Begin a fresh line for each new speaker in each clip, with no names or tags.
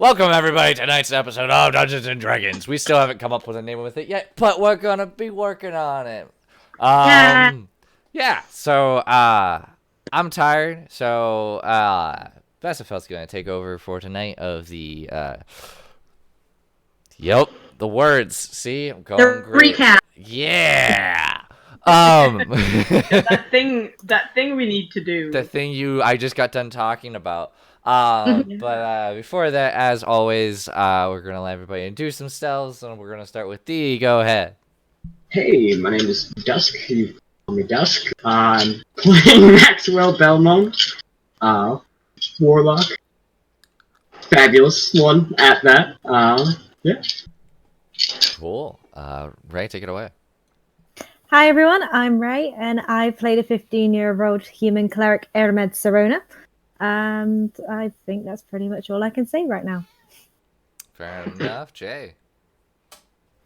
Welcome everybody to tonight's episode of Dungeons and Dragons. We still haven't come up with a name with it yet, but we're gonna be working on it.
Yeah.
Yeah. So, I'm tired. So, Bessafeld's gonna take over for tonight of the Yep, the words. See, I'm going
The
great.
recap.
Yeah.
That thing we need to do.
The thing I just got done talking about.
Mhm.
But before that, as always, we're gonna let everybody introduce themselves, and we're gonna start with D. Go ahead.
Hey, my name is Dusk. You call me Dusk. I'm playing Maxwell Belmont, Warlock. Fabulous one at that. Yeah.
Cool. Ray, take it away.
Hi everyone, I'm Ray, and I played a 15-year-old human cleric, Ermed Serona, and I think that's pretty much all I can say right now.
Fair enough, Jay.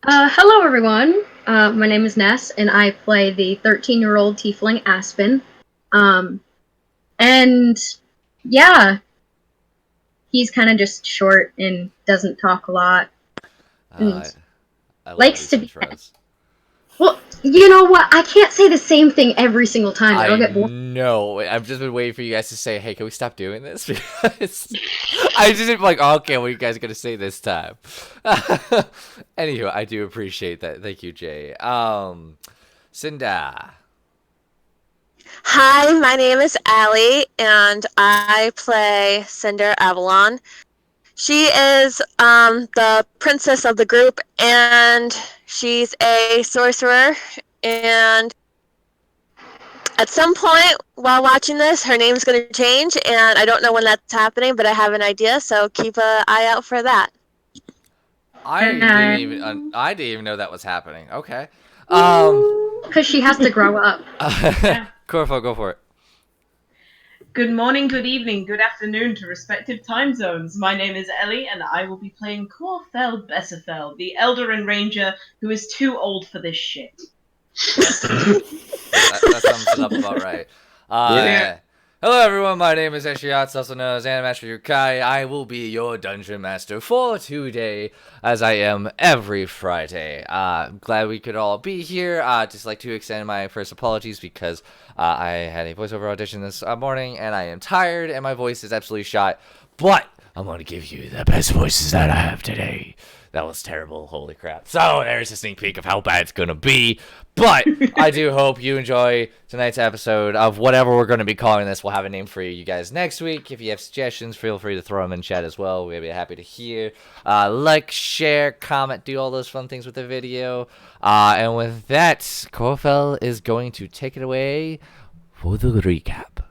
Hello, everyone. My name is Ness, and I play the 13-year-old tiefling Aspen. And yeah, he's kind of just short and doesn't talk a lot.
I love
Likes
these
to be-
intros.
Well, you know what? I can't say the same thing every single time. It'll
I
get bored.
know. I've just been waiting for you guys to say, "Hey, can we stop doing this?" Because I just been like, "Okay, what are you guys gonna say this time?" Anywho, I do appreciate that. Thank you, Jay. Cinda.
Hi, my name is Allie, and I play Cinder Avalon. She is the princess of the group, and she's a sorcerer. And at some point while watching this, her name's going to change, and I don't know when that's happening, but I have an idea, so keep an eye out for that.
I didn't even know that was happening. Okay.
Because she has to grow up.
Corfo, go for it.
Good morning, good evening, good afternoon to respective time zones. My name is Ellie, and I will be playing Corfel Bessafel, the Eldarin Ranger who is too old for this shit.
That sums it up about right.
Yeah.
Hello everyone, my name is Eshiatsu, also known as Animaster Yukai. I will be your Dungeon Master for today, as I am every Friday. I'm glad we could all be here. Just like to extend my first apologies because I had a voiceover audition this morning, and I am tired, and my voice is absolutely shot. But I'm going to give you the best voices that I have today. That was terrible, holy crap. So there's a sneak peek of how bad it's going to be. But I do hope you enjoy tonight's episode of whatever we're going to be calling this. We'll have a name for you guys next week. If you have suggestions, feel free to throw them in chat as well. We'll be happy to hear. Like, share, comment, do all those fun things with the video. And with that, Corfel is going to take it away for the recap.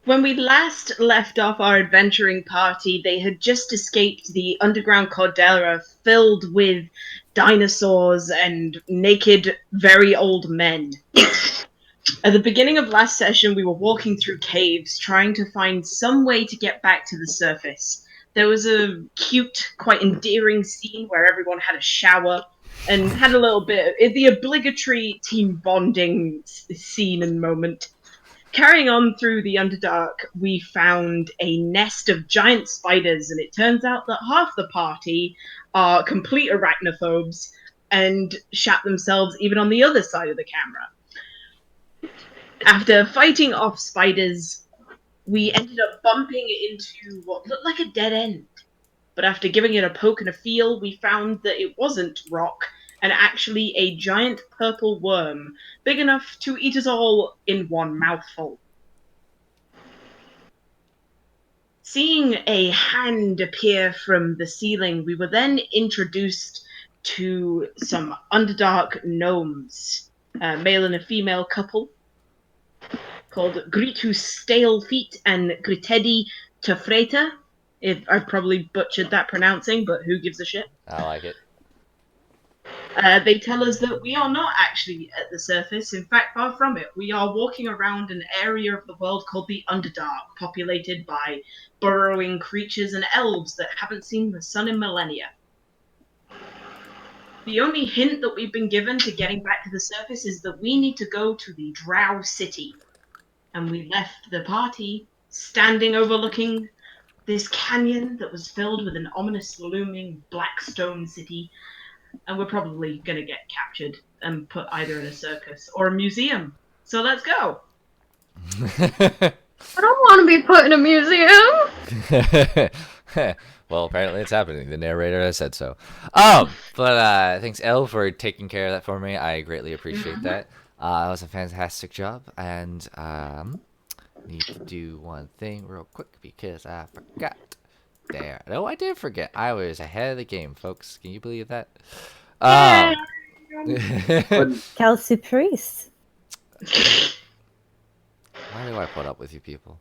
When we last left off our adventuring party, they had just escaped the underground caldera filled with dinosaurs and naked, very old men. At the beginning of last session, we were walking through caves, trying to find some way to get back to the surface. There was a cute, quite endearing scene where everyone had a shower and had a little bit of the obligatory team bonding scene and moment. Carrying on through the Underdark, we found a nest of giant spiders, and it turns out that half the party are complete arachnophobes and shat themselves even on the other side of the camera. After fighting off spiders, we ended up bumping into what looked like a dead end. But after giving it a poke and a feel, we found that it wasn't rock, and actually a giant purple worm, big enough to eat us all in one mouthful. Seeing a hand appear from the ceiling, we were then introduced to some Underdark gnomes, a male and a female couple, called Gritu Stalefeet and Gritedi Tafreta. If I've probably butchered that pronouncing, but who gives a shit?
I like it.
They tell us that we are not actually at the surface. In fact, far from it. We are walking around an area of the world called the Underdark, populated by burrowing creatures and elves that haven't seen the sun in millennia. The only hint that we've been given to getting back to the surface is that we need to go to the Drow City. And we left the party standing overlooking this canyon that was filled with an ominous looming black stone city, and we're probably gonna get captured and put either in a circus or a museum. So let's go.
I don't want to be put in a museum.
Well, apparently it's happening. The narrator has said so. But thanks, Elle, for taking care of that for me. I greatly appreciate that. That was a fantastic job, and need to do one thing real quick because I forgot. There. No, I did forget. I was ahead of the game, folks. Can you believe that?
Kelsey Priest.
Why do I put up with you people?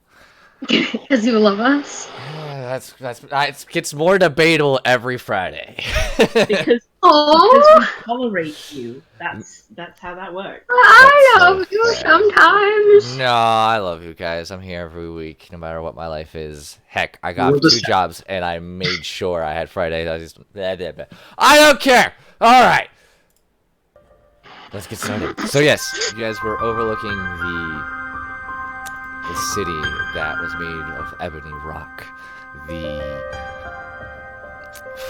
Because you love us.
It gets more debatable every Friday.
Because
Oh,
we tolerate you. That's how that works.
I
That's so
love you
sad.
sometimes.
No, I love you guys. I'm here every week, no matter what my life is. Heck, I got
We'll
two
just-
jobs, and I made sure I had Fridays. I don't care. All right, let's get started. So yes, you guys were overlooking the city that was made of ebony rock. The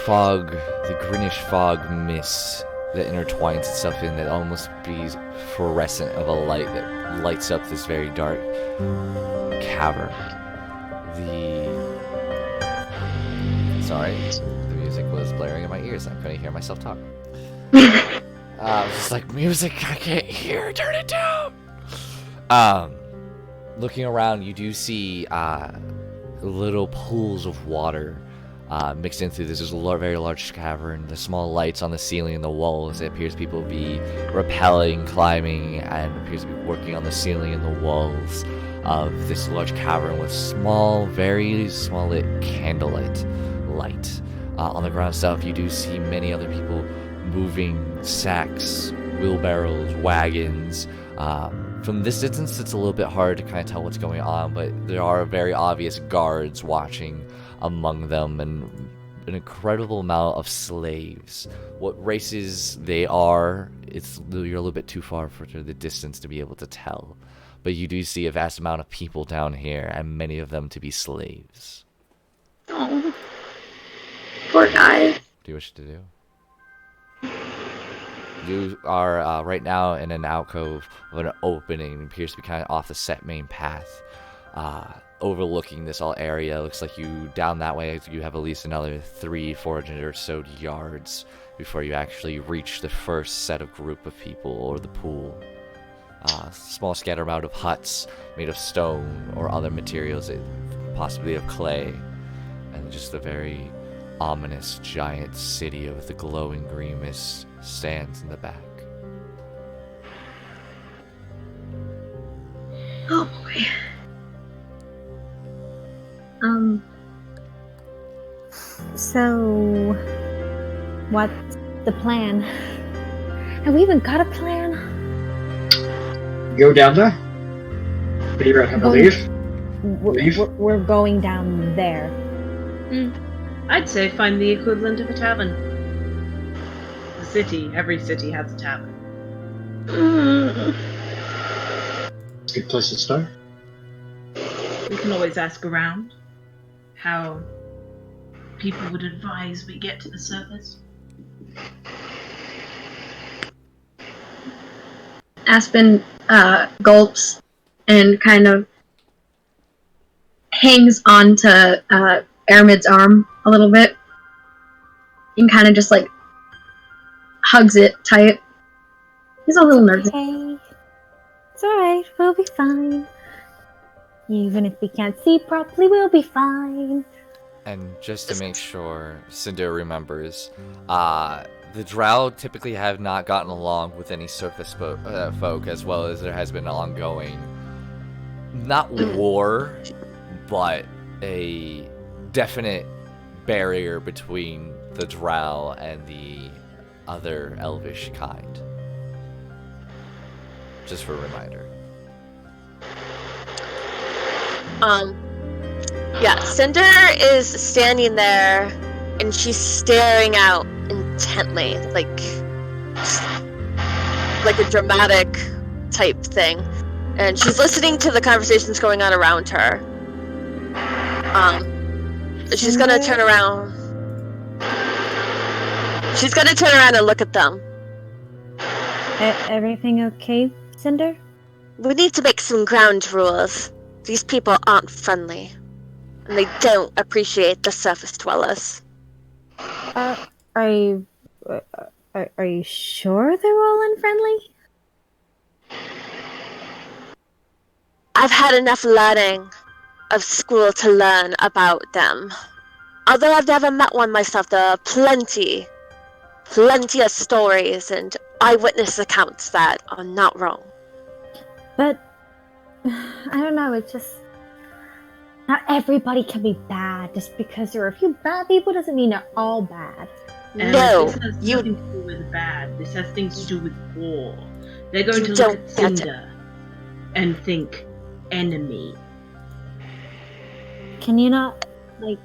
fog, the greenish fog mist that intertwines itself in that almost be fluorescent of a light that lights up this very dark cavern. Sorry, the music was blaring in my ears. I couldn't hear myself talk. I was just like, music, I can't hear. Turn it down. Looking around, you do see little pools of water mixed into this. There's a very large cavern. The small lights on the ceiling and the walls. It appears people be rappelling, climbing, and appears to be working on the ceiling and the walls of this large cavern with small, very small lit candlelight light. On the ground itself, you do see many other people moving sacks, wheelbarrows, wagons. From this distance, it's a little bit hard to kind of tell what's going on, but there are very obvious guards watching among them, and an incredible amount of slaves. What races they are, you're a little bit too far for the distance to be able to tell. But you do see a vast amount of people down here, and many of them to be slaves.
Oh, poor guys.
What do you wish to do? You are right now in an alcove of an opening. It appears to be kind of off the set main path, overlooking this all area. Looks like you down that way. You have at least another 300-400 or so yards before you actually reach the first set of group of people or the pool. Small scatter amount of huts made of stone or other materials, possibly of clay, and just a very ominous giant city of the glowing green mist stands in the back.
Oh boy.
So, what's the plan? Have we even got a plan?
Go down there. Figure out how to
Going-
leave. Leave?
We're going down there.
I'd say find the equivalent of a tavern. The city, every city has a tavern.
Mm.
It's a good place to start.
We can always ask around how people would advise we get to the surface.
Aspen gulps and kind of hangs onto Aramid's arm a little bit and kind of just like hugs it tight. He's a little nervous.
Okay. It's alright, we'll be fine. Even if we can't see properly, we'll be fine.
And just to make sure Cinder remembers, the Drow typically have not gotten along with any surface folk, as well as there has been an ongoing, not war, but a definite barrier between the Drow and the other elvish kind. Just for a reminder.
Yeah, Cinder is standing there and she's staring out intently, like a dramatic type thing. And she's listening to the conversations going on around her. She's gonna turn around. She's gonna turn around and look at them.
Everything okay, Cinder?
We need to make some ground rules. These people aren't friendly. And they don't appreciate the surface dwellers.
Are you sure they're all unfriendly?
I've had enough learning of school to learn about them. Although I've never met one myself, there are plenty of stories and eyewitness accounts that are not wrong.
But I don't know, it's just not everybody can be bad. Just because there are a few bad people doesn't mean they're all bad.
No,
this has
you
nothing to do with bad. This has things to do with war. They're going to
don't
look at
get it.
Cinder and think enemy.
Can you not, like,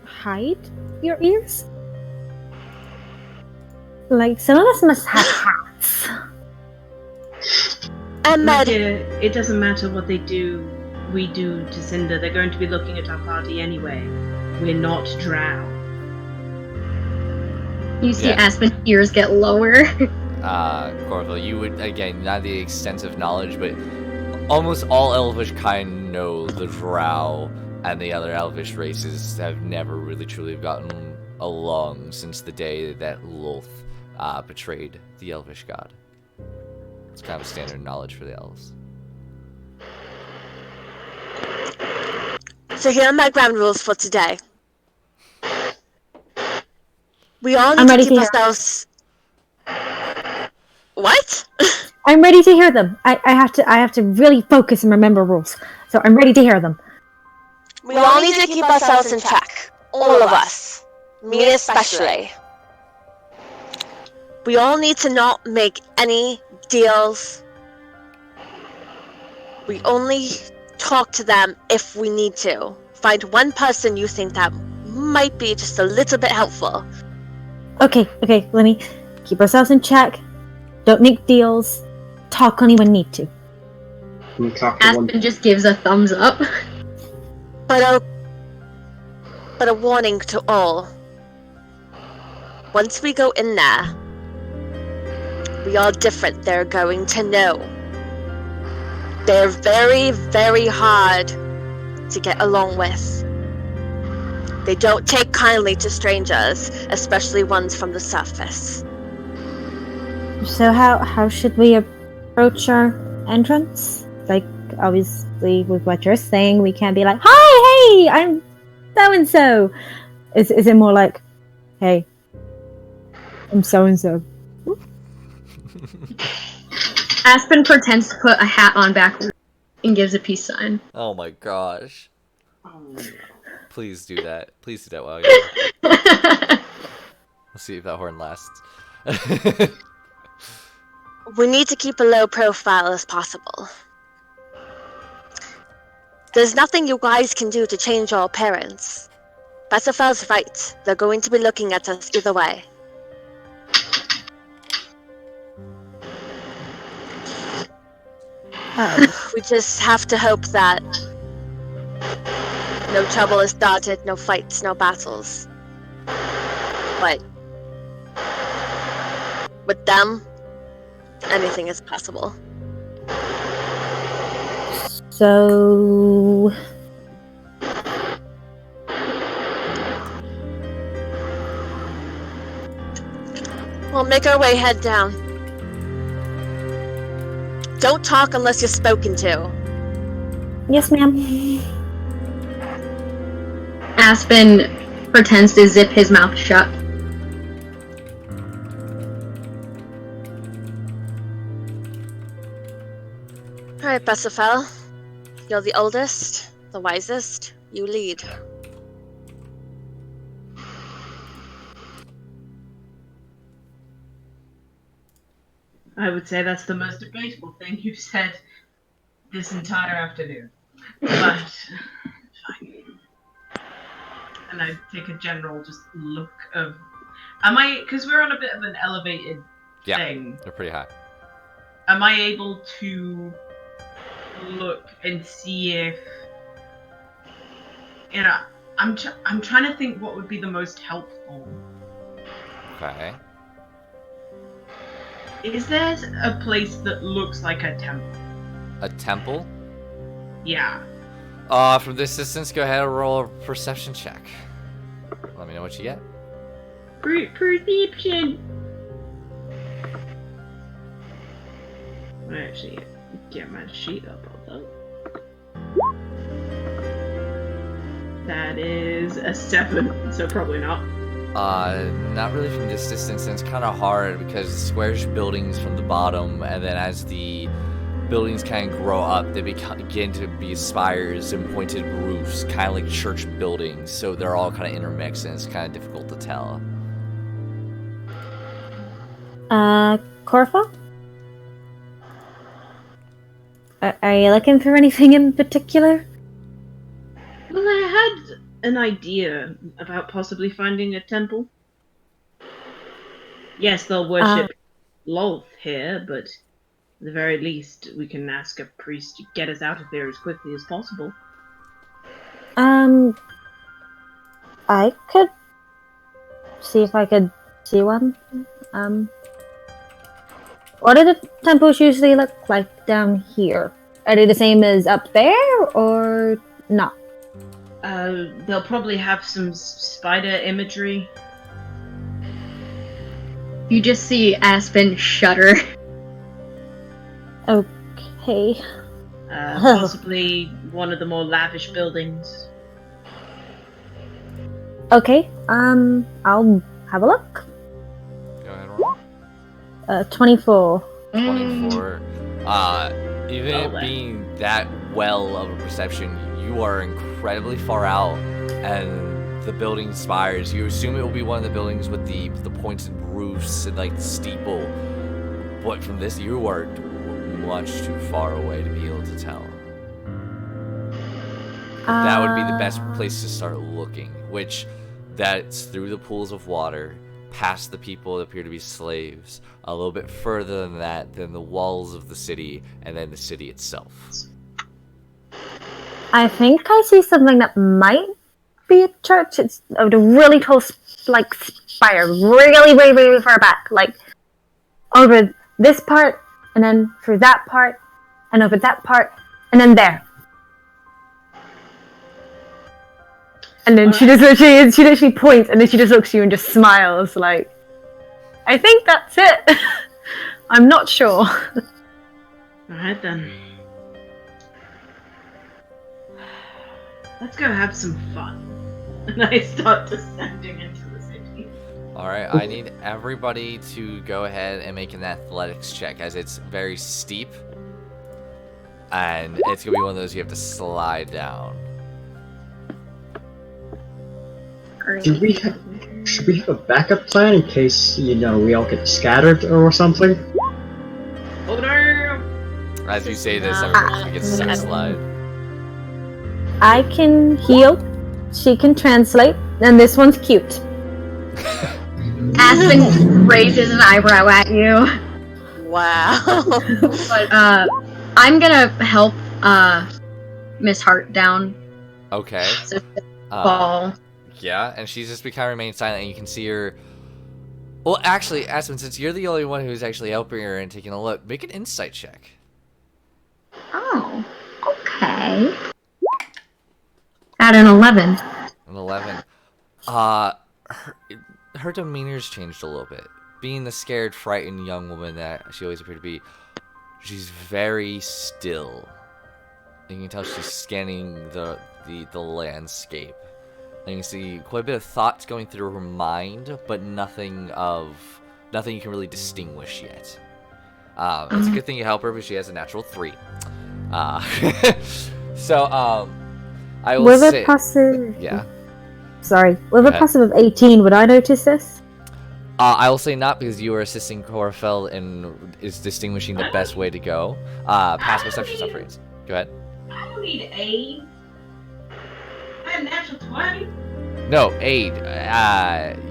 hide your ears? Like, some of us must have hats.
Ahmed,
It doesn't matter what we do to Cinder. They're going to be looking at our party anyway. We're not drow.
You see
Yeah.
Aspen's ears get lower.
Corville, you would, again, not the extensive knowledge, but almost all Elvish kind know the Drow and the other Elvish races have never really truly gotten along since the day that Lolth betrayed the Elvish god. It's kind of standard knowledge for the elves.
so here are my ground rules for today. We all
I'm
need to
ready
keep
to hear.
ourselves... What?
I'm ready to hear them. I have to really focus and remember rules. So I'm ready to hear them.
We all need to keep ourselves in check. All of us. Me especially. We all need to not make any deals. We only talk to them if we need to. Find one person you think that might be just a little bit helpful.
Okay, let me keep ourselves in check. Don't make deals. Talk only when need to.
I'm talking to one.
Aspen just gives a thumbs up.
But a warning to all. Once we go in there, we are different. They're going to know. They're very, very hard to get along with. They don't take kindly to strangers, especially ones from the surface.
So how should we approach our entrance? Like, obviously, with what you're saying, we can't be like, "Hi, hey, I'm so and so." Is it more like, "Hey, I'm so and so"?
Aspen pretends to put a hat on backwards and gives a peace sign.
Oh my gosh.
Oh,
Please do that. Please do that while you're... We'll see if that horn lasts.
We need to keep a low profile as possible. There's nothing you guys can do to change our appearance. Besserfel's right. They're going to be looking at us either way. We just have to hope that no trouble is started, no fights, no battles. But with them, anything is possible.
So
We'll make our way head down. Don't talk unless you're spoken to.
yes, ma'am.
Aspen pretends to zip his mouth shut.
Alright, Besserfel. You're the oldest, the wisest. You lead.
I would say that's the most debatable thing you've said this entire afternoon. But fine. And I take a general just look of. Am I? Because we're on a bit of an elevated
Yeah.
thing.
They're pretty high.
Am I able to look and see if, I'm trying to think what would be the most helpful.
Okay.
Is there a place that looks like a temple?
A temple?
Yeah.
From this distance, go ahead and roll a perception check. Let me know what you get.
Perception. I actually get my sheet up. Although that is a 7, so probably not.
Not really from this distance, and it's kind of hard because squarish buildings from the bottom, and then as the buildings kind of grow up, they begin to be spires and pointed roofs, kind of like church buildings, so they're all kind of intermixed, and it's kind of difficult to tell.
Corfa? Are you looking for anything in particular?
Well, I had an idea about possibly finding a temple. Yes, they'll worship Lolth here, but at the very least, we can ask a priest to get us out of here as quickly as possible.
I could see if I could see one. What do the temples usually look like down here? Are they the same as up there, or not?
They'll probably have some spider imagery.
You just see Aspen shudder.
Okay.
Possibly one of the more lavish buildings.
Okay, I'll have a look.
Go ahead and roll.
24.
24. Even
Oh,
it
wow.
being that well of a perception, you are incredibly far out, and the building spires. You assume it will be one of the buildings with the pointed roofs and like the steeple, but from this, you are much too far away to be able to tell. That would be the best place to start looking, which that's through the pools of water, past the people that appear to be slaves, a little bit further than that, than the walls of the city, and then the city itself.
I think I see something that might be a church. It's a really tall, like, spire, really far back, like over this part, and then through that part, and over that part, and then there. And then she literally points, and then she just looks at you and just smiles, like, I think that's it. I'm not sure.
Alright then. Let's go have some fun. And I start descending into the city.
Alright, I need everybody to go ahead and make an athletics check, as it's very steep, and it's going to be one of those you have to slide down.
Should we have a backup plan in case, we all get scattered or something?
Oh no!
As you say this, everyone gets to slide.
I can heal, she can translate, and this one's cute.
Aspen raises an eyebrow at you.
Wow.
But I'm gonna help Miss Hart down.
Okay.
So fall.
Yeah, and she's just kind of remained silent, and you can see her. Well, actually, Aspen, since you're the only one who's actually helping her and taking a look, make an insight check.
Oh, okay. At an 11.
An 11. Her demeanor's changed a little bit. Being the scared, frightened young woman that she always appeared to be, she's very still. You can tell she's scanning the landscape. And you can see quite a bit of thoughts going through her mind, but nothing you can really distinguish yet. It's a good thing you help her, because she has a natural 3. So, I will say... Yeah.
Sorry. With a passive of 18, would I notice this?
I will say not, because you are assisting Corafel and is distinguishing the best way to go. Pass perception sufferings. Go ahead.
I don't need aid. I have natural 20.
No, aid.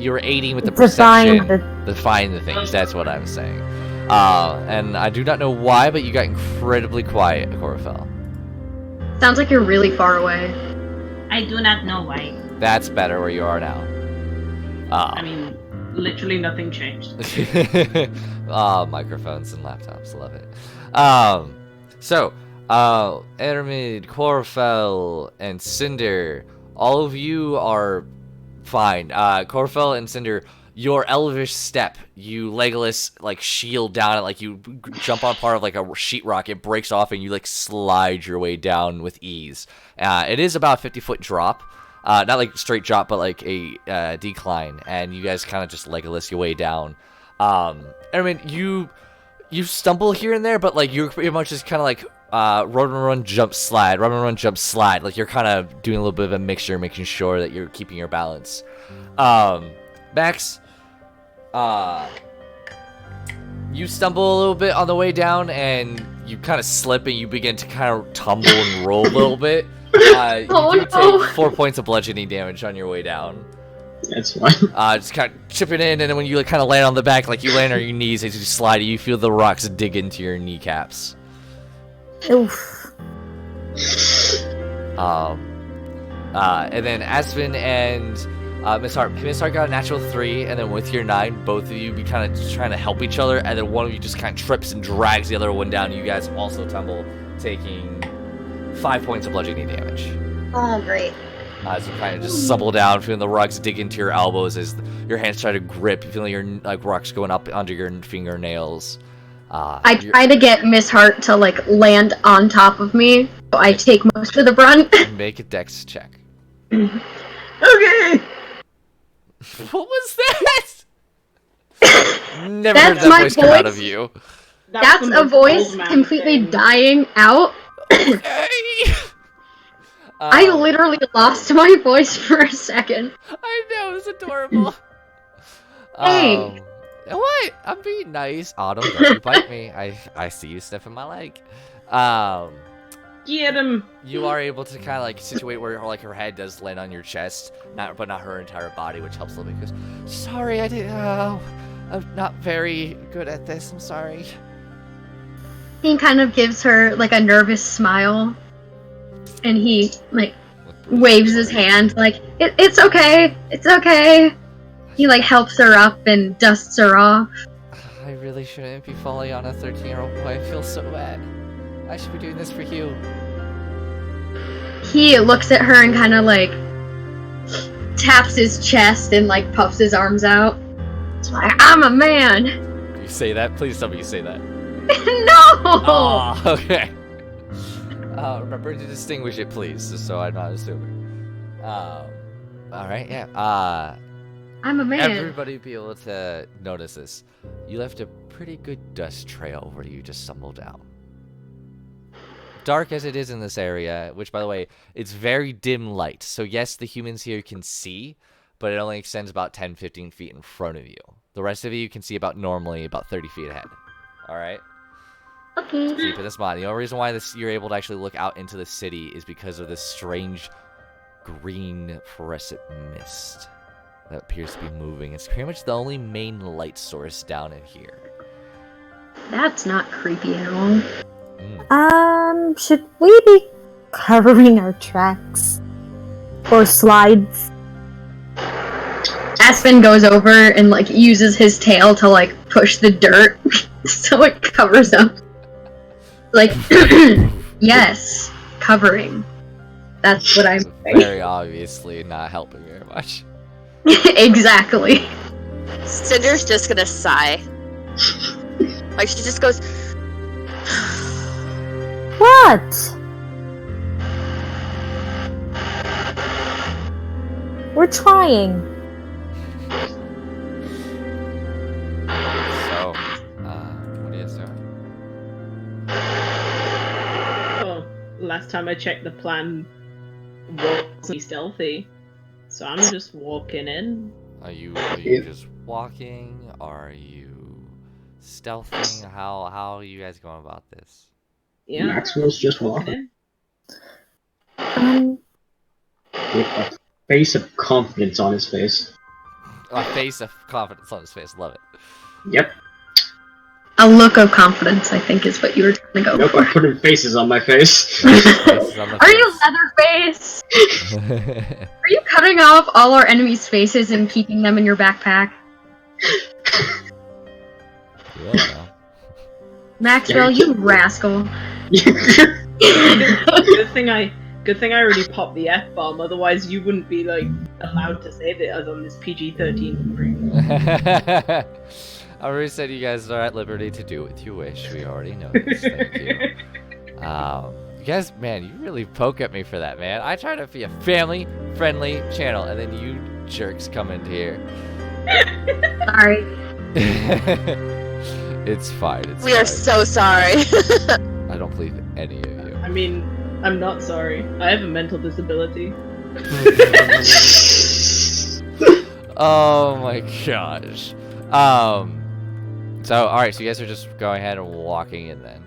You're aiding with the perception. Define the things. That's what I'm saying. And I do not know why, but you got incredibly quiet, Corafel.
Sounds like you're really far away.
I do not know why.
That's better where you are now.
I mean, literally nothing changed.
Microphones and laptops, love it. So, Ermid, Corfel, and Cinder, all of you are fine. Corfel and Cinder, your elvish step, you Legolas like shield down it, like you jump on part of like a sheetrock, it breaks off and you like slide your way down with ease. It is about a 50-foot drop. Not like straight drop, but like a decline, and you guys kind of just Legolas your way down. I mean, you stumble here and there, but like you're pretty much just kind of like run, jump, slide, run, jump, slide. Like you're kind of doing a little bit of a mixture, making sure that you're keeping your balance. Max, you stumble a little bit on the way down, and you kind of slip, and you begin to kind of tumble and roll a little bit. You do take 4 points of bludgeoning damage on your way down.
That's fine.
Just kind of chipping in, and then when you like, kind of land on the back, like you land on your knees as you slide, you feel the rocks dig into your kneecaps.
Oof.
And then Aspen and Miss Hart got a natural 3, and then with your 9, both of you be kind of trying to help each other, and then one of you just kind of trips and drags the other one down. You guys also tumble, taking 5 points of bludgeoning damage.
Oh, great.
As you kind of just stumble down, feeling the rocks dig into your elbows as your hands try to grip, feeling your like rocks going up under your fingernails.
I try to get Miss Hart to like land on top of me, so I take most of the brunt.
Make a dex check.
Okay.
What was that? Never
That's
heard that
my
voice come out of
voice.
you.
That's
the
a
most
voice
old man
completely
thing.
dying out.
Okay.
I literally lost my voice for a second.
I know, it's adorable.
Hey.
What? I'm being nice. Autumn, don't you bite me. I see you sniffing my leg.
Get him.
You are able to kind of like situate where like her head does land on your chest, but not her entire body, which helps a little bit. Because sorry, I didn't. I'm not very good at this. I'm sorry.
He kind of gives her like a nervous smile, and he like waves his hand like it's okay, it's okay. He like helps her up and dusts her off.
I really shouldn't be falling on a 13-year-old boy. I feel so bad. I should be doing this for you.
He looks at her and kind of like taps his chest and like puffs his arms out. It's like, I'm a man.
You say that? Please tell me you say that.
No.
Oh, okay. Remember to distinguish it, please, just so I'm not assuming. All right, yeah.
I'm a man.
Everybody be able to notice this. You left a pretty good dust trail where you just stumbled down. Dark as it is in this area, which, by the way, it's very dim light. So yes, the humans here can see, but it only extends about 10, 15 feet in front of you. The rest of you can see about 30 feet ahead. All right?
Okay.
Keep this in mind. The only reason why you're able to actually look out into the city is because of this strange green fluorescent mist that appears to be moving. It's pretty much the only main light source down in here.
That's not creepy at all.
Should we be covering our tracks? Or slides?
Aspen goes over and like uses his tail to like push the dirt so it covers up. Like, yes, covering. That's what I'm saying.
Very obviously not helping very much.
Exactly.
Cinder's just gonna sigh. Like she just goes,
What? We're trying.
So, what are you guys doing?
Oh, last time I checked, the plan wasn't stealthy, so I'm just walking in.
Are you just walking? Are you stealthing? How are you guys going about this?
Yeah,
Maxwell's just walking
in.
with a face of confidence on his face.
A face of confidence on his face. Love it.
Yep.
A look of confidence, I think, is what you were go
Nope,
for
I'm putting faces on my face.
Faces on the
Are you
face.
Leatherface? Are you cutting off all our enemies' faces and keeping them in your backpack?
You will now.
Maxwell, you rascal.
Good thing I already popped the F-bomb, otherwise you wouldn't be, like, allowed to say that as on this PG-13 stream.
I already said you guys are at liberty to do what you wish. We already know this. Thank you. You guys, man, you really poke at me for that, man. I try to be a family-friendly channel, and then you jerks come into here.
Sorry.
It's fine. It's
We are
fine.
so sorry.
I don't believe any of you.
I mean, I'm not sorry. I have a mental disability.
Oh my gosh. So alright, so you guys are just going ahead and walking in then.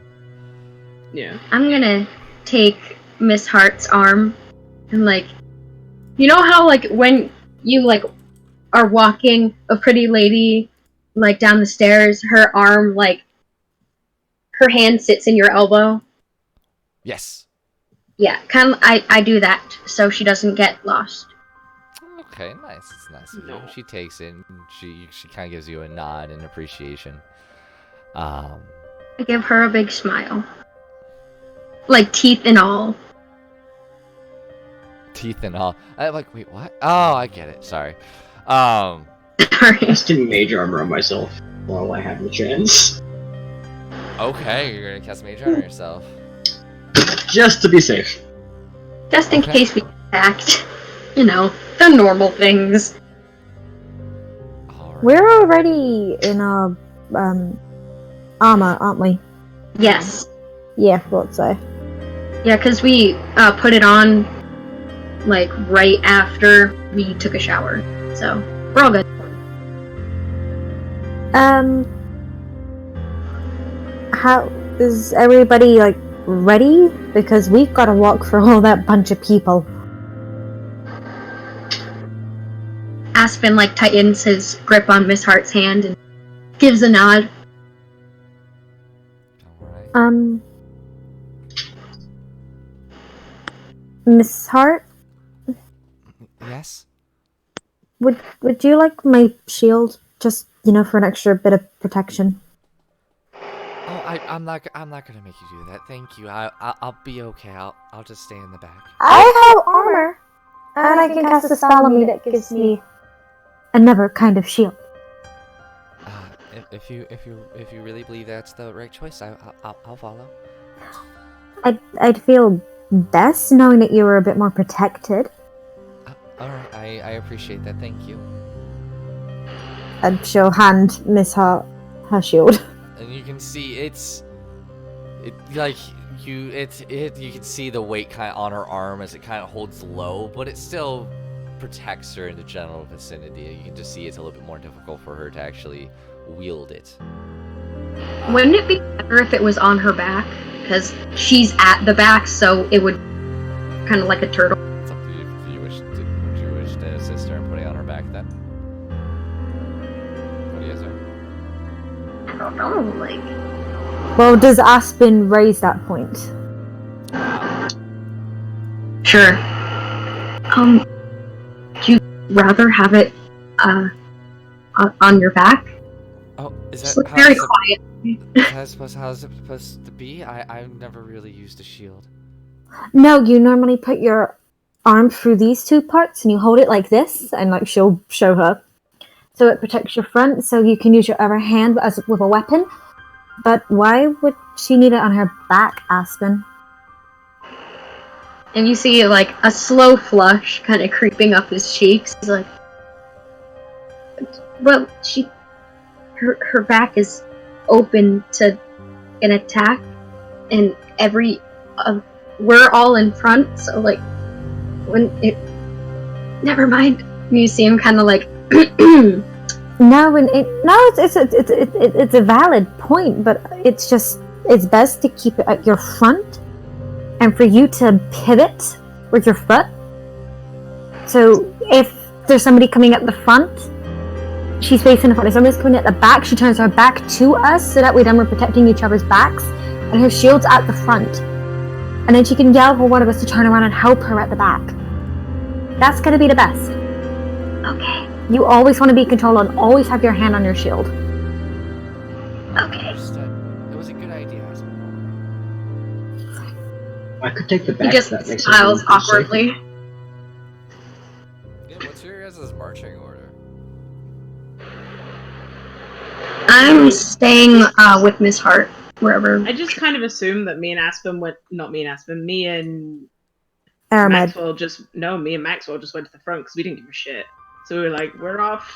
Yeah.
I'm gonna take Miss Hart's arm and, like, you know how, like, when you, like, are walking a pretty lady, like, down the stairs, her arm, like, her hand sits in your elbow?
Yes.
Yeah, kind of, I do that so she doesn't get lost.
Okay, nice. It's nice of you.
No.
She takes it and she kind of gives you a nod in appreciation.
I give her a big smile. Like, teeth and all.
Teeth and all. I'm like, wait, what? Oh, I get it. Sorry.
Sorry.
Casting Mage Armor on myself while I have the chance.
Okay, you're gonna cast Mage on yourself.
Just to be safe.
Just in
Okay.
case we get attacked. You know, the normal things.
Alright.
We're already in our armor, aren't we?
Yes.
Yeah, thought so.
Yeah, because we put it on, like, right after we took a shower. So, we're all good.
How is everybody, like, ready? Because we've got to walk through all that bunch of people.
Aspen, like, tightens his grip on Miss Hart's hand and gives a nod.
Alright.
Miss Hart,
Yes?
would you like my shield? Just, for an extra bit of protection.
Oh, I'm not gonna make you do that. Thank you. I'll be okay. I'll just stay in the back.
I have armor, and I can cast a spell on me that gives me another kind of shield.
If you really believe that's the right choice, I'll follow.
I'd feel best knowing that you were a bit more protected.
Alright, I appreciate that. Thank you.
And she'll hand Miss Hart her shield.
And you can see you can see the weight kind of on her arm as it kind of holds low, but it still protects her in the general vicinity. You can just see it's a little bit more difficult for her to actually wield it.
Wouldn't it be better if it was on her back? Because she's at the back, so it would kind of like a turtle.
It's up to you. Would you wish to assist her in putting it on her back then? What do you say?
I don't know, like...
Well, does Aspen raise that point?
Sure. Do you rather have it, on your back?
Oh, is
Just
that
look very
is
quiet.
how is it supposed to be? I've never really used a shield.
No, you normally put your arm through these two parts and you hold it like this, and like she'll show her. So it protects your front, so you can use your other hand as with a weapon. But why would she need it on her back, Aspen?
And you see, like, a slow flush kind of creeping up his cheeks. He's like... Well, her back is open to an attack, and we're all in front, so, like, when it... Never mind. You see him kind of, like...
It's a valid point, but it's best to keep it at your front, and for you to pivot with your foot. So if there's somebody coming at the front, she's facing the front. If somebody's coming at the back, she turns her back to us, so that way then we're protecting each other's backs. and her shield's at the front. And then she can yell for one of us to turn around and help her at the back. That's gonna be the best.
Okay.
You always want to be in control and always have your hand on your shield.
Okay.
Understood. It was a good idea.
I could take the
He
back.
just
That makes
smiles
everyone feel safer.
awkwardly.
Yeah, what's your guys' marching order?
I'm staying with Miss Hart wherever.
I just kind of assumed that me and Aspen went. Not me and Aspen. Me and
Aramed.
Maxwell just me and Maxwell just went to the front because we didn't give a shit. So we were like, we're off.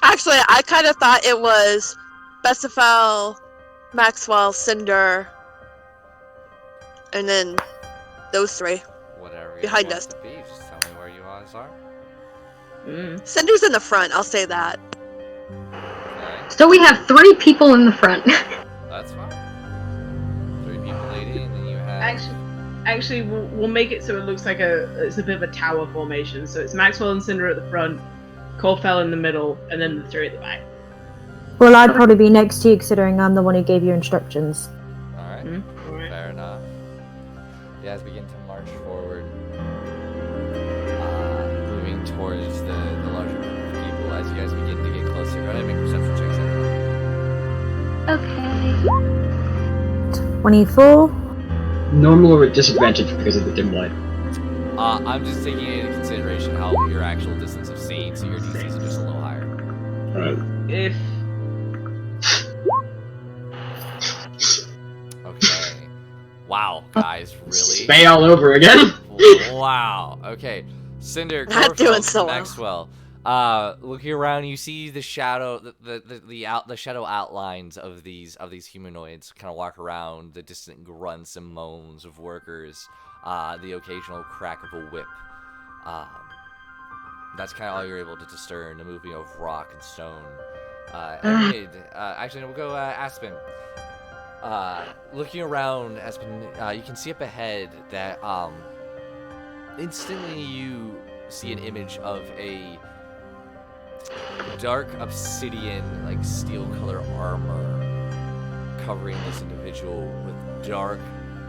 Actually, I kind of thought it was Besifel, Maxwell, Cinder, and then those three.
Whatever. you
Behind
want
us.
to be, just tell me where you guys are.
Cinder's in the front, I'll say that.
Okay,
So we have 3 people in the front.
that's fine. 3 people, lady, and then you have.
Actually, we'll make it so it looks like it's a bit of a tower formation. So it's Maxwell and Cinder at the front, Colfell in the middle, and then the 3 at the back.
Well, I'd probably be next to you, considering I'm the one who gave you instructions.
Alright,
Alright.
fair enough. You guys begin to march forward, moving towards the larger group of people as you guys begin to get closer. Go ahead and make perception checks, everyone.
Okay.
24.
Normal or at disadvantage because of the dim light.
I'm just taking into consideration how your actual distance of seeing, so your DCs are just a little higher.
Alright.
If
Okay. Wow, guys, really?
Spay all over again.
Wow. Okay. Cinder,
Not
Corfeld,
doing so well.
Maxwell. Looking around, you see the shadow, the shadow outlines of these humanoids kind of walk around. The distant grunts and moans of workers. The occasional crack of a whip. That's kind of all you're able to discern. The moving of rock and stone. Actually, no, we'll go Aspen. Looking around, Aspen, you can see up ahead that instantly you see an image of a dark obsidian, like steel color armor covering this individual with dark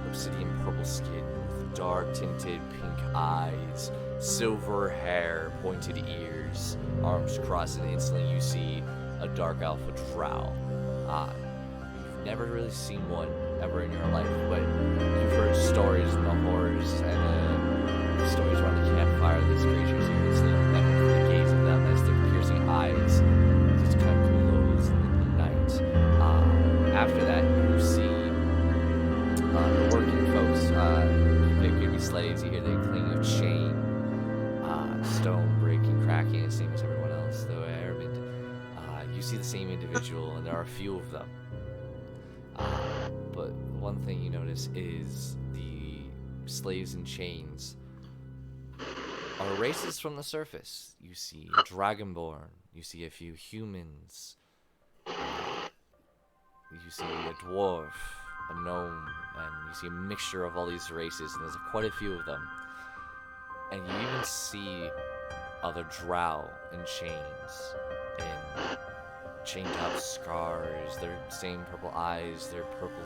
obsidian purple skin, with dark tinted pink eyes, silver hair, pointed ears, arms crossed, and instantly you see a dark alpha drow. You've never really seen one ever in your life, but you've heard stories and the horrors and stories around the campfire of these creatures. You instantly remember the gaze of them as their piercing eyes just kind of glows in the night. After that, you see the working folks. There could be slaves. You hear the clinking of chain, stone breaking, cracking, the same as everyone else. Though Aramed, you see the same individual, and there are a few of them. But one thing you notice is the slaves in chains are races from the surface. You see a dragonborn, you see a few humans, you see a dwarf, a gnome, and you see a mixture of all these races, and there's quite a few of them. And you even see other drow in chains, in chained up scars, their same purple eyes, their purple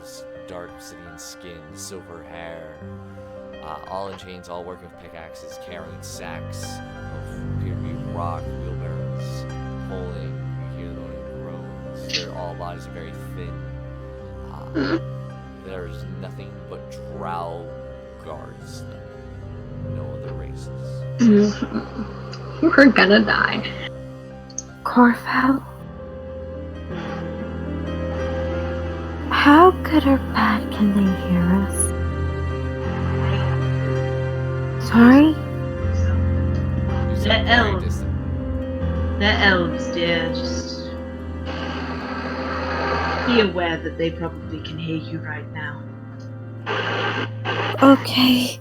dark obsidian skin, silver hair, all in chains, all working with pickaxes, carrying sacks of appear to be rock, wheelbarrows, pulling. You hear the moaning groans. Their all bodies are very thin. There's nothing but drow guards them. No other races.
We're gonna die.
Corfell? How good or bad can they hear us? Sorry?
You sound
They're
very
elves.
distant.
They're elves, dear. Just be aware that they probably can hear you right now.
Okay.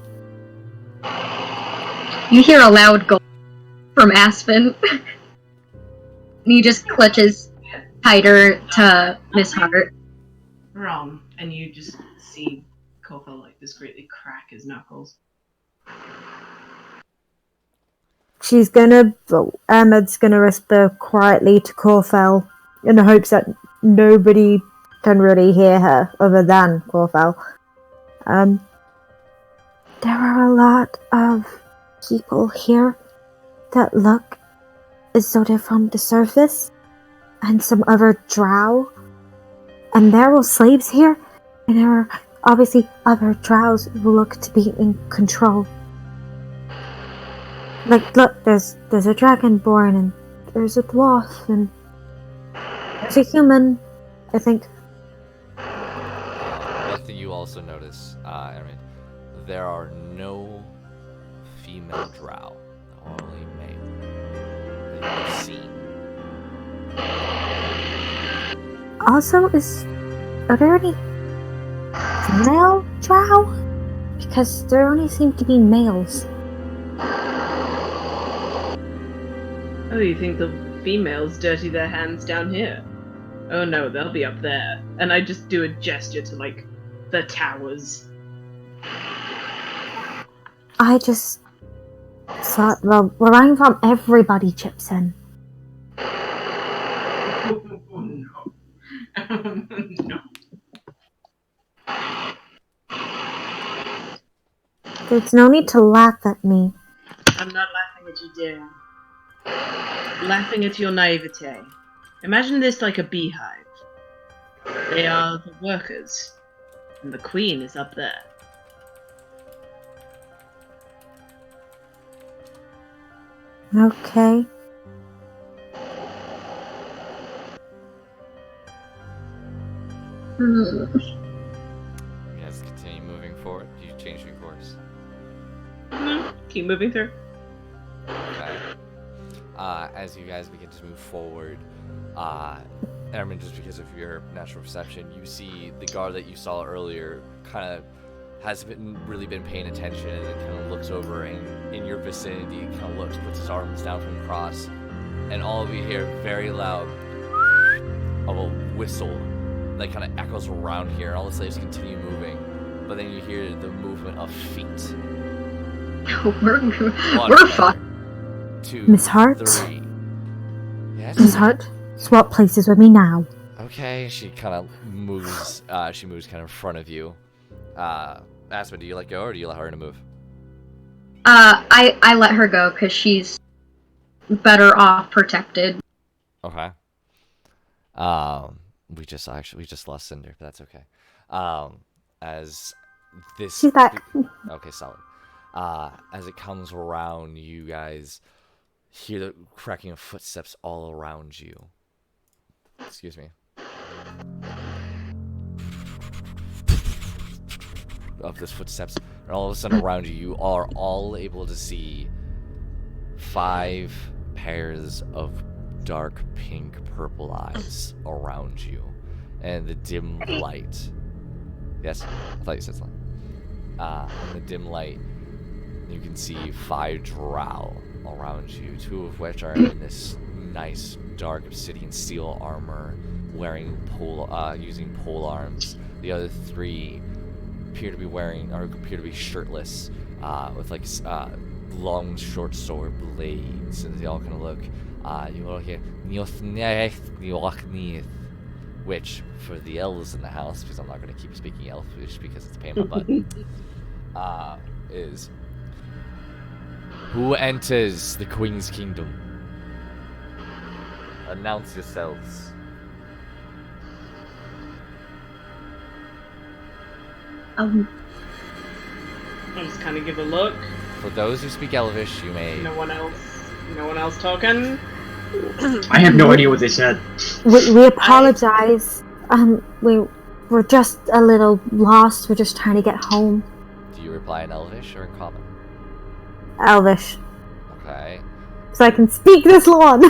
You hear a loud gulp from Aspen. He just clutches tighter to Miss Hart.
Wrong. And you just see Colfell like this greatly crack his knuckles.
Ahmed's gonna whisper quietly to Corfell in the hopes that nobody can really hear her other than Corfel. There are a lot of people here that look as though they're from the surface, and some other drow. And there are slaves here, and there are obviously other drows who look to be in control. Like, look, there's a dragonborn, and there's a dwarf, and there's a human, I think.
One thing you also notice, there are no female drow, only male that you've seen.
Also, are there any female drow? Because there only seem to be males.
Oh, you think the females dirty their hands down here? Oh no, they'll be up there. And I just do a gesture to, like, the towers.
I just thought, well, where I'm from, everybody chips in.
Oh no. No.
There's no need to laugh at me.
I'm not laughing at you, dear. Laughing at your naivete. Imagine this like a beehive. They are the workers, and the queen is up there.
Okay.
You guys continue moving forward. You change your course.
Keep moving through.
Okay. As you guys begin to move forward, Ehrman, just because of your natural perception, you see the guard that you saw earlier kind of hasn't really been paying attention, and then kind of looks over and in your vicinity, kind of looks, puts his arms down from across, and all of you hear very loud of a whistle that kind of echoes around here, and all the slaves continue moving, but then you hear the movement of feet.
We're fucked.
2,
Miss Hart?
3. Yes?
Miss Hart, swap places with me now.
Okay, she kind of moves. She moves kind of in front of you. Aspen, do you let go or do you allow her to move?
I let her go because she's better off protected.
Okay. We just lost Cinder, but that's okay. As this.
She's back.
Okay, solid. As it comes around, you guys hear the cracking of footsteps all around you. Excuse me. Of those footsteps, and all of a sudden around you, you are all able to see 5 pairs of dark pink purple eyes around you, and the dim light. Yes, I thought you said something. In the dim light, you can see 5 drow around you, 2 of which are in this nice dark obsidian steel armor, wearing using pole arms. The other 3 appear to be shirtless, with like long short sword blades, and they all kind of look. You will hear which, for the elves in the house, because I'm not going to keep speaking elfish because it's a pain in my butt, is who enters the Queen's Kingdom? Announce yourselves.
I just kind of give a look.
For those who speak Elvish, you may.
No one else talking.
I have no idea what they said.
We apologize. We're just a little lost. We're just trying to get home.
Do you reply in Elvish or in Common?
Elvish.
Okay.
So I can speak this long.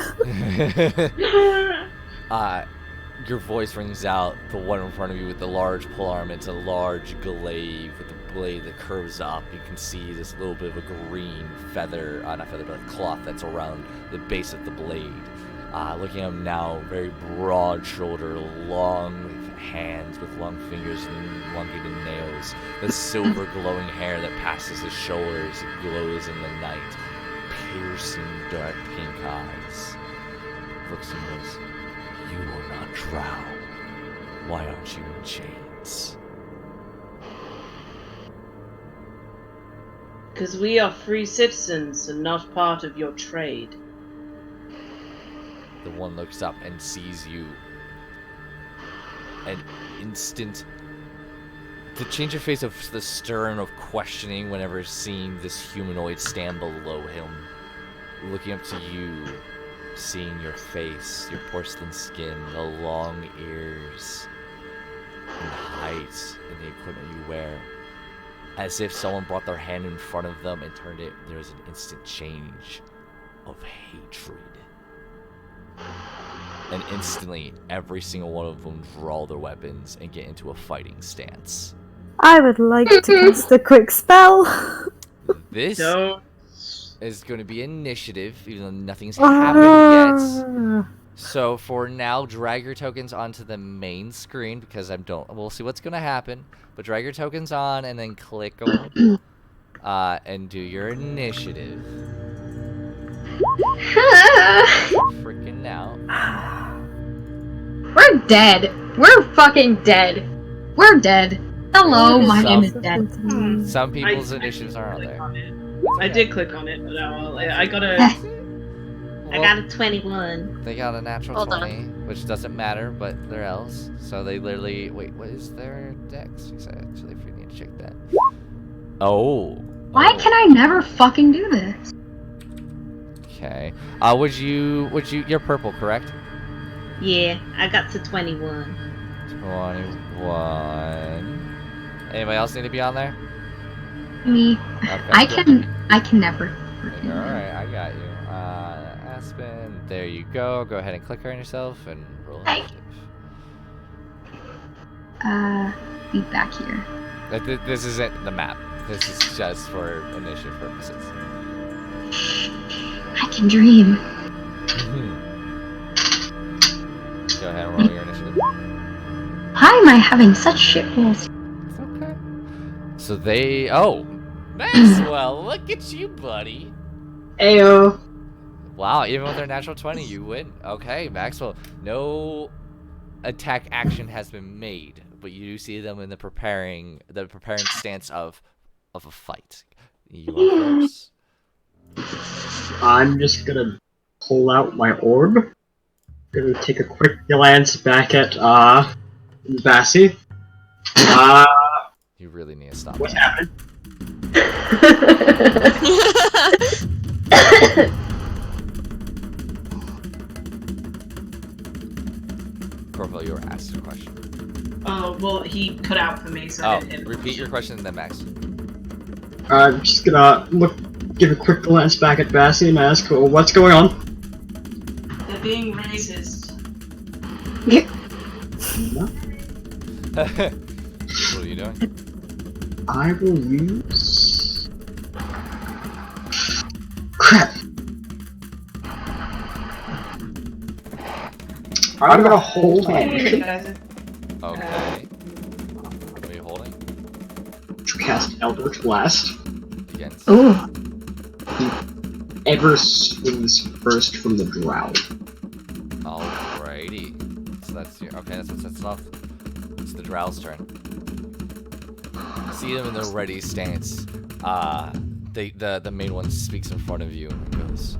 Your voice rings out. The one in front of you with the large polearm. It's a large glaive with a blade that curves up. You can see this little bit of a green feather, not feather, but cloth that's around the base of the blade. Looking at him now, very broad shoulder, long hands with long fingers and elongated nails. The silver glowing hair that passes his shoulders glows in the night. Piercing dark pink eyes. Looks and goes, "You will not drown." Why aren't you in chains?
Because we are free citizens and not part of your trade.
The one looks up and sees you. An instant... The change of face of the stern of questioning whenever seeing this humanoid stand below him. Looking up to you. Seeing your face, your porcelain skin, the long ears, and height, and the equipment you wear. As if someone brought their hand in front of them and turned it, there was an instant change of hatred. And instantly, every single one of them draw their weapons and get into a fighting stance.
I would like to cast a quick spell.
This
Don't.
is going to be initiative, even though nothing's happened yet. So for now, drag your tokens onto the main screen because we'll see what's going to happen. But drag your tokens on and then click them and do your initiative. Freaking out.
We're dead. We're fucking dead. We're dead. Hello, my name is dead.
Some people's
I
initiatives
did
aren't
click
there.
on it. I did click on it, but I got a. I got a 21.
They got a natural
Hold
20, which doesn't matter, but they're elves. So they literally... Wait, what is their dex? Actually, if we need to check that. Oh.
Why can I never fucking do this?
Okay. Would you... You're purple, correct?
Yeah, I got to 21.
21. Anybody else need to be on there?
Me.
Okay,
I
cool.
can never.
Alright, I got you. Aspen, there you go. Go ahead and click her on yourself and roll initiative.
Be back here.
This isn't the map. This is just for initiative purposes.
I can dream.
Go ahead and roll your initiative.
Why am I having such shit rolls?
It's okay. So they... Oh! Maxwell, look at you, buddy.
Ayo.
Wow, even with their natural 20, you win. Okay, Maxwell. No attack action has been made, but you do see them in the preparing stance of a fight. You are first.
I'm just gonna pull out my orb. Gonna take a quick glance back at Bassie.
You really need to stop.
What's happening?
Corvo, you were asked a question.
Oh, well, he cut out for me, so I
Oh,
didn't hit
repeat your question and then Max.
I'm just gonna give a quick glance back at Bassie and ask, well, what's going on?
They're being racist.
What are you doing?
I will use... Crap! I'm gonna hold on
Okay. What are you holding?
to cast Eldritch Blast.
Against.
Ooh.
Ever swings first from the drow.
Alrighty. So that's your... Okay, that's enough. It's the Drow's turn. See them in their ready stance. The main one speaks in front of you and goes,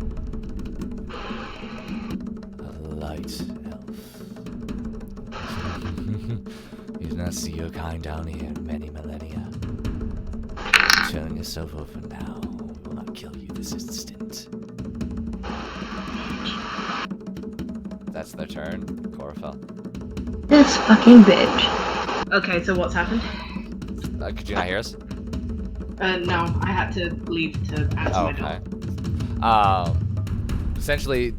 "A light elf. You do not see your kind down here in many millennia. Turn yourself over now. We will not kill you this instant." That's their turn. Corafel.
This fucking bitch.
Okay, so what's happened?
Could you not hear us?
No, I had to leave to answer my door.
Okay. Essentially,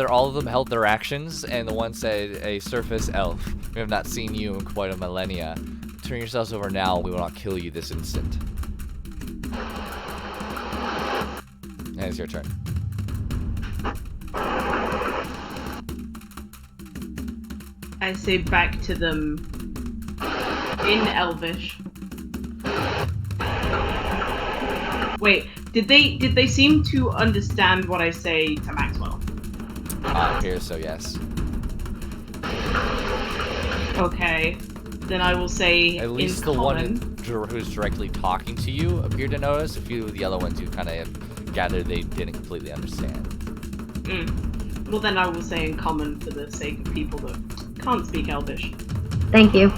all of them held their actions, and the one said, "A surface elf. We have not seen you in quite a millennia. Turn yourselves over now. We will not kill you this instant." And it's your turn.
I say back to them in Elvish. Wait, did they seem to understand what I say to Maxwell?
Here, so yes.
Okay. Then I will say
At least
in
the
common.
one who's directly talking to you appeared to notice. A few of the other ones you kind of gathered they didn't completely understand.
Well, then I will say in common for the sake of people that can't speak Elvish.
Thank you.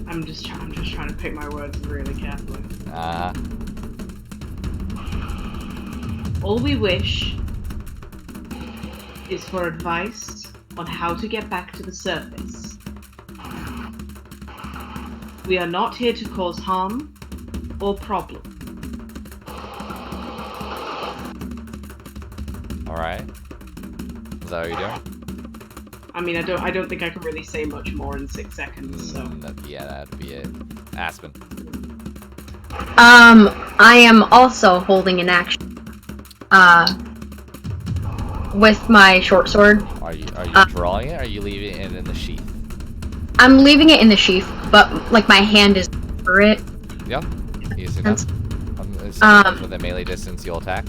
I'm just trying to pick my words really carefully. All we wish is for advice on how to get back to the surface. We are not here to cause harm or problem.
Alright. Is that what you're doing?
I mean, I don't think I can really say much more in 6 seconds. So
Yeah, that'd be it. Aspen.
I am also holding an action. With my short sword.
Are you drawing it or are you leaving it in the sheath?
I'm leaving it in the sheath, but like my hand is for it.
Yep. Using
That's-
that. With a melee distance, you'll attack?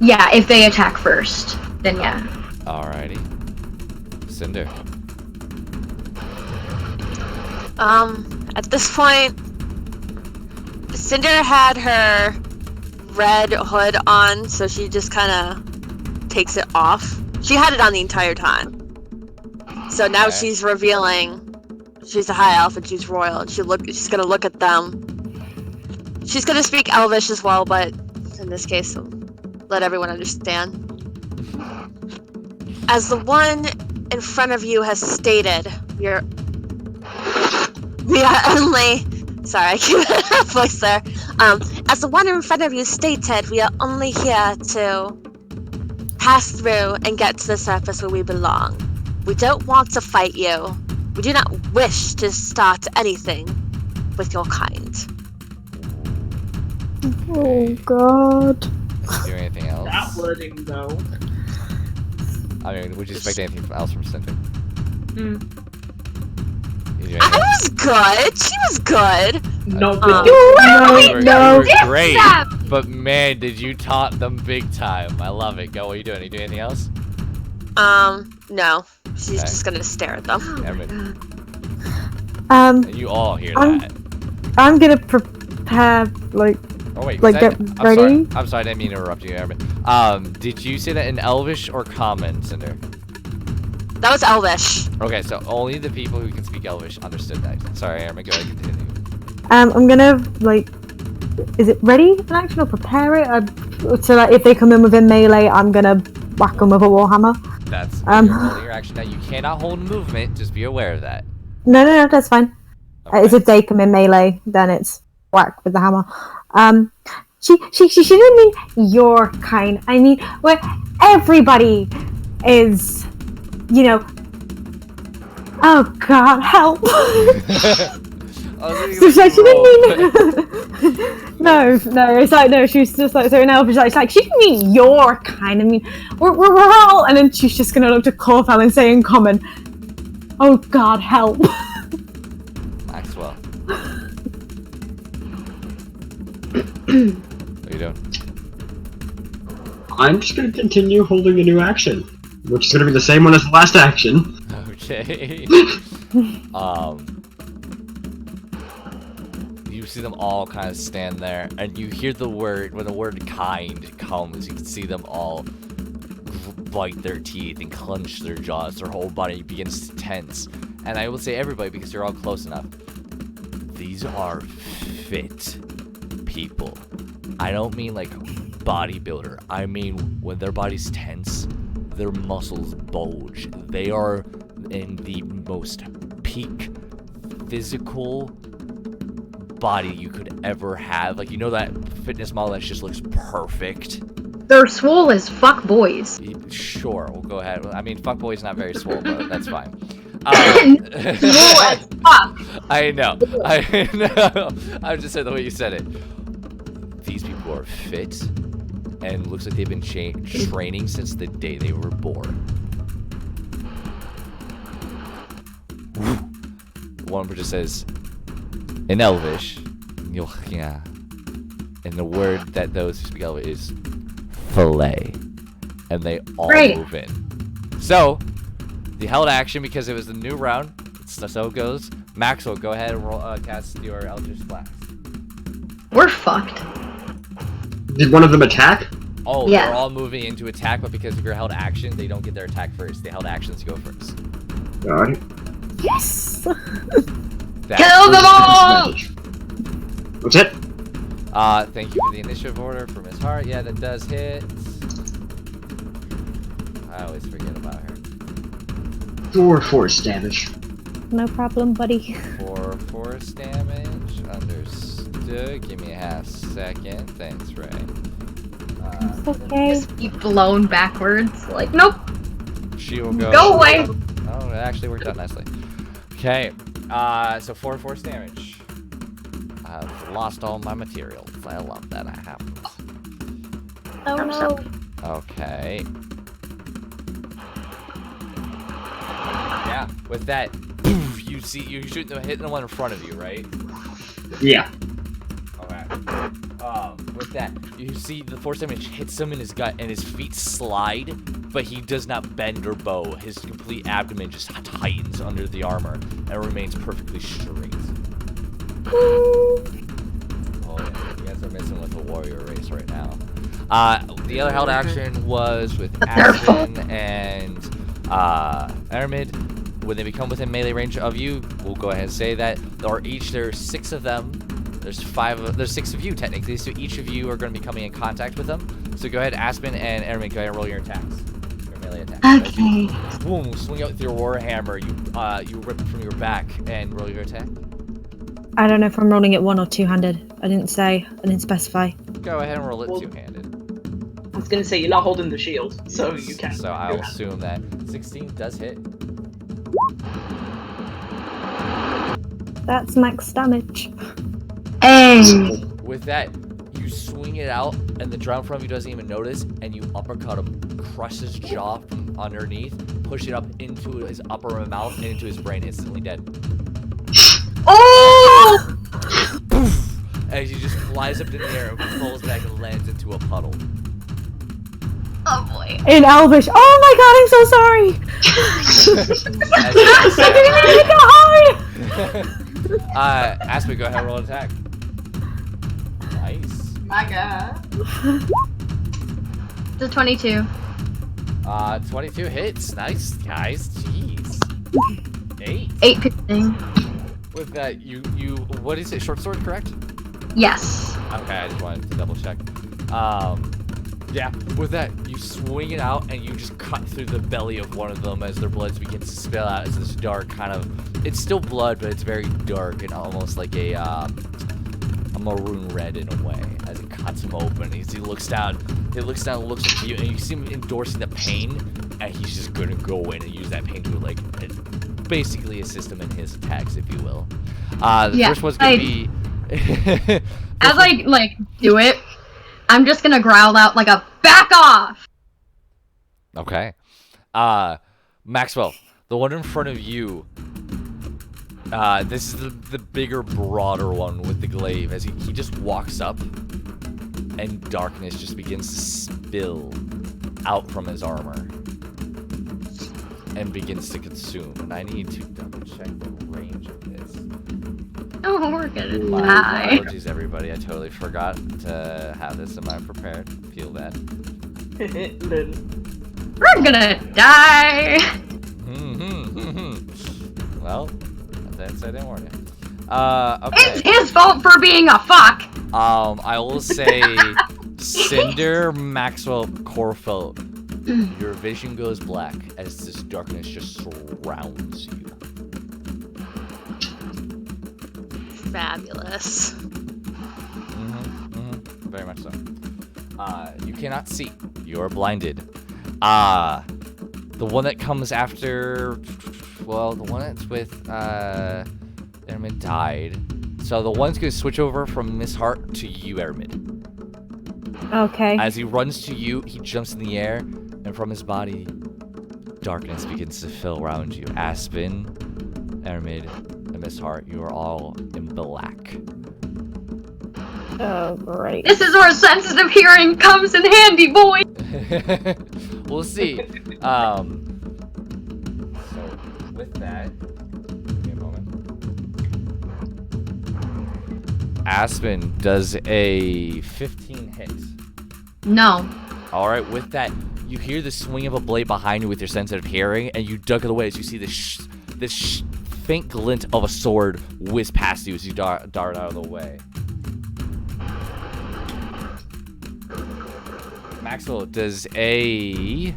Yeah, if they attack first, then yeah.
Alrighty. Cinder.
At this point, Cinder had her red hood on, so she just kind of takes it off. She had it on the entire time. So now
Okay.
she's revealing she's a high elf and she's royal. And she's gonna look at them. She's gonna speak Elvish as well, but in this case, let everyone understand. As the one in front of you has stated, we are only. Sorry, I keep that voice there. As the one in front of you stated, we are only here to pass through and get to the surface where we belong. We don't want to fight you. We do not wish to start anything with your kind.
Oh God.
You do anything else?
that wording, though.
I mean, would you expect anything else from Cinder? You do
I
anything?
was good. She was good.
No,
Um,
but
You were
No.
great,
Them!
but man, did you taunt them big time. I love it. Go, what are you doing? Are you doing anything else?
No. She's
Okay.
just gonna stare at them.
Oh my
Evan.
God.
And you all hear
I'm-
that.
I'm gonna prepare, like,
Oh wait,
like,
was that-
get
I'm
ready?
Sorry. I'm sorry, I didn't mean to interrupt you, Evan. Did you say that in Elvish or Common, Cinder?
That was Elvish.
Okay, so only the people who can speak Elvish understood that. Sorry, Aaron, go ahead and continue.
I'm gonna, like, is it ready in action or prepare it? So that if they come in within melee, I'm gonna whack them with a warhammer.
That's
Um,
you're holding your action now. You cannot hold movement, just be aware of that.
No, that's fine. It's
Okay.
if they come in melee, then it's whack with the hammer. She didn't mean your kind. I mean, where everybody is, you know. Oh God, help! So she didn't mean. no. It's like no. She was just like so now. She's like she didn't mean your kind. I mean, we're all. And then she's just gonna look to Corfell and say in common, "Oh God, help!"
Maxwell. What are you doing?
I'm just gonna continue holding a new action, which is gonna be the same one as the last action.
Okay. You see them all kind of stand there, and you hear the word, when the word kind comes, you can see them all bite their teeth and clench their jaws, their whole body begins to tense. And I will say everybody, because you're all close enough, these are fit people. I don't mean like bodybuilder, I mean when their body's tense, their muscles bulge. They are in the most peak physical body you could ever have. Like, you know that fitness model that just looks perfect?
They're swole as fuck boys.
Sure, we'll go ahead. I mean, fuckboy's not very swole, but that's fine.
Swole as fuck.
I know. I just said the way you said it. These people are fit, and looks like they've been training since the day they were born. One just says, in Elvish, yeah, and the word that those who speak Elvish is fillet, and they all
Great.
move in. So, The held action, because it was the new round, so it goes. Maxwell, go ahead and roll, cast your Eldritch Blast.
We're fucked.
Did one of them attack?
Oh,
Yeah.
they're all moving into attack, but because of your held action, they don't get their attack first. The held actions go first.
Alright.
Yes!
Kill them all!
What's it?
Thank you for the initiative order for Miss Hart. Yeah, that does hit. I always forget about her.
4 force damage.
No problem, buddy.
4 force damage. Understood. Give me a half second. Thanks, Ray.
It's okay.
Just be blown backwards. Like, nope,
She will go.
go away.
Oh, it actually worked out nicely. Okay. So 4 force damage. I've lost all my materials. I love that. I have.
Oh no.
Okay. Yeah. With that, poof, you shoot the hitting the one in front of you, right?
Yeah.
Okay. With that, you see the force damage hits him in his gut, and his feet slide, but he does not bend or bow. His complete abdomen just tightens under the armor and remains perfectly straight. Oh yeah, you guys are messing with the warrior race right now. The other held action was with Aspen and Aramid. When they become within melee range of you, we'll go ahead and say that there's 6 of them. There's 6 of you technically, so each of you are going to be coming in contact with them. So go ahead, Aspen and Aramid, go ahead and roll your attacks. Your melee attacks.
Okay.
Boom! Swing out with your warhammer. You rip it from your back and roll your attack.
I don't know if I'm rolling it one or two-handed. I didn't say. I didn't specify.
Go ahead and roll it
Well-
two-handed.
I was gonna say you're not holding the shield, so you can.
So I'll assume that 16 does hit.
That's max damage.
Hey.
With that, you swing it out, and the drum from you doesn't even notice, and you uppercut him, crush his jaw from underneath, push it up into his upper mouth and into his brain, instantly dead.
Oh!
As he just flies up in the air and falls back and lands into a puddle.
Oh boy.
In Elvish. Oh my god, I'm so sorry!
As
I didn't mean to go hard!
Aspen, go ahead and roll an attack. Nice.
My God.
The 22.
22 hits. Nice, guys. Jeez. 8.
8 piercing.
With that, what is it? Short sword, correct?
Yes.
Okay, I just wanted to double check. Yeah, with that, you swing it out and you just cut through the belly of one of them as their blood begins to spill out as this dark kind of, it's still blood, but it's very dark and almost like a maroon red in a way as it cuts him open. He looks down, looks at you, and you see him endorsing the pain, and he's just gonna go in and use that pain to like basically assist him in his attacks, if you will. The first one's gonna be.
As I like do it, I'm just gonna growl out like a back off.
Okay. Maxwell, the one in front of you. This is the bigger, broader one with the glaive. As he just walks up, and darkness just begins to spill out from his armor and begins to consume. And I need to double check the range of this.
Oh, we're gonna
My
die.
apologies, everybody. I totally forgot to have this in my prepared. Feel bad.
Lol.
We're gonna die.
Well, that's I didn't warn you. Okay.
It's his fault for being a fuck.
I will say, Cinder, Maxwell, Corfeld, your vision goes black as this darkness just surrounds you.
Fabulous.
Very much so. You cannot see. You're blinded. The one that comes after, well, the one that's with, Ermid died. So the one's gonna switch over from Miss Hart to you, Ermid.
Okay.
As he runs to you, he jumps in the air, and from his body, darkness begins to fill around you. Aspen, Ermid, and Miss Hart, you are all in black.
Oh, great.
This is where sensitive hearing comes in handy, boy.
We'll see. So with that, give me a moment. Aspen does a 15 hit.
No.
All right, with that, you hear the swing of a blade behind you with your sensitive hearing, and you duck it away as you see this faint glint of a sword whiz past you as you dart out of the way. Maxwell does a...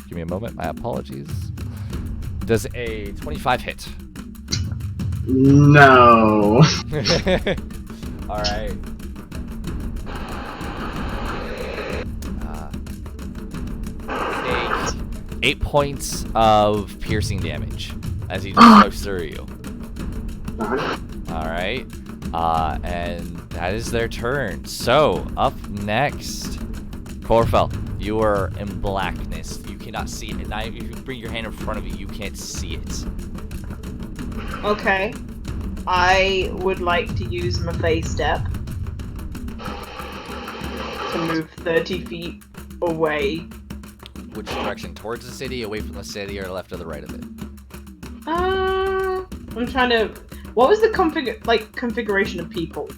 Give me a moment, my apologies. Does a 25 hit.
No.
Alright. Take 8 points of piercing damage as he just goes through you. Alright. And that is their turn. So, up next, Corfel, you are in blackness. You cannot see it. Now, if you bring your hand in front of you, you can't see it.
Okay. I would like to use my phase step to move 30 feet away.
Which direction? Towards the city, away from the city, or left or the right of it?
I'm trying to... What was the configuration of people?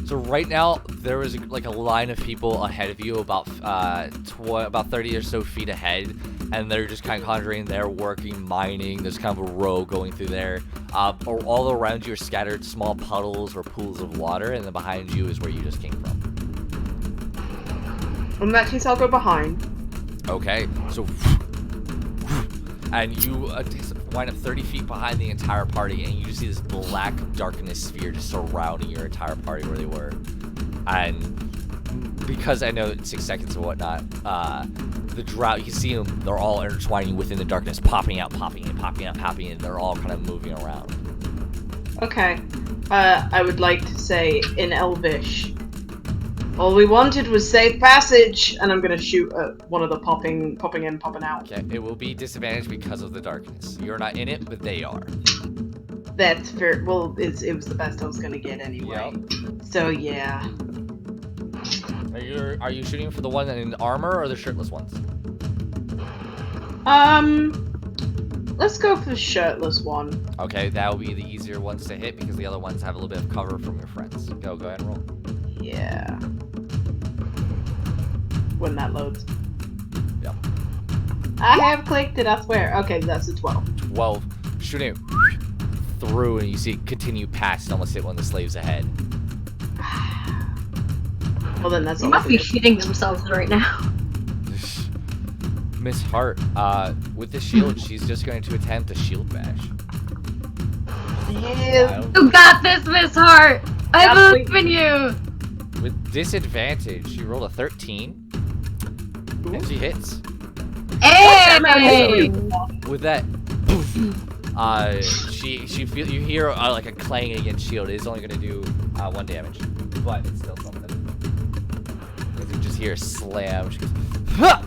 So right now, there is like a line of people ahead of you, about 30 or so feet ahead, and they're just kind of conjuring. They're working, mining. There's kind of a row going through there. All around you are scattered small puddles or pools of water, and then behind you is where you just came from.
In that case, I'll go behind.
Okay, so and you wind up 30 feet behind the entire party, and you just see this black darkness sphere just surrounding your entire party where they were. And because I know it's 6 seconds and whatnot, the drought, you can see them, they're all intertwining within the darkness, popping out, popping in, popping out, popping in. They're all kind of moving around.
Okay. I would like to say in Elvish, all we wanted was safe passage, and I'm gonna shoot at one of the popping in, popping out.
Okay, it will be disadvantaged because of the darkness. You're not in it, but they are.
That's fair. Well, it was the best I was gonna get anyway.
Yep.
So yeah.
Are you shooting for the one in armor or the shirtless ones?
Let's go for the shirtless one.
Okay, that will be the easier ones to hit because the other ones have a little bit of cover from your friends. Go ahead and roll.
Yeah. When that loads.
Yep.
I have clicked it, I swear. Okay, that's a 12.
12. Shooting through, and you see it continue past and almost hit one of the slaves ahead.
Well, then that's
They
all.
must be shitting themselves right now.
Miss Hart, with the shield, she's just going to attempt a shield bash.
Yeah.
You got this, Miss Hart! I
Yeah,
believe in you!
With disadvantage, she rolled a 13. And she hits.
Hey!
With that, she feel you hear like a clang against shield. It is only going to do 1 damage, but it's still something. As you just hear a slam, she goes, "Huh!"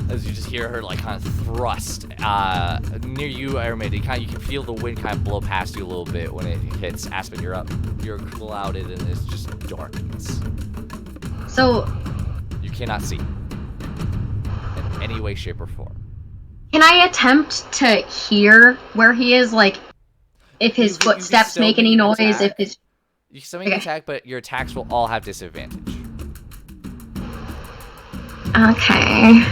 As you just hear her like kind of thrust near you, Aramid. You can feel the wind kind of blow past you a little bit when it hits. Aspen, you're up. You're clouded and it's just darkness.
So,
You cannot see in any way, shape, or form.
can I attempt to hear where he is? Like, if his
You can
footsteps
still
make any
make an
noise,
attack.
if his...
You can still make an attack, but your attacks will all have disadvantage.
Okay.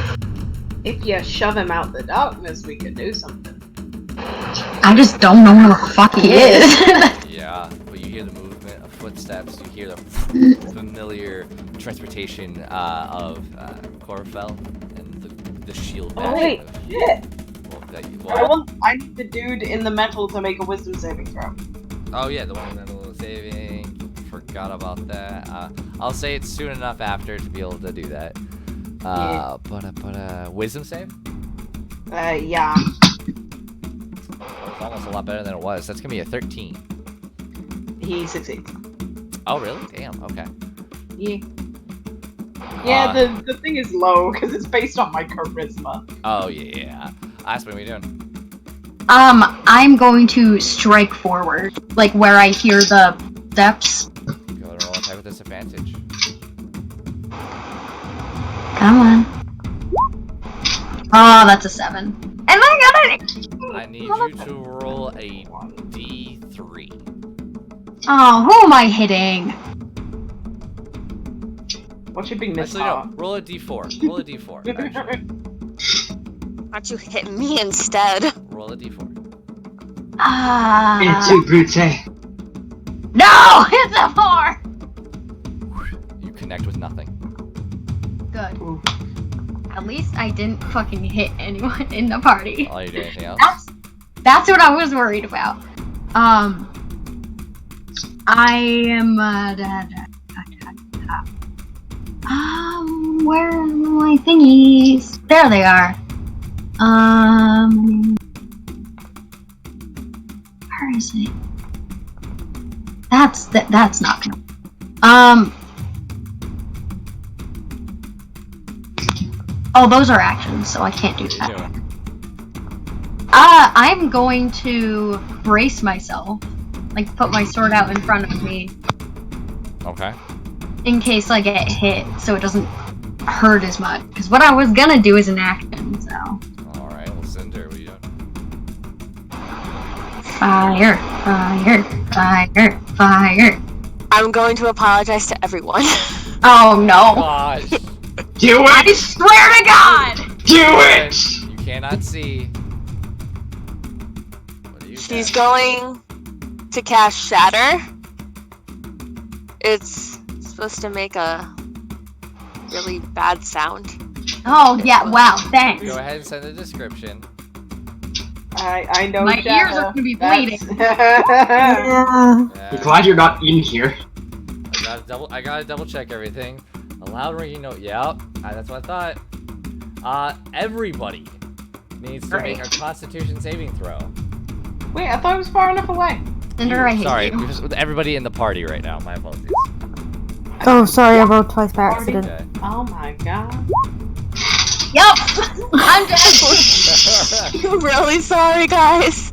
If you shove him out the darkness, we could do something.
I just don't know where the fuck he is.
Yeah, but you hear the movement of footsteps, you hear the familiar transportation of Corfel and the shield.
Oh,
bash
wait,
of-
shit.
Well,
I need the dude in the metal to make a wisdom saving throw.
oh yeah, the one that was saving. Forgot about that. I'll say it's soon enough after to be able to do that. But wisdom save?
Yeah.
It's almost a lot better than it was. That's gonna be a 13.
He succeeds.
Oh really? Damn. Okay.
Yeah. Yeah, the thing is low because it's based on my charisma.
Oh yeah. Aspen, what are you doing?
I'm going to strike forward, like where I hear the steps.
Go ahead and roll attack with disadvantage.
Come on. Oh, that's a 7. And
I need you to roll a D3.
Oh, who am I hitting?
What should be missed?
Actually, no. Roll a D4. Roll a D4. Actually.
Why don't you hit me instead?
Roll a D4.
It's you, Brute.
No! It's a 4!
You connect with nothing.
Good.
Ooh.
At least I didn't fucking hit anyone in the party.
Oh, you did anything else?
That's what I was worried about. I am, where are my thingies? There they are. Where is it? That's not gonna. Oh, those are actions, so I can't do that.
Yeah.
I'm going to brace myself. Like, put my sword out in front of me
Okay.
in case I get hit, so it doesn't hurt as much. Because what I was gonna do is an action, so.
Alright, well, Cinder, what are you doing?
Fire, fire, fire, fire.
I'm going to apologize to everyone.
Oh no.
Gosh!
Do
I
it!
swear to God!
Do it!
You cannot see. What do you
She's
got?
going to cast Shatter. It's supposed to make a really bad sound.
Oh yeah, wow, thanks.
Go ahead and send the description.
I know.
My ears are gonna be bleeding.
Yeah.
I'm
Yeah.
glad you're not in here.
I gotta double check everything. A loud ringing note. Yep, that's what I thought. Everybody needs to make a Constitution saving throw.
Wait, I thought it was far enough away.
Cinder, I hate
Sorry,
you.
because with everybody in the party right now. My apologies.
Oh, sorry, I rolled twice by accident.
Okay.
Oh my god.
Yup! I'm dead!
I'm really sorry, guys.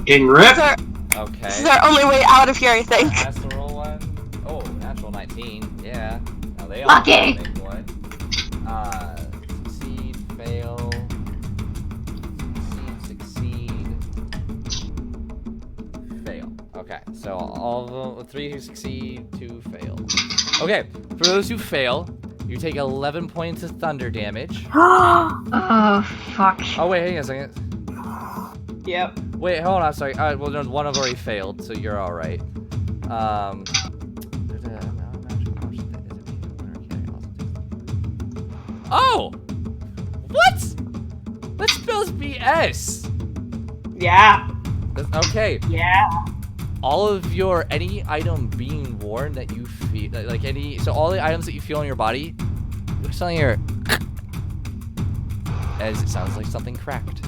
Getting
This
ripped.
is our,
Okay.
this is our only way out of here, I think.
Has to roll one. Oh, natural 19. Yeah. Now they all
Lucky.
make one. Succeed, fail. Succeed. Fail. Okay. So all of them, 3 who succeed, 2 fail. Okay. For those who fail, you take 11 points of thunder damage.
Oh, fuck.
Oh wait, hang on a second.
Yep.
Wait, hold on, sorry. Well, no, one I've already failed, so you're all right. Oh! What? That spells BS!
Yeah.
Okay,
Yeah.
all of any item being worn that you feel, so all the items that you feel on your body, you're telling your as it sounds like something cracked.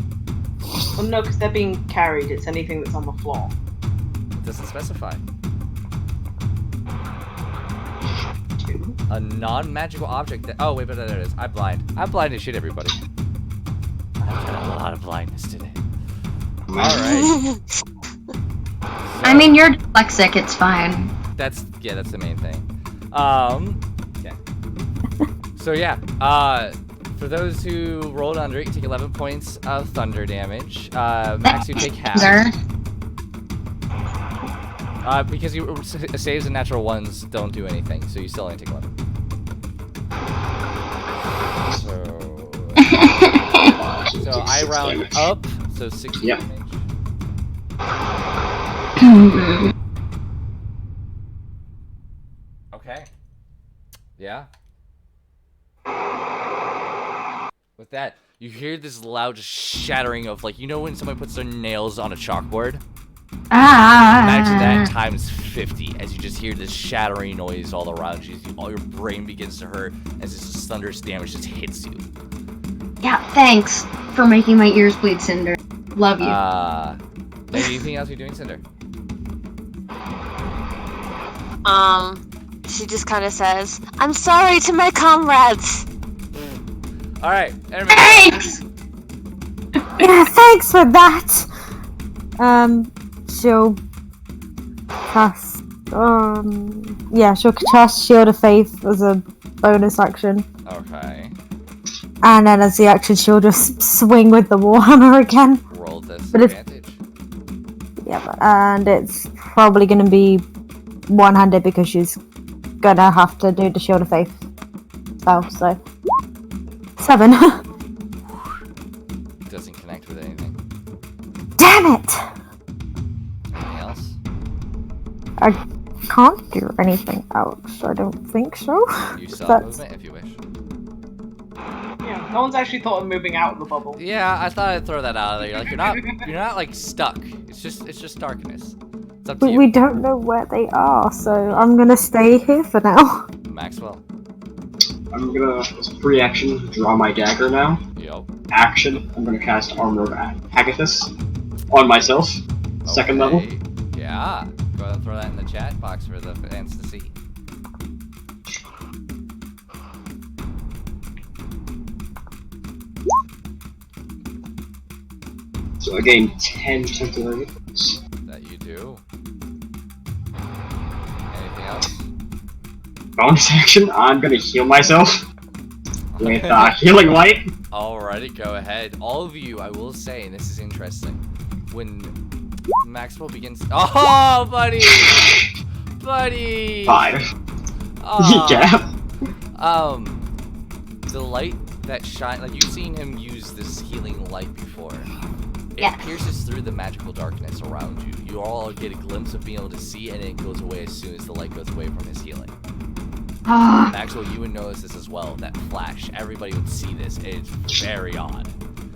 Well, no, because they're being carried. It's anything that's on the floor.
It doesn't specify. A non-magical object that. Oh wait, but there it is. I'm blind. I'm blind as shit, everybody. I've got a lot of blindness today. All right.
I mean, you're dyslexic, it's fine.
That's the main thing. Okay. So yeah. For those who rolled under, you take 11 points of thunder damage. Max, you take half.
Cinder.
Because saves and natural ones don't do anything, so you still only take 11. So I round up, so 60
Yep.
damage. Okay. Yeah. With that, you hear this loud just shattering of, like, you know when somebody puts their nails on a chalkboard? Imagine that times 50 as you just hear this shattering noise all around you. All your brain begins to hurt as this thunderous damage just hits you.
Yeah, thanks for making my ears bleed, Cinder. Love you.
Anything else you're doing, Cinder?
She just kind of says, "I'm sorry to my comrades."
All right,
Thanks!
Yeah, thanks for that. She'll cast. She'll cast Shield of Faith as a bonus action.
Okay.
And then as the action, she'll just swing with the warhammer again.
Roll this
But if-
advantage.
Yep, and it's probably going to be one-handed because she's gonna have to do the Shield of Faith spell, so... 7.
Doesn't connect with anything.
Damn it!
Anything else?
I can't do anything else, I don't think so.
You saw
That's-
movement if you wish.
Yeah, no one's actually thought of moving out of the bubble.
Yeah, I thought I'd throw that out there. Like you're not like stuck. It's just darkness. It's up to
But
you.
we don't know where they are, so I'm gonna stay here for now.
Maxwell.
I'm gonna, as a free action, draw my dagger now.
Yo.
Action, I'm gonna cast Armor of Hagathus on myself. Second level.
Okay. Yeah. Go ahead and throw that in the chat box for the fans to see.
So I gain 10 temporary hits.
That you do. Anything else?
Bonus action, I'm gonna heal myself with Healing Light.
Alrighty, go ahead. All of you, I will say, and this is interesting, when Maxwell begins. Oh, buddy! Buddy!
5.
Aw.
Yeah.
The light that shine, like you've seen him use this healing light before. It
Yes.
pierces through the magical darkness around you. You all get a glimpse of being able to see, and it goes away as soon as the light goes away from his healing.
Ah,
Maxwell, you would notice this as well. That flash, everybody would see this. It's very odd,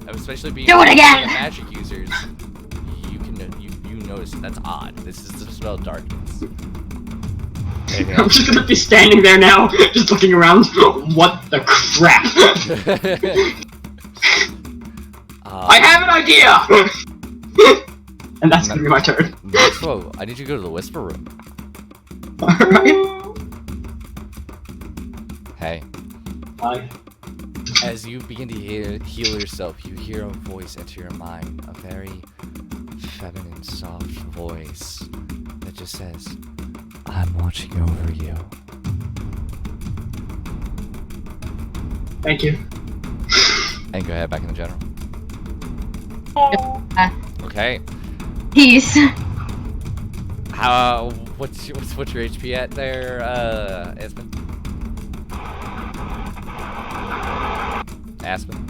especially being
Do it again!
magic users. You can you notice that's odd. This is the spell darkness. Anything
I'm
else?
just gonna be standing there now, just looking around. What the crap? I have an idea! And that's gonna be my turn.
Maxwell, I need you to go to the whisper room.
Alright.
Hey,
Bye.
as you begin to heal yourself, you hear a voice enter your mind. A very feminine, soft voice that just says, "I'm watching over you."
Thank you.
And go ahead back in the general. Okay.
peace.
How? What's your HP at there, Aspen? Aspen.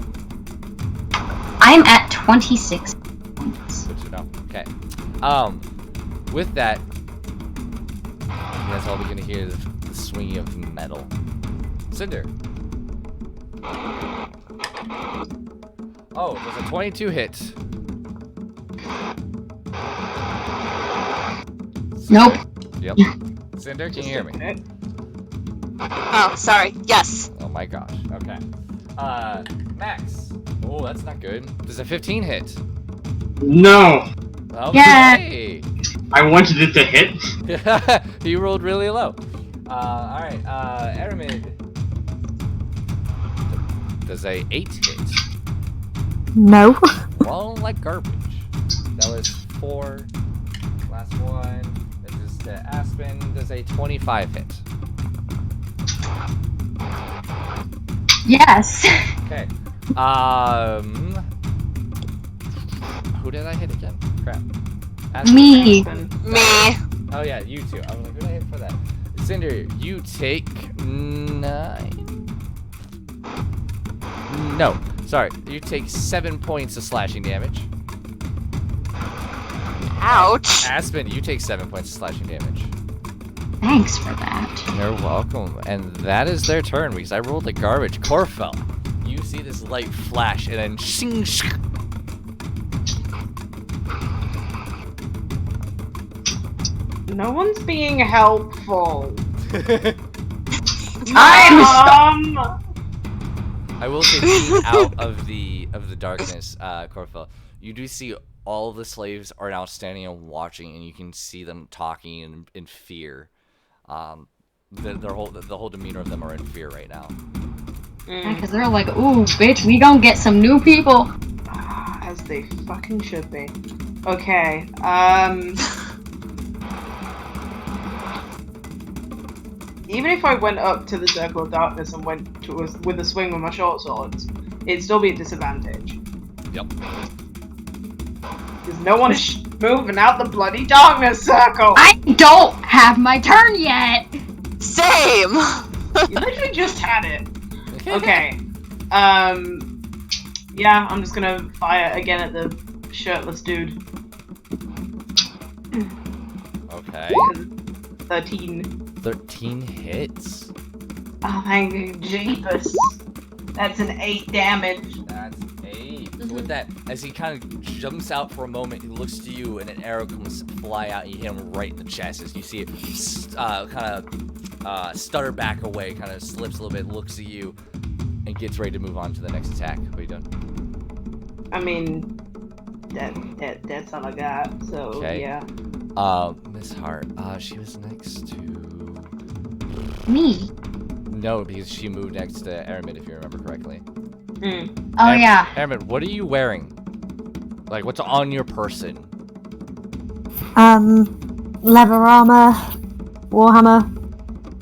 I'm at 26 points.
Good to know. Okay. With that, you guys all begin to hear the swinging of metal. Cinder. Oh, there's a 22 hit.
Nope.
Yep. Cinder, can you hear me?
Oh, sorry. Yes.
Oh my gosh. Okay. Max. Oh, that's not good. There's a 15 hit.
No!
Okay.
I wanted it to hit.
You rolled really low. Alright, Aramid. Does a 8 hit?
No.
Well, like garbage. That was 4. Last one. This is to Aspen. Does a 25 hit?
Yes.
Okay. Who did I hit again? Crap. Aspen.
Me.
Me.
Oh yeah, you too. I was like, who did I hit for that? Cinder, you take 9. No, sorry. You take 7 points of slashing damage.
Ouch.
Aspen, you take 7 points of slashing damage.
Thanks for that.
You're welcome. And that is their turn because I rolled the garbage. Corfel, you see this light flash and then shing, shing.
No one's being helpful.
I'm
I will say, being out of the darkness, Corfel, you do see all of the slaves are now standing and watching, and you can see them talking in fear. The whole demeanor of them are in fear right now.
because they're like, ooh, bitch, we gonna get some new people.
As they fucking should be. Okay, even if I went up to the circle of darkness and went to with a swing with my short swords, it'd still be a disadvantage.
Yep.
Because no one is moving out the bloody darkness circle.
I don't have my turn yet.
Same.
You literally just had it. Okay. Yeah, I'm just gonna fire again at the shirtless dude.
Okay.
13.
13 hits.
Oh, thank you, jeepers. That's an 8 damage.
That's 8. So with that, as he kind of jumps out for a moment, he looks to you, and an arrow comes fly out, and you hit him right in the chest. As you see it kind of stutter back away, kind of slips a little bit, looks at you, and gets ready to move on to the next attack. What are you doing?
I mean, that's all I got. So
Okay.
yeah.
Miss Hart, she was next to...
Me.
No, because she moved next to Aramid, if you remember correctly.
Oh yeah.
Aramid, what are you wearing? Like, what's on your person?
Leather armor, warhammer,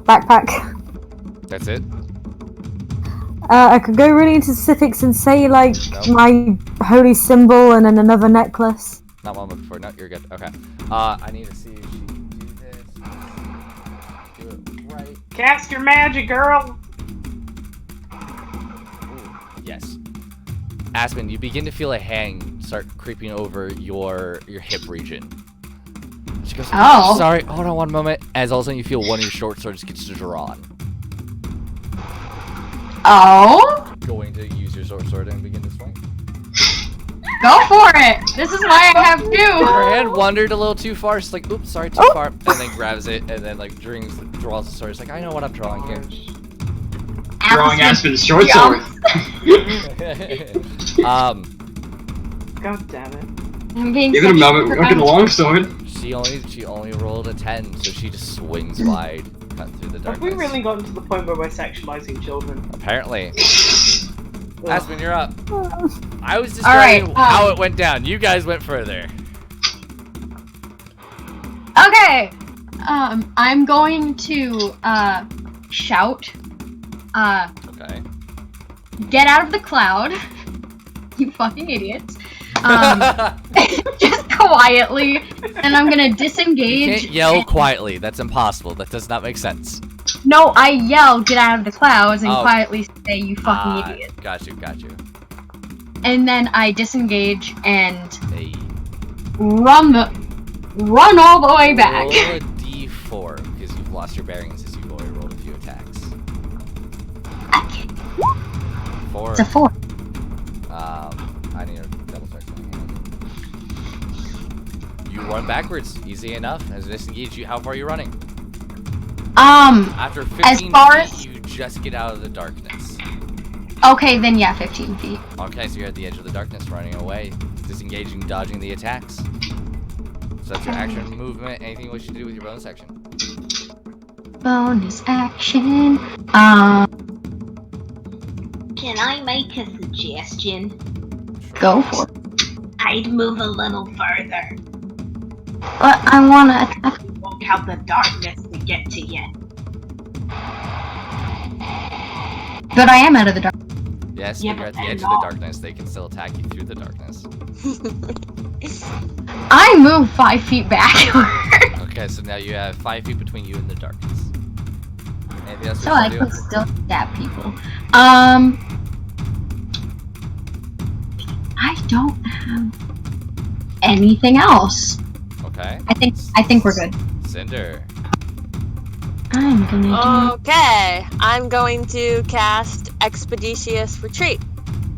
backpack.
That's it?
I could go really into specifics and say, like,
Nope.
my holy symbol and then another necklace.
Not what I'm looking for. No, you're good. Okay. I need to see if she can do this. Do it right.
Cast your magic, girl.
Ooh, yes. Aspen, you begin to feel a hand start creeping over your hip region. She goes,
Oh.
sorry, hold on one moment. As all of a sudden you feel one of your short swords gets drawn.
Oh.
Going to use your short sword and begin to swing.
Go for it. This is why I have
Her
two.
hand wandered a little too far. She's like, oops, sorry, too far. And then grabs it and then like draws the sword. She's like, I know what I'm drawing here.
Drawing Aspen's short
Yeah.
sword.
God damn it.
I'm being
Give it a
such
moment, we're looking a long sword.
She only rolled a 10, so she just swings wide, cut through the
Have
darkness.
we really gotten to the point where we're sexualizing children?
Apparently.
Ugh.
Aspen, you're up. I was just
Alright,
describing how it went down. You guys went further.
Okay. I'm going to shout.
Okay.
Get out of the cloud. You fucking idiots. Just quietly, and I'm gonna
You
disengage.
can't yell quietly. That's impossible. That does not make sense.
No, I yell, get out of the clouds, and
Oh.
quietly say, you fucking idiot.
Got you.
And then I disengage and
Hey.
run all the way back.
Roll a d4, because you've lost your bearings as you've already rolled a few attacks. 4.
It's a 4.
I need to double check something. You run backwards, easy enough. As you disengage, how far are you running? After 15
far
feet,
as-
you just get out of the darkness.
Okay, then yeah, 15 feet.
Okay, so you're at the edge of the darkness, running away, disengaging, dodging the attacks. So that's your action, movement, anything you wish to do with your bonus action.
Bonus action.
Can I make a suggestion?
Go for it.
I'd move a little further.
But I wanna attack.
Won't have the darkness to get to you.
But I am out of the dark.
Yes,
Yeah,
but you're at
but
the edge of
then
the
not.
darkness. They can still attack you through the darkness.
I move 5 feet backward.
Okay, so now you have 5 feet between you and the darkness. Anything else
So
you
I
want to
can
do?
still stab people. I don't have anything else.
Okay.
I think we're good.
Cinder.
I'm gonna
Okay, I'm going to cast Expeditious Retreat.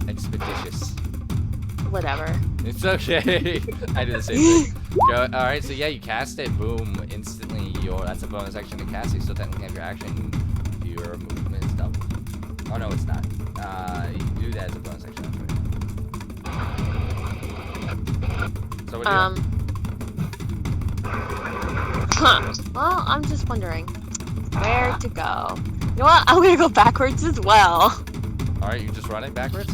Expeditious.
Whatever.
It's okay. I do the same thing. Go. All right. So yeah, you cast it. Boom. Instantly. That's a bonus action to cast. You still technically have your action. Your movement is doubled. Oh no, it's not. You can do that as a bonus action. So what do you?
Well, I'm just wondering where to go. You know what? I'm gonna go backwards as well.
All right. You just running backwards.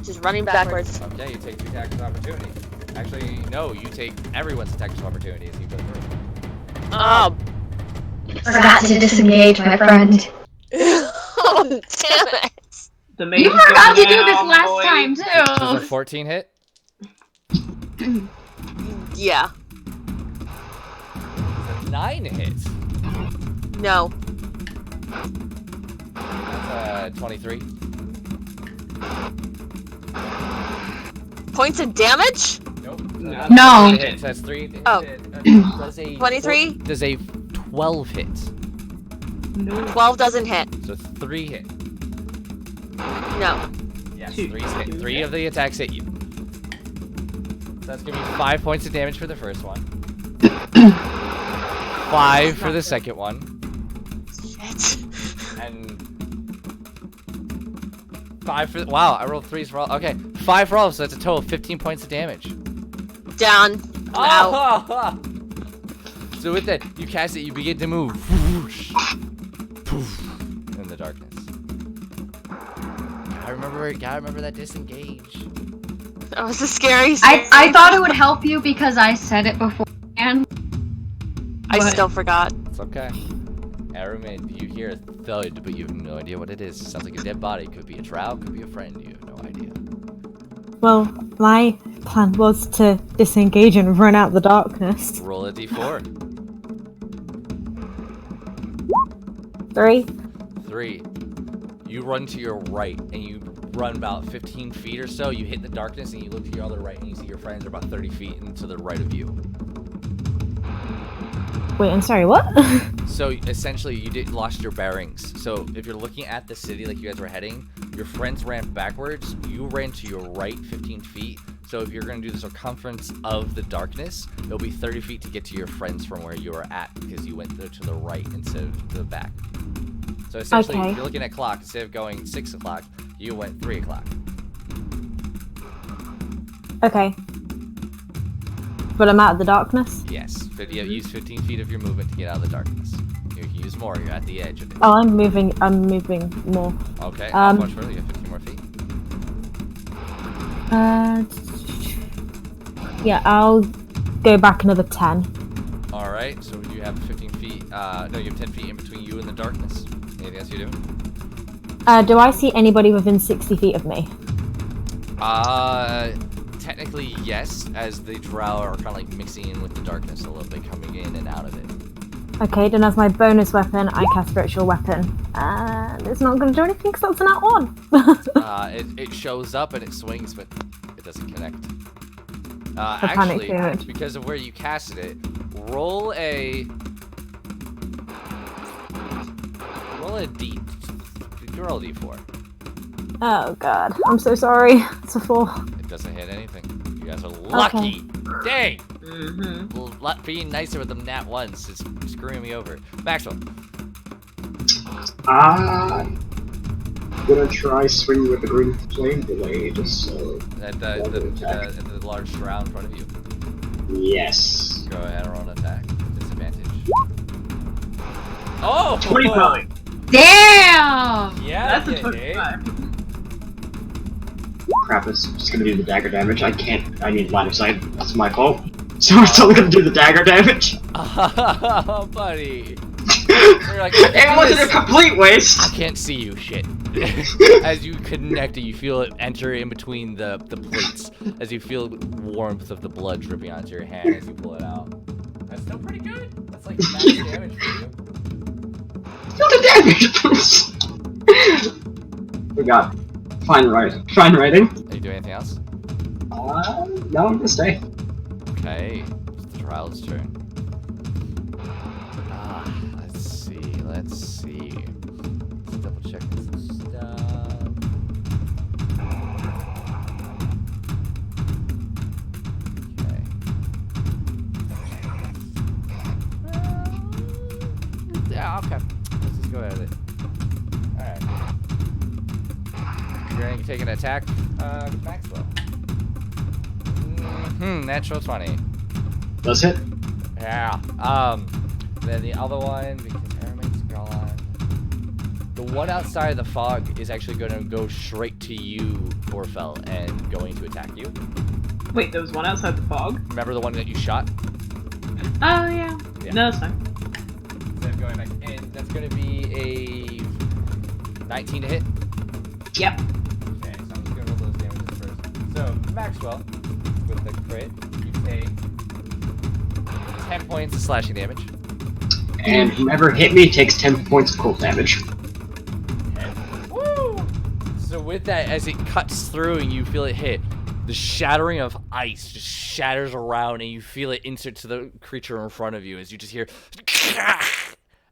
Just running backwards.
Okay. You take 2 attacks of opportunity. Actually, no. You take everyone's attacks of opportunity as you go through.
Oh.
Forgot to disengage, my friend.
Oh, damn it.
The main
You forgot to do
now,
this last
boy.
time
Does a
too.
14 hit?
Yeah.
Does a 9 hit?
No.
That's 23.
Points of damage?
Nope.
No.
Hits. That's 3.
Oh.
Does a
23?
Does a 12 hit?
12 doesn't hit.
So 3 hit.
No.
Yes,
Two.
3's hit.
Two
3
hit.
of the attacks hit you. So that's gonna be 5 points of damage for the first one. 5 for the second one.
Shit.
And 5 for wow, I rolled 3s for all. Okay, 5 for all, so that's a total of 15 points of damage.
Down. Ow.
Oh! So with that, you cast it, you begin to move. Whoosh. Poof. In the darkness. Gotta remember that disengage.
That was a scary
I thought it would help you because I said it beforehand.
I
but-
still forgot.
It's okay. Aramin, you hear a thud, but you have no idea what it is. Sounds like a dead body. Could be a drow, could be a friend. You have no idea.
Well, my plan was to disengage and run out the darkness.
Roll a d4.
3.
3. You run to your right, and you run about 15 feet or so. You hit the darkness, and you look to your other right, and you see your friends are about 30 feet into the right of you.
Wait, I'm sorry, what?
So essentially, you lost your bearings. So if you're looking at the city like you guys were heading, your friends ran backwards. You ran to your right 15 feet. So if you're going to do the circumference of the darkness, it'll be 30 feet to get to your friends from where you were at because you went to the right instead of the back. So essentially,
Okay.
if you're looking at clock, instead of going 6 o'clock, you went 3 o'clock.
Okay. But I'm out of the darkness?
Yes. Use 15 feet of your movement to get out of the darkness. You can use more. You're at the edge of it.
Oh, I'm moving more.
Okay. How
Um,
much further? You have 15 more feet.
Yeah, I'll go back another 10.
All right. So you have 15 feet. No, you have 10 feet in between you and the darkness. Anything else you're doing?
Do I see anybody within 60 feet of me?
Technically yes, as the drow are kind of like mixing in with the darkness a little bit, coming in and out of it.
Okay, then as my bonus weapon, I cast Spiritual Weapon. And it's not going to do anything because that's an at 1.
It shows up and it swings, but it doesn't connect.
panic
Actually,
damage.
because of where you casted it, roll a D. Roll a D4.
Oh god, I'm so sorry. It's a 4.
It doesn't hit anything. You guys are lucky. Dang.
Mm-hmm.
Being nicer with them nat ones is screwing me over. Maxwell.
I'm gonna try swinging with the green flame blade, so...
At the large drow in front of you.
Yes.
Go ahead and roll an attack with disadvantage. Oh!
25!
Damn!
Yeah,
That's a
you did.
25.
Crap, it's just gonna do the dagger damage. I need line of sight. That's my fault. So it's only gonna do the dagger damage.
Oh, buddy. You're like,
It wasn't a complete waste!
I can't see you, shit. As you connect it, you feel it enter in between the plates. As you feel warmth of the blood dripping onto your hand as you pull it out. That's still pretty good. That's like max damage for you.
Still the damage! We got fine writing. Fine writing.
Are you doing anything else?
No, I'm gonna stay.
Okay. It's the trial's turn. Let's see. Let's double check some stuff. Okay. Yeah, okay. Let's just go at it. Alright. You're going to take an attack, Maxwell. Natural 20.
Does hit?
Yeah. Then the other one, because Aramin's gone. The one outside of the fog is actually going to go straight to you, Orfel, and going to attack you.
Wait, there was one outside the fog?
Remember the one that you shot?
Oh, yeah.
Yeah.
No, that's fine.
Instead of going Perfect. And that's going to be a 19 to hit.
Yep.
Okay, so I'm just going to roll those damages first. So, Maxwell, with the crit, you take 10 points of slashing damage.
And whoever hit me takes 10 points of cold damage.
Woo! So with that, as it cuts through and you feel it hit, the shattering of ice just shatters around and you feel it insert to the creature in front of you as you just hear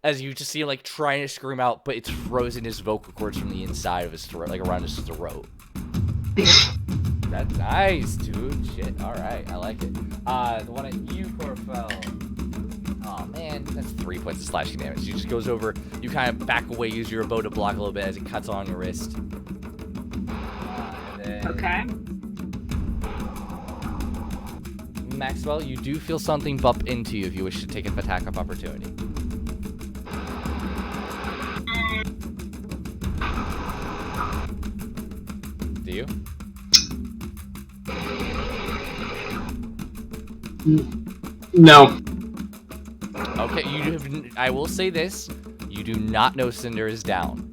as you just see him like trying to scream out, but it's frozen his vocal cords from the inside of his throat, like around his throat. That's nice, dude. Shit. Alright, I like it. The one at you, Corfell. Oh man, that's 3 points of slashing damage. He just goes over, you kind of back away, use your bow to block a little bit as it cuts on your wrist. And then,
Okay.
Maxwell, you do feel something bump into you if you wish to take an attack of opportunity. Do you?
No.
Okay, I will say this. You do not know Cinder is down.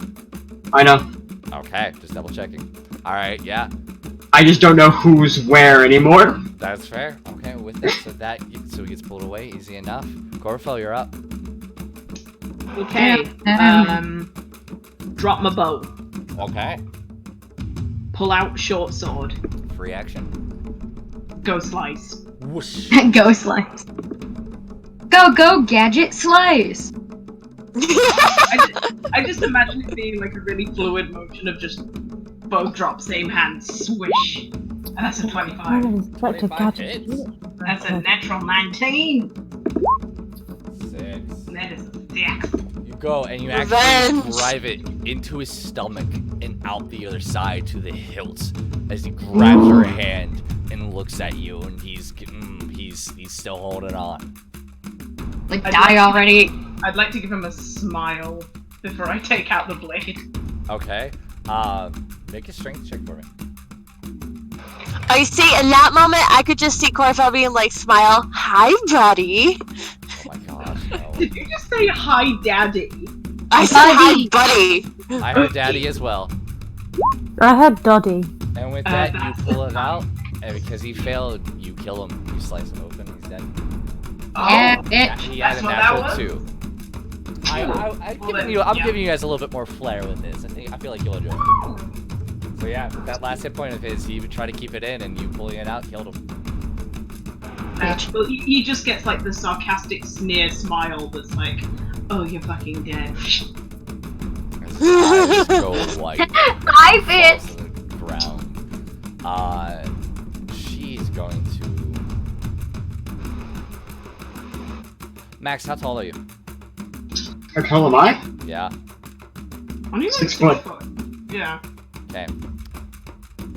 I know.
Okay, just double checking. Alright, yeah.
I just don't know who's where anymore.
That's fair. Okay, with that, so he gets pulled away, easy enough. Corfell, you're up.
Okay. Drop my bow.
Okay.
Pull out short sword.
Free action.
Go slice.
Whoosh.
Go slice. Go, gadget slice.
I just imagine it being like a really fluid motion of just bow drop, same hand, swish. And that's a 25.
25 hits.
That's a natural 19.
6.
And that is a 6.
You go and you actually
Revenge.
drive it into his stomach and out the other side to the hilt as he grabs your hand and looks at you, and he's still holding on.
Like, die already.
I'd like to give him a smile before I take out the blade.
Okay. Make a strength check for me.
Oh, you see, in that moment, I could just see Corfell being like, smile, hi, buddy.
Oh my gosh, no.
Did you just say hi, daddy?
I said hi, buddy.
I heard daddy as well.
I had Doddy.
And with that, you
that's
pull it out, and because he failed, you kill him. You slice him open, he's dead.
Yeah,
Oh,
bitch.
He had
That's
a
what
natural
that was?
2. I'm
Well,
giving you guys a little bit more flair with this. I feel like you'll enjoy it. So yeah, that last hit point of his, he would try to keep it in, and you pulling it out killed him.
Well, he just gets like the sarcastic sneer smile that's like, oh, you're fucking dead.
His eyes go white.
I fit.
Falls to the ground. She's going to. Max, how tall are you?
How tall am I?
Yeah.
I'm even
6 foot.
Yeah.
Okay.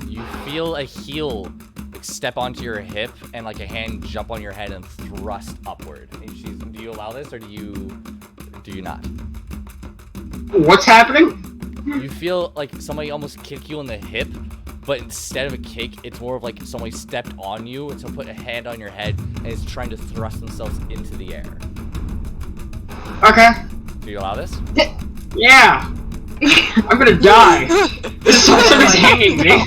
You feel a heel like, step onto your hip and like a hand jump on your head and thrust upward. And do you allow this or do you not?
What's happening?
You feel like somebody almost kicked you in the hip, but instead of a kick, it's more of like somebody stepped on you and so put a hand on your head and is trying to thrust themselves into the air.
Okay.
Do you allow this?
Yeah. I'm gonna die. Somebody's hanging me.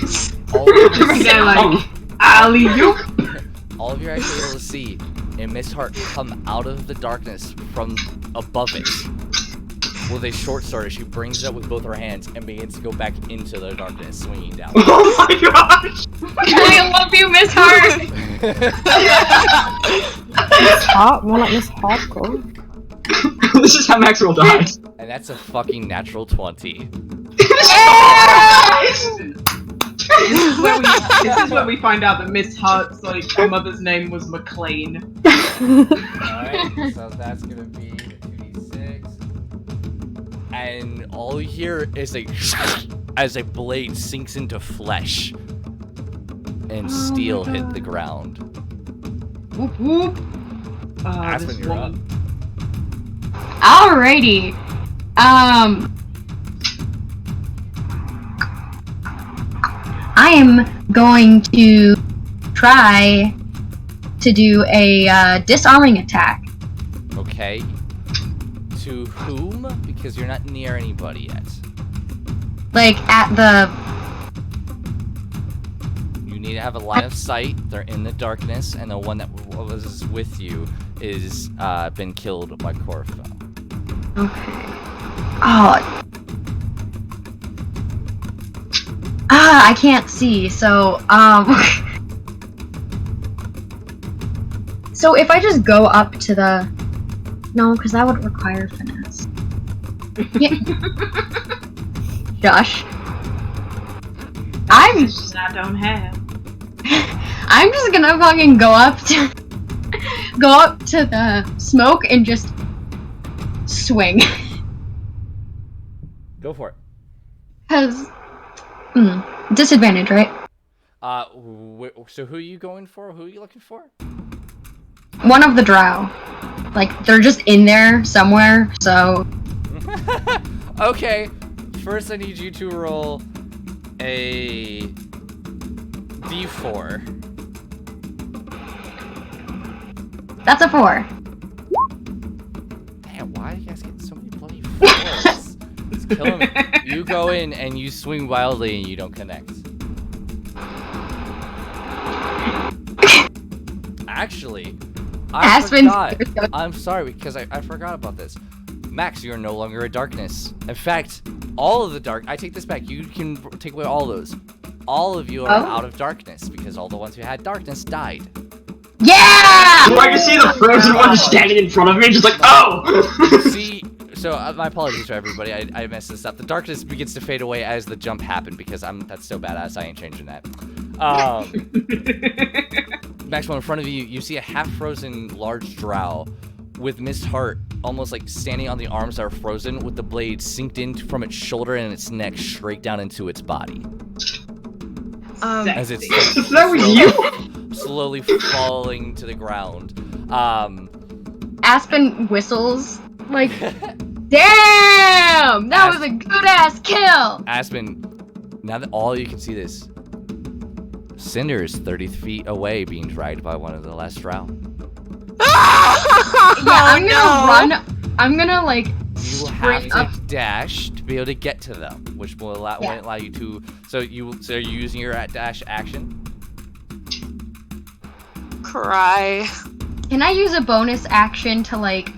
All of you,
They're like, alley-oop.
all of you are actually able to see a Miss Heart come out of the darkness from above it. With a short sword, as she brings it up with both her hands and begins to go back into the darkness, swinging down.
Oh my gosh!
I love you, Miss Hart.
Miss Hart? More like Miss Hardcore.
This is how Maxwell dies.
And that's a fucking natural 20.
This is where we find out that Miss Hart's like her mother's name was McLean.
Alright, so that's gonna be 2d6. And all you hear is as a blade sinks into flesh and steel hit the ground.
Whoop whoop.
Aspen,
This
you're up.
woman.
Alrighty. I am going to try to do a disarming attack.
Okay. To whom? Because you're not near anybody yet.
Like at the.
You need to have a line of sight. They're in the darkness, and the one that was with you is been killed by Corfo.
Okay. Oh. I can't see. So So if I just go up to the. No, because that would require finesse. Yeah. Josh. I'm
I don't have.
I'm just gonna fucking go up to the smoke and just swing.
Go for it.
Cause disadvantage, right?
So who are you going for? Who are you looking for?
One of the drow. Like they're just in there somewhere, so
Okay. First I need you to roll a D4.
that's a 4.
Damn, why are you guys getting so many bloody 4s? It's killing me. You go in and you swing wildly and you don't connect. Actually, I forgot. I'm sorry because I forgot about this. Max, you're no longer a darkness. In fact, all of the dark. I take this back. You can take away all those. All of you are out of darkness because all the ones who had darkness died.
Yeah!
So I can see the frozen one standing in front of me, just like, oh!
See, so my apologies to everybody. I messed this up. The darkness begins to fade away as the jump happened because that's so badass. I ain't changing that. Maxwell, in front of you, you see a half-frozen large drow with Miss Hart almost like standing on the arms that are frozen with the blade synced in from its shoulder and its neck straight down into its body. As it's
That was you?
slowly falling to the ground.
Aspen whistles like, damn! That was a good ass kill!
Aspen, now that all you can see this, Cinder is 30 feet away being dragged by one of the last drow.
I'm gonna run. I'm gonna like.
You will have to dash to be able to get to them, which will won't allow you to. So are you using your dash action?
Cry.
Can I use a bonus action to like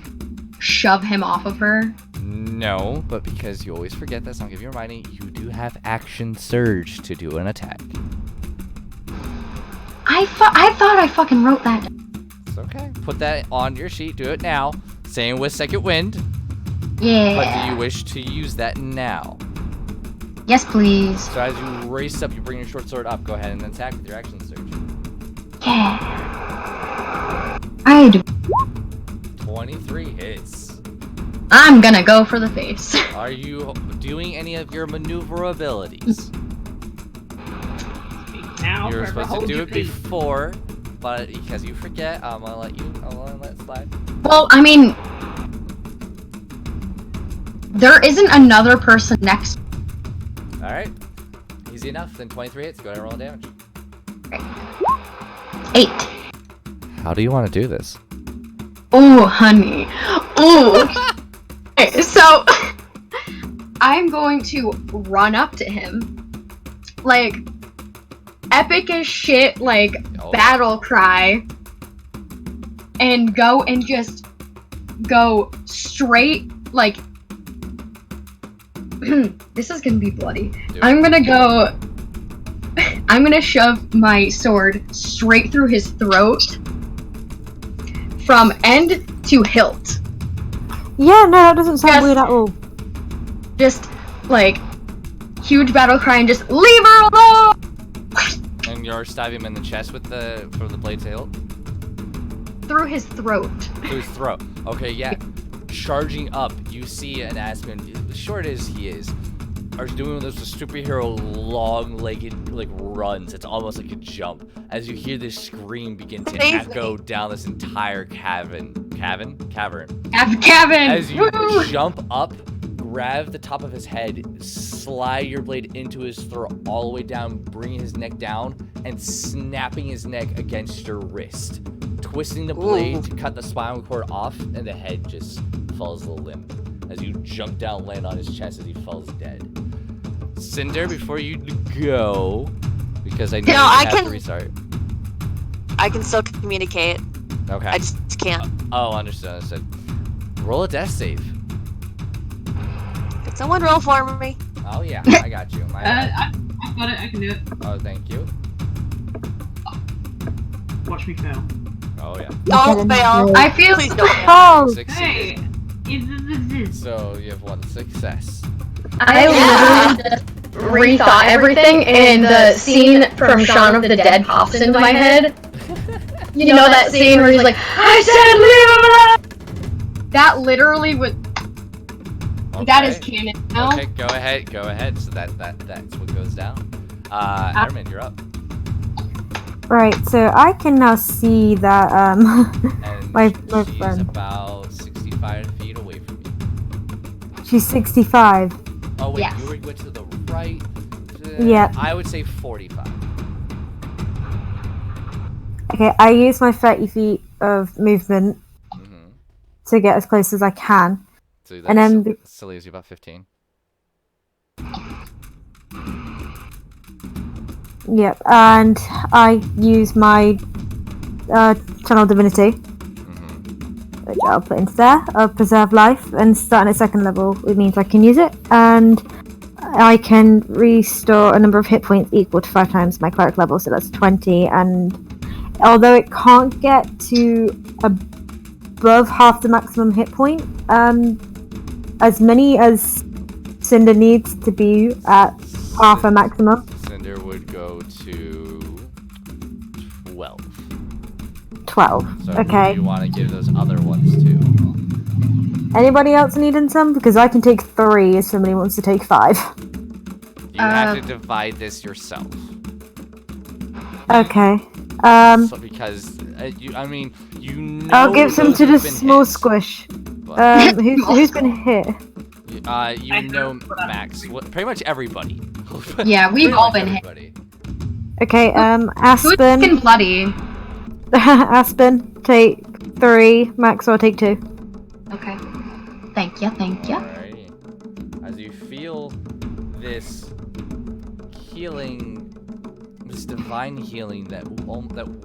shove him off of her?
No, but because you always forget this, I'll give you a reminder. You do have action surge to do an attack.
I thought I fucking wrote that.
It's okay. Put that on your sheet. Do it now. Same with second wind.
Yeah.
But do you wish to use that now?
Yes, please.
So as you race up, you bring your short sword up. Go ahead and attack with your action surge.
Yeah. I do.
23 hits.
I'm gonna go for the face.
Are you doing any of your maneuver abilities?
Now,
You were
forever
supposed to
hold
do
your
it
peace.
before, but because you forget, I'm gonna let it slide.
Well, I mean, there isn't another person next.
Alright. Easy enough. Then 23 hits. Go ahead and roll damage.
8.
How do you want to do this?
Oh, honey. Oh. Okay, so I'm going to run up to him, like epic as shit, like battle cry, and go and just go straight, like. This is gonna be bloody. I'm gonna shove my sword straight through his throat from end to hilt.
Yeah, no, that doesn't sound weird at all.
Just like huge battle cry and just leave her alone.
And you're stabbing him in the chest with from the blade to hilt?
Through his throat.
Through his throat. Okay, yeah. Charging up, you see an Aspen, short as he is, are doing one of those superhero long-legged like runs. It's almost like a jump. As you hear this scream begin to echo down this entire cavern. As you jump up, grab the top of his head, slide your blade into his throat all the way down, bringing his neck down, and snapping his neck against your wrist. Twisting the blade to cut the spinal cord off, and the head just falls limp. As you jump down, land on his chest as he falls dead. Cinder, before you go, because I know
No,
you
I
have
can-
to restart.
I can still communicate.
Okay.
I just can't.
Oh, understood. Roll a death save.
Could someone roll for me?
Oh yeah, I got you. My bad.
I've got it. I can do it.
Oh, thank you.
Watch me fail.
Oh yeah.
Don't fail.
I feel
Please don't fail.
Oh,
Succeeded.
Hey,
So you have 1 success.
I literally just rethought everything, and the scene from Shaun of the Dead pops into my head. You know that scene where he's like, I said leave him alone! That literally was. That is
Okay.
canon now.
Okay, go ahead. So that's what goes down. Herman, you're up.
right. So I can now see that
And
my
she's
friend.
about 65 feet away from you.
She's 65.
Oh wait,
Yes.
you went to the right.
Yeah.
I would say 45.
Okay, I use my 30 feet of movement
Mm-hmm.
to get as close as I can.
So
And then
that still leaves you about 15.
Yep, and I use my channel divinity,
Mm-hmm.
which I'll put into there, of preserve life, and starting at second level, it means I can use it, and I can restore a number of hit points equal to 5 times my cleric level, so that's 20, and although it can't get to above half the maximum hit point, as many as Cinder needs to be at half a maximum.
Cinder would go to 12.
12.
So
Okay.
you want to give those other ones too.
Anybody else needing some? Because I can take 3 if somebody wants to take 5.
You have to divide this yourself.
Okay.
So, because you know.
I'll give some
those
to the
who've been
small
hit,
squish.
but,
Who's been hit?
you know Max. Pretty much everybody.
Yeah, we've
Pretty
all
much
been hit.
everybody.
Okay,
Who's
Aspen.
fucking bloody?
Aspen, take 3. Max, I'll take 2.
Okay. Thank you.
Alrighty. As you feel this healing, this divine healing that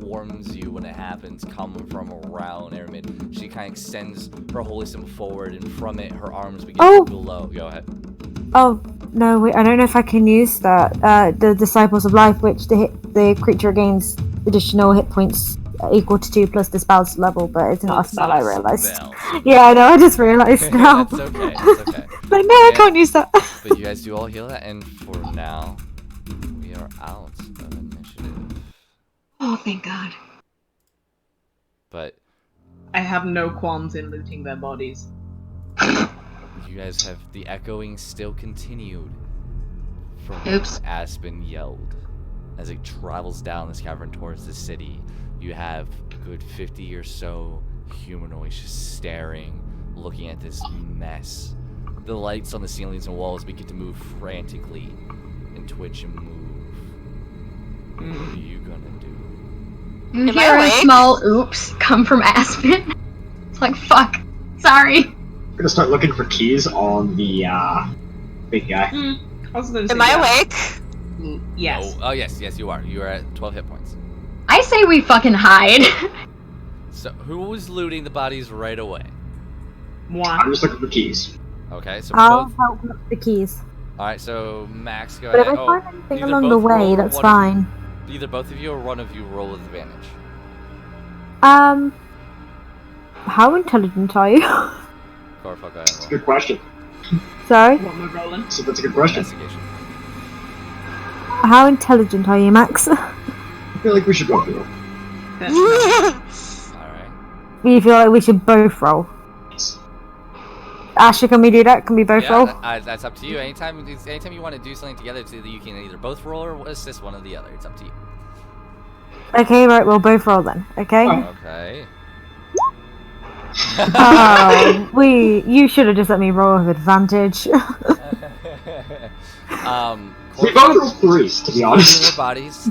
warms you when it happens, come from around Aramid. She kind of extends her holy symbol forward, and from it, her arms begin
Oh!
to glow. Go ahead.
Oh, no, wait, I don't know if I can use that. The Disciples of Life, which the creature gains additional hit points equal to 2 plus the spell's level, but it's not a spell, I realised.
Spell.
Yeah, I know, I just realised now.
That's okay. That's okay.
But no, I
Yeah.
can't use that.
But you guys do all heal that, and for now, we are out of initiative.
Oh, thank God.
But
I have no qualms in looting their bodies.
you guys have the echoing still continued from
Oops.
what Aspen yelled as it travels down this cavern towards the city. You have a good 50 or so humanoids just staring, looking at this mess. The lights on the ceilings and walls begin to move frantically and twitch and move. What are you gonna do?
You
Am I
hear a
awake?
small oops come from Aspen. It's like, fuck. Sorry.
I'm gonna start looking for keys on the big guy.
I was gonna say
Am I
that.
awake?
Yes.
Oh, yes, you are. You are at 12 hit points.
I say we fucking hide.
So, who was looting the bodies right away?
Moi.
I'm just looking for keys.
Okay, so
I'll
both.
help with the keys.
Alright, so Max, go
But if
ahead.
I
Oh,
find anything
either
along the
both roll
way,
or
that's
one of you-
fine.
Either both of you or one of you roll with advantage.
How intelligent are you?
Corfo, go ahead.
That's a
Roll.
good question.
Sorry?
What am I rolling?
So that's a good question.
Investigation.
How intelligent are you, Max?
I feel like we should go through.
That's right.
Alright.
You feel like we should both roll? Asher, can we do that? Can we both
Yeah,
roll?
that's up to you. Anytime you want to do something together, it's either you can either both roll or assist one or the other. It's up to you.
Okay, right, we'll both roll then. Okay?
Okay.
You should have just let me roll with advantage.
We both rolled 3s, to be
Looting
honest.
their bodies.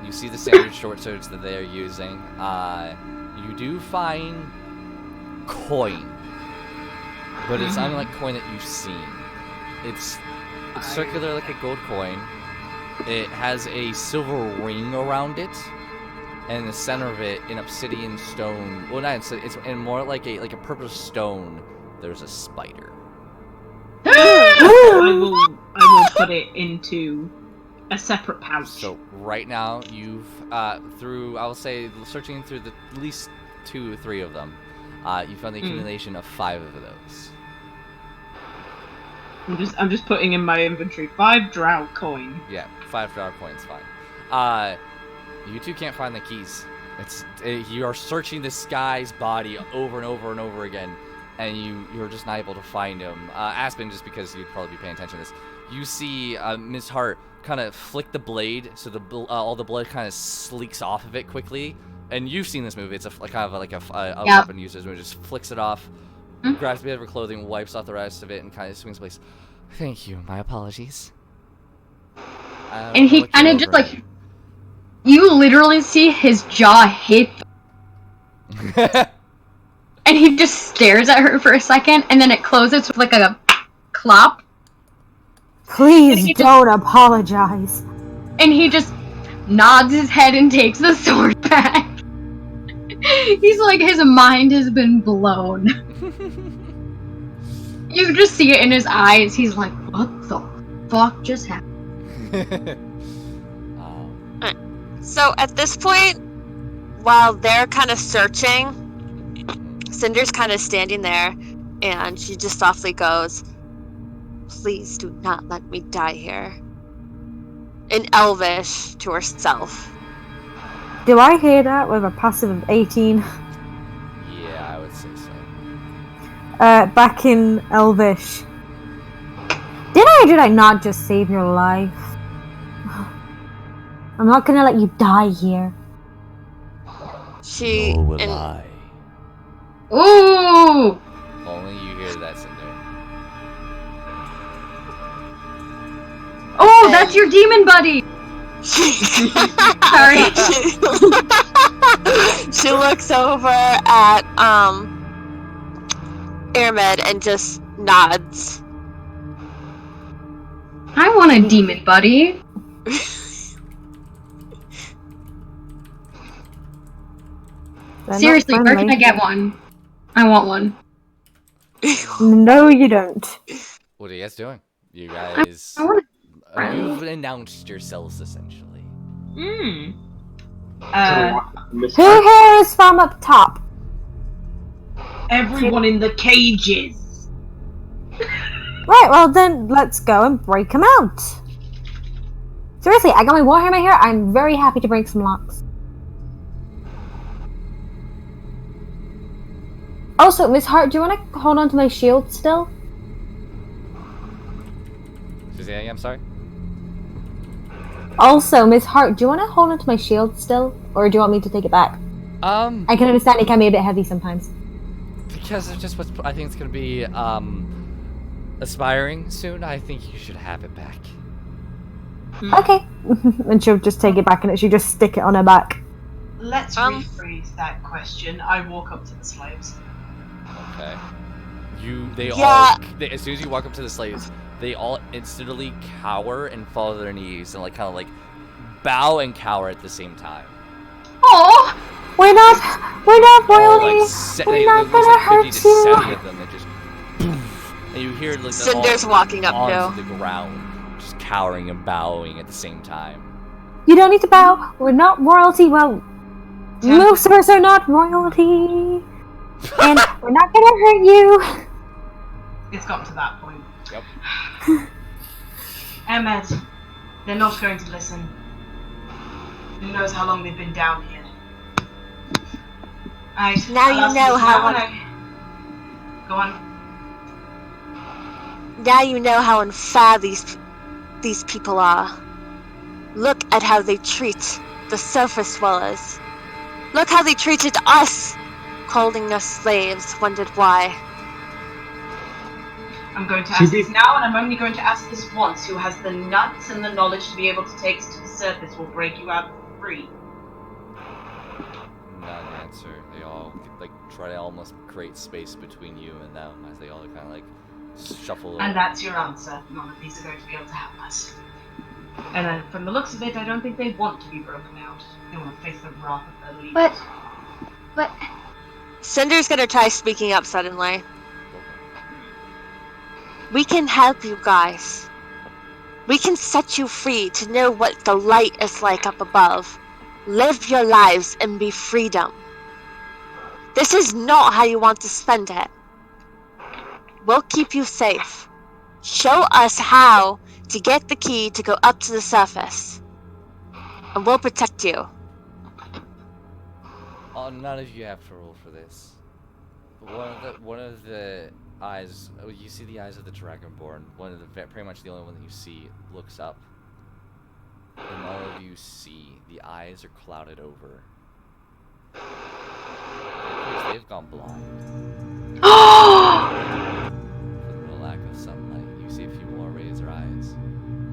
You see the standard short swords that they are using. You do find coin but it's unlike coin that you've seen. It's circular like a gold coin. It has a silver ring around it, and in the center of it, an obsidian stone. Well, not it's in more like a purple stone. There's a spider.
I will put it into a separate pouch.
So right now, you've through I will say searching through at least 2 or 3 of them, you found the accumulation of 5 of those.
I'm just putting in my inventory 5 drow coin.
Yeah, 5 drow coins, fine. You two can't find the keys. You are searching this guy's body over and over and over again, and you're just not able to find him. Aspen, just because you'd probably be paying attention to this, you see Ms. Hart kind of flick the blade, so all the blood kind of sleeks off of it quickly. And you've seen this movie. It's a weapon user's move. Just flicks it off, grabs a bit of her clothing, wipes off the rest of it, and kind of swings place. Thank you. My apologies.
And he kind of just like, you literally see his jaw hit, and he just stares at her for a second, and then it closes with like a clop.
Please don't apologize.
And he just nods his head and takes the sword back. He's like, his mind has been blown. You just see it in his eyes. He's like, what the fuck just happened?
So at this point, while they're kind of searching, Cinder's kind of standing there, and she just softly goes, "Please do not let me die here." In Elvish to herself.
Do I hear that with a passive of 18?
Yeah, I would say so.
Back in Elvish. Did I or did I not just save your life? I'm not gonna let you die here.
Nor will I.
Ooh!
Only you hear that, Cinder.
Oh, that's your demon buddy! Sorry.
She looks over at Airmed and just nods.
I want a demon buddy. Seriously, where can I get one? I want one.
No, you don't.
What are you guys doing? You guys... You've announced yourselves, essentially.
Hmm.
Who here is from up top?
Everyone in the cages.
Right, well then, let's go and break them out. Seriously, I got my Warhammer here. I'm very happy to break some locks. Also, Miss Hart, do you want to hold on to my shield still?
Yeah, I'm sorry?
Also, Miss Hart, do you want to hold on to my shield still? Or do you want me to take it back? I can understand it can be a bit heavy sometimes.
Because it's just I think it's going to be, aspiring soon, I think you should have it back.
Okay. And she'll just take it back and she'll just stick it on her back.
Let's rephrase that question. I walk up to the slaves.
Okay. As soon as you walk up to the slaves, they all instantly cower and fall to their knees and kind of bow and cower at the same time.
Oh,
we're not royalty. We're not gonna hurt you.
70 of them that just poof, and you hear
Cinder's walking up
onto the ground, just cowering and bowing at the same time.
You don't need to bow. We're not royalty. Well, most of us are not royalty, and we're not gonna hurt you.
It's got to that point.
Yep.
Ahmed, they're not going to listen. Who knows how long they've been down here?
Now you know how.
Go on.
Now you know how unfair these people are. Look at how they treat the surface dwellers. Look how they treated us, calling us slaves. Wondered why.
I'm going to ask this now, and I'm only going to ask this once. Who has the nuts and the knowledge to be able to take us to the surface will break you out free?
not answer. They all like try to almost create space between you and them as they all kind of like shuffle.
And that's your answer. None of these are going to be able to help us. And then, from the looks of it, I don't think they want to be broken out. They want to face the wrath of their leaders.
But
Cinder's gonna try speaking up suddenly. We can help you guys. We can set you free to know what the light is like up above. Live your lives and be freedom. This is not how you want to spend it. We'll keep you safe. Show us how to get the key to go up to the surface. And we'll protect you.
Oh, none of you have to roll for this. But one of the eyes. Oh, you see the eyes of the Dragonborn. One of the pretty much the only one that you see looks up. And all of you see the eyes are clouded over. Because they've gone blind. From the lack of sunlight. You see a few more razor eyes.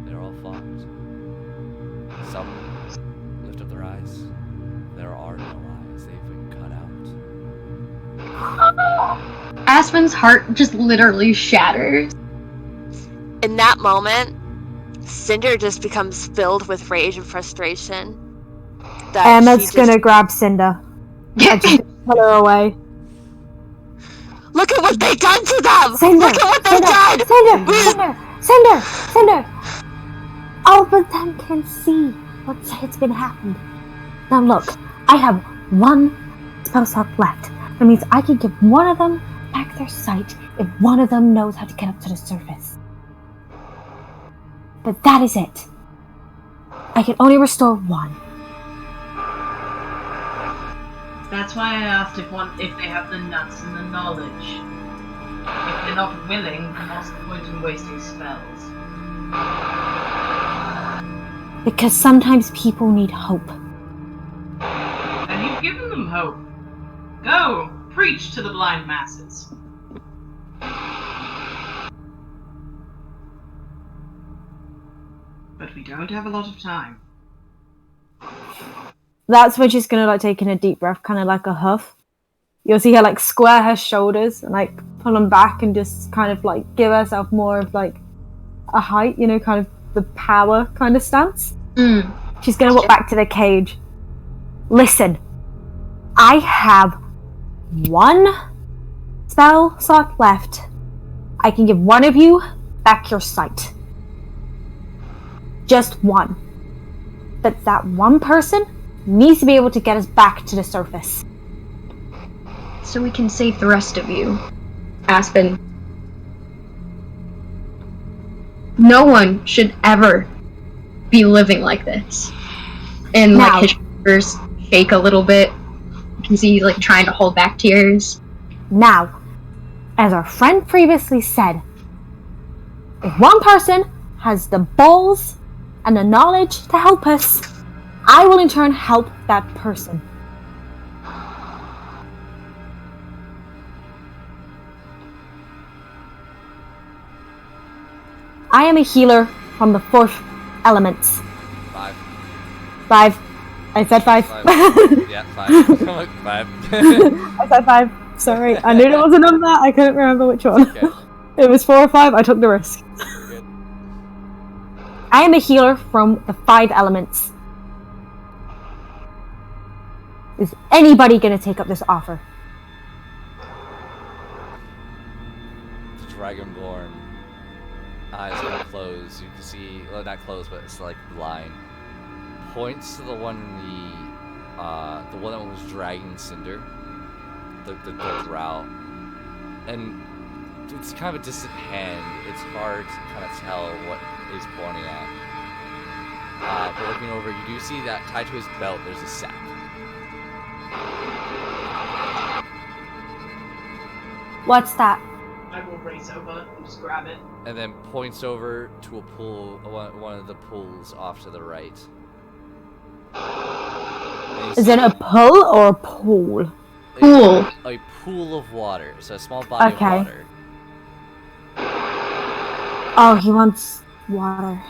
They're all fogged. Some lift up their eyes. There are no eyes. They've been cut out.
Aspen's heart just literally shatters.
In that moment, Cinder just becomes filled with rage and frustration. That
Emma's gonna grab Cinder and just pull her away.
Look at what they done to them!
Cinder!
Look at what they done!
Cinder! All of them can see what's been happened. Now look, I have one spell slot left. That means I can give one of them back their sight if one of them knows how to get up to the surface. But that is it. I can only restore one.
That's why I asked if they have the nuts and the knowledge. If they're not willing, then what's the point in wasting spells?
Because sometimes people need hope.
And you've given them hope. Go, preach to the blind masses. But we don't have a lot of time.
That's when she's gonna like take in a deep breath, kind of like a huff. You'll see her like square her shoulders and like pull them back and just kind of like give herself more of like a height, you know, kind of the power kind of stance. She's gonna walk back to the cage. Listen, I have one spell slot left. I can give one of you back your sight. Just one. But that one person needs to be able to get us back to the surface.
So we can save the rest of you. Aspen. No one should ever be living like this. And
Now.
like his shoulders shake a little bit. You can see he's like trying to hold back tears.
Now, as our friend previously said, if one person has the balls and the knowledge to help us, I will in turn help that person. I am a healer from the 4th elements.
5.
5. I said 5.
5. Yeah, 5. 5.
I said 5. Sorry, I knew there was a number. I couldn't remember which one.
Okay.
It was 4 or 5. I took the risk.
Good.
I am a healer from the 5 elements. Is anybody gonna take up this offer?
The Dragonborn eyes gonna close. You can see, well, not close, but it's like blind. Points to the one that was dragging Cinder, the drow, and it's kind of a distant hand. It's hard to kind of tell what he's pointing at. But looking over, you do see that tied to his belt, there's a sack.
What's that?
I will race over and just grab it.
And then points over to a pool, one of the pools off to the right.
Is it a pull or a pool?
Pool.
A pool of water, so a small body
Okay.
of water.
Oh, he wants water.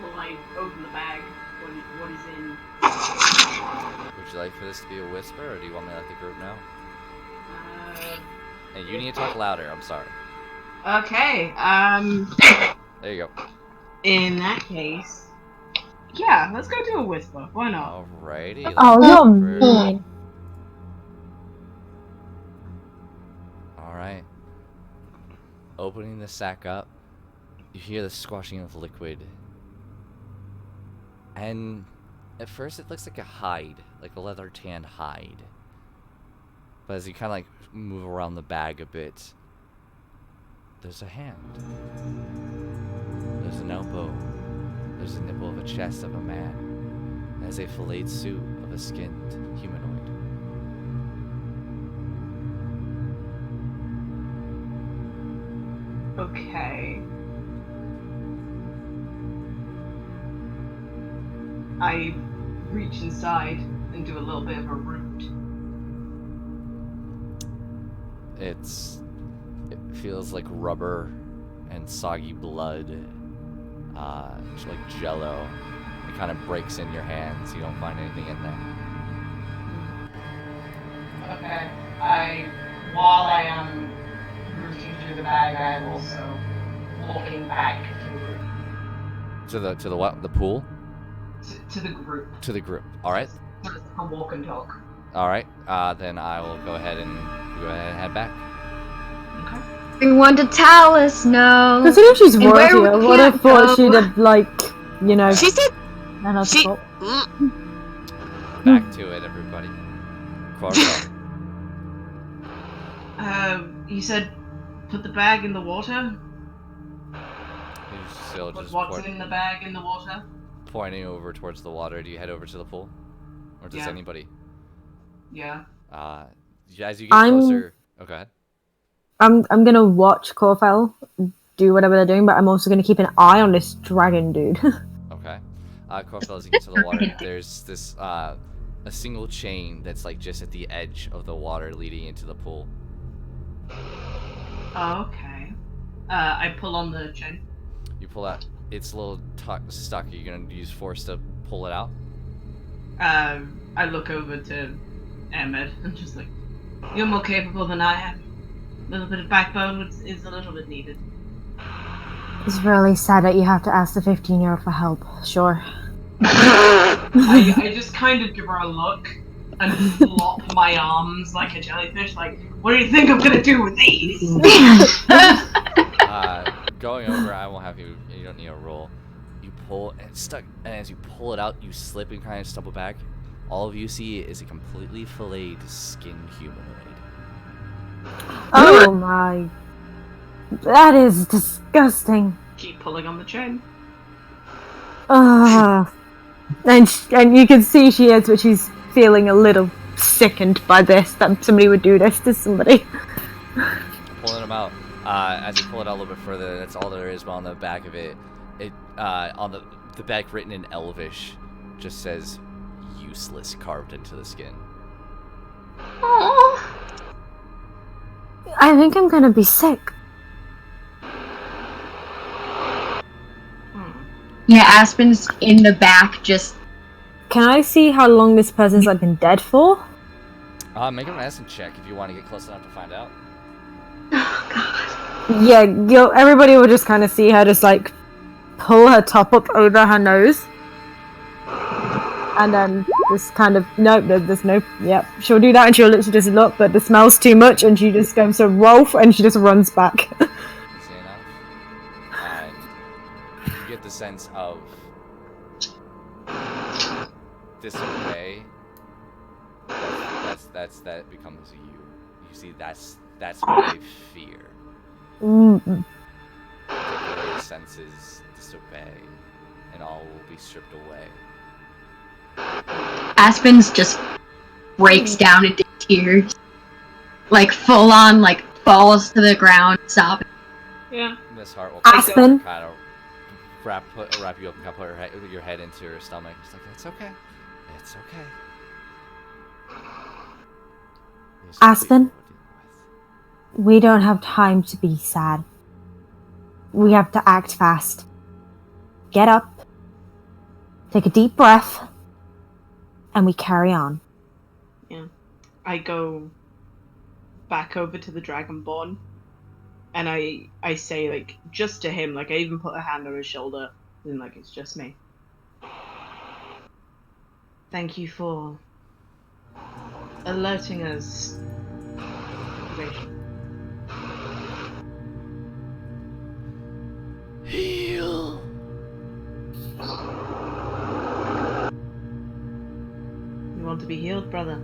Will I open the bag. What is in?
Would you like for this to be a whisper, or do you want me to let the group know? And you need to talk louder. I'm sorry.
Okay.
There you go.
In that case, yeah, let's go do a whisper. Why not?
Alrighty.
Oh,
let's
you're
go for-
mean.
Alright. Opening the sack up, you hear the squashing of liquid. And at first it looks like a hide, like a leather tan hide. But as you kind of like move around the bag a bit, there's a hand. There's an elbow. There's a nipple of a chest of a man. And there's a filleted suit of a skinned humanoid.
Okay. I reach inside and do a little bit of a root.
It feels like rubber and soggy blood, just like jello. It kind of breaks in your hands. You don't find anything in there.
Okay. While I am rooting through the bag, I am also walking back
To the what? The pool?
to the group.
To the group. All right.
So it's a walk and talk.
All right. Then I will go ahead and head back.
Okay.
Everyone to Talus, no.
Considering she's
And where
royalty, I
we
would have
can't
thought
go.
she'd have, like, you know,
She said
done her
she.
spot.
Back to it, everybody. Corvo.
You said put the bag in the water?
He's still
Put
just
what's in the bag in the water?
pointing over towards the water. Do you head over to the pool, or does
Yeah.
anybody?
Yeah.
As you get
I'm-
closer. Oh, go ahead.
I'm gonna watch Corfell do whatever they're doing, but I'm also gonna keep an eye on this dragon dude.
Okay. Corfell, as you get to the water, there's this a single chain that's like just at the edge of the water leading into the pool.
Okay. I pull on the chain.
You pull out. It's a little stuck. Are you gonna use force to pull it out?
I look over to Ahmed and just like, you're more capable than I am. A little bit of backbone is a little bit needed.
It's really sad that you have to ask the 15-year-old for help. Sure.
I just kind of give her a look and flop my arms like a jellyfish, like, what do you think I'm gonna do with these?
Going over, I won't have you. You don't need a roll. You pull and it's stuck, and as you pull it out, you slip and kind of stumble back. All of you see is a completely filleted skinned humanoid.
Oh my. That is disgusting.
Keep pulling on the chain.
And you can see she is, but she's feeling a little sickened by this, that somebody would do this to somebody.
Pulling them out. As you pull it out a little bit further, that's all there is. But on the back of it, on the back written in Elvish, just says "useless" carved into the skin.
I think I'm gonna be sick.
Yeah, Aspen's in the back, just
Can I see how long this person's like been dead for?
Make a medicine check if you want to get close enough to find out.
Yeah, everybody will just kind of see her just like pull her top up over her nose. And then just kind of, nope, there's no, yep. She'll do that and she'll literally just look, but the smell's too much and she just goes to Rolf and she just runs back.
Easy enough. You get the sense of disobey. That becomes you. You see, that's what they fear.
Mm.
Particular senses disobey, and all will be stripped away.
Aspen's just breaks down into tears. Like full on, like falls to the ground, sobbing.
Yeah.
Miss Hart will
Aspen?
kind of wrap you up and kind of put your head into her stomach. It's like, it's okay. It's okay. There's
Aspen?
people we're dealing
We don't have time to be sad. We have to act fast. Get up. take a deep breath, and we carry on.
Yeah. I go back over to the Dragonborn, and I say, like, just to him, like, I even put a hand on his shoulder, and, like, it's just me. Thank you for alerting us.
Heal.
You want to be healed, brother?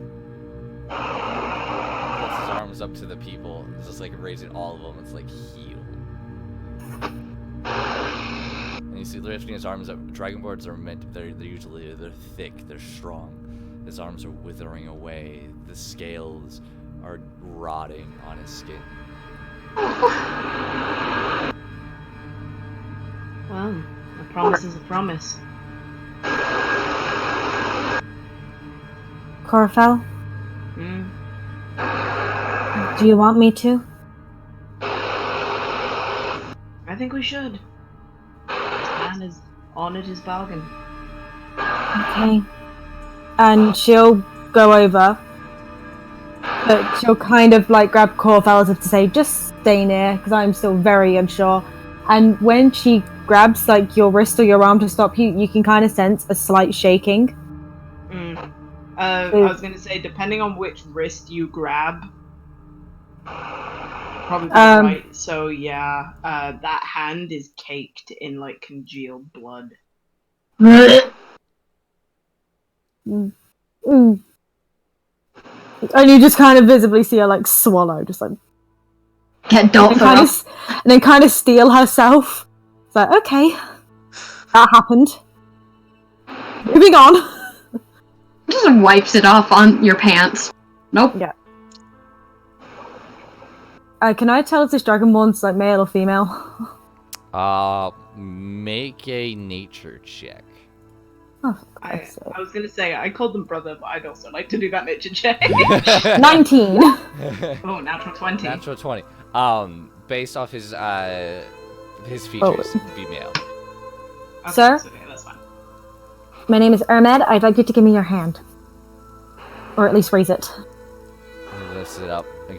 Puts his arms up to the people. It's just like raising all of them. It's like heal. And you see lifting his arms up. Dragonborns are meant. They're thick. They're strong. His arms are withering away. The scales are rotting on his skin.
Well, a promise is a promise.
Corfel,
Mm.
do you want me to?
I think we should. This man has honored his bargain.
Okay. And she'll go over, but she'll kind of like grab Corfel as if to say, just stay near, because I'm still very unsure. And when she grabs like your wrist or your arm to stop you, you can kind of sense a slight shaking.
Mm. I was gonna say, depending on which wrist you grab, probably right. So yeah, that hand is caked in like congealed blood.
Mm. And you just kind of visibly see her like swallow, just like,
Get don't
and then kind of steel herself. It's like, okay, that happened. Moving on.
Just wipes it off on your pants. Nope.
Yeah. Can I tell if this Dragonborn's like male or female?
Make a nature check.
Oh,
I was gonna say I called them brother, but I'd also like to do that nature check.
19.
Oh, natural 20.
Natural 20. Based off his features, be male.
Okay,
Sir?
Okay, that's fine.
My name is Ermed. I'd like you to give me your hand. Or at least raise it.
He lifts it up and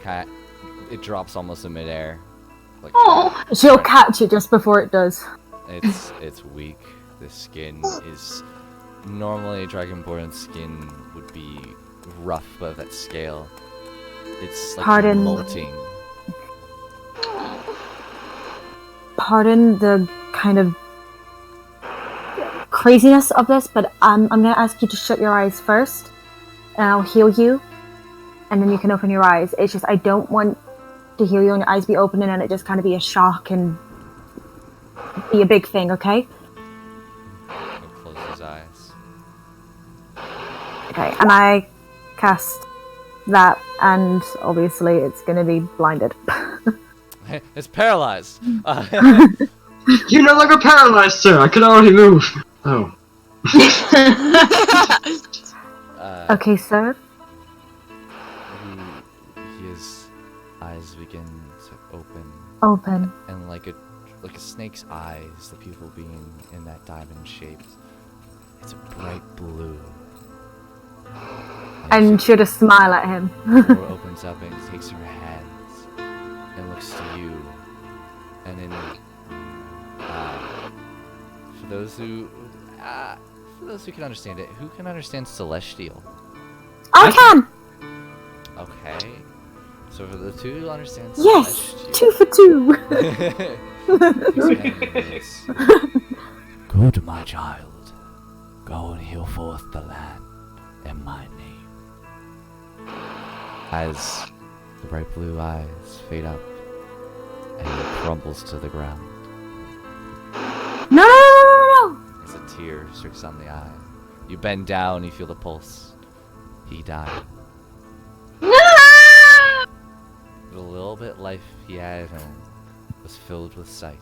it drops almost in midair. Like,
Oh.
She'll catch it just before it does.
It's weak. The skin is normally a Dragonborn skin would be rough, but that scale, it's like
Pardon.
molting.
Pardon the kind of craziness of this, but I'm gonna ask you to shut your eyes first, and I'll heal you, and then you can open your eyes. It's just I don't want to heal you and your eyes be open and then it just kind of be a shock and be a big thing, okay?
He'll close his eyes.
Okay, and I cast that, and obviously it's gonna be blinded.
It's paralyzed.
You're no longer paralyzed, sir. I can already move. Oh.
Okay, sir.
His eyes begin to open.
Open.
And like a snake's eyes, the pupil being in that diamond shape, it's a bright blue.
And she'll just smile at him.
The door opens up and takes her hands and looks to you. And then, for those who can understand it, who can understand Celestial?
I can!
Okay. So for the two who understand
Yes!
Celestial.
2 for 2!
Yes. Good, my child. Go and heal forth the land in my name. As the bright blue eyes fade up and he crumbles to the ground.
No!
As a tear streaks on the eye. You bend down, you feel the pulse. He died. The little bit life he had in him was filled with sight.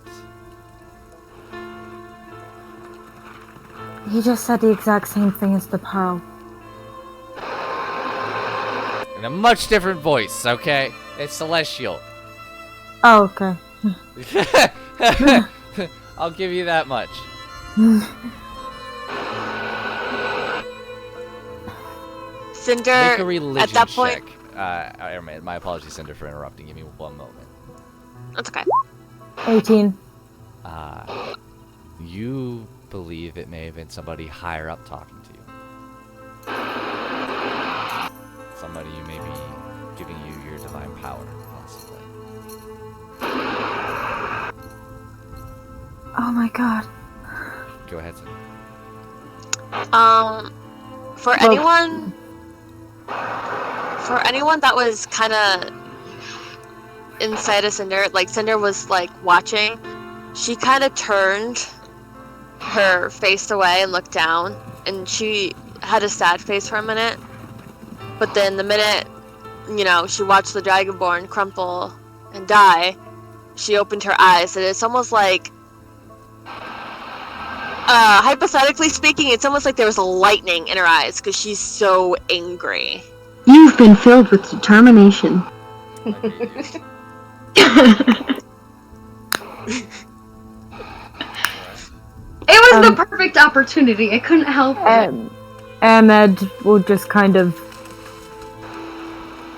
He just said the exact same thing as the pearl.
In a much different voice, okay? It's Celestial.
Oh, okay.
I'll give you that much.
Cinder,
Make a religion
at that point,
check. Airman, my apologies, Cinder, for interrupting. Give me 1 moment.
that's okay.
18.
You believe it may have been somebody higher up talking to you. Somebody who may be giving you your divine power, possibly.
Oh my god.
Go ahead, Cinder.
For anyone that was kind of inside of Cinder, like Cinder was like watching, she kind of turned her face away and looked down, and she had a sad face for a minute. But then the minute, she watched the Dragonborn crumple and die, she opened her eyes, and it's almost like, hypothetically speaking, it's almost like there was a lightning in her eyes because she's so angry.
You've been filled with determination. It was the perfect opportunity. I couldn't help it.
Ahmed will just kind of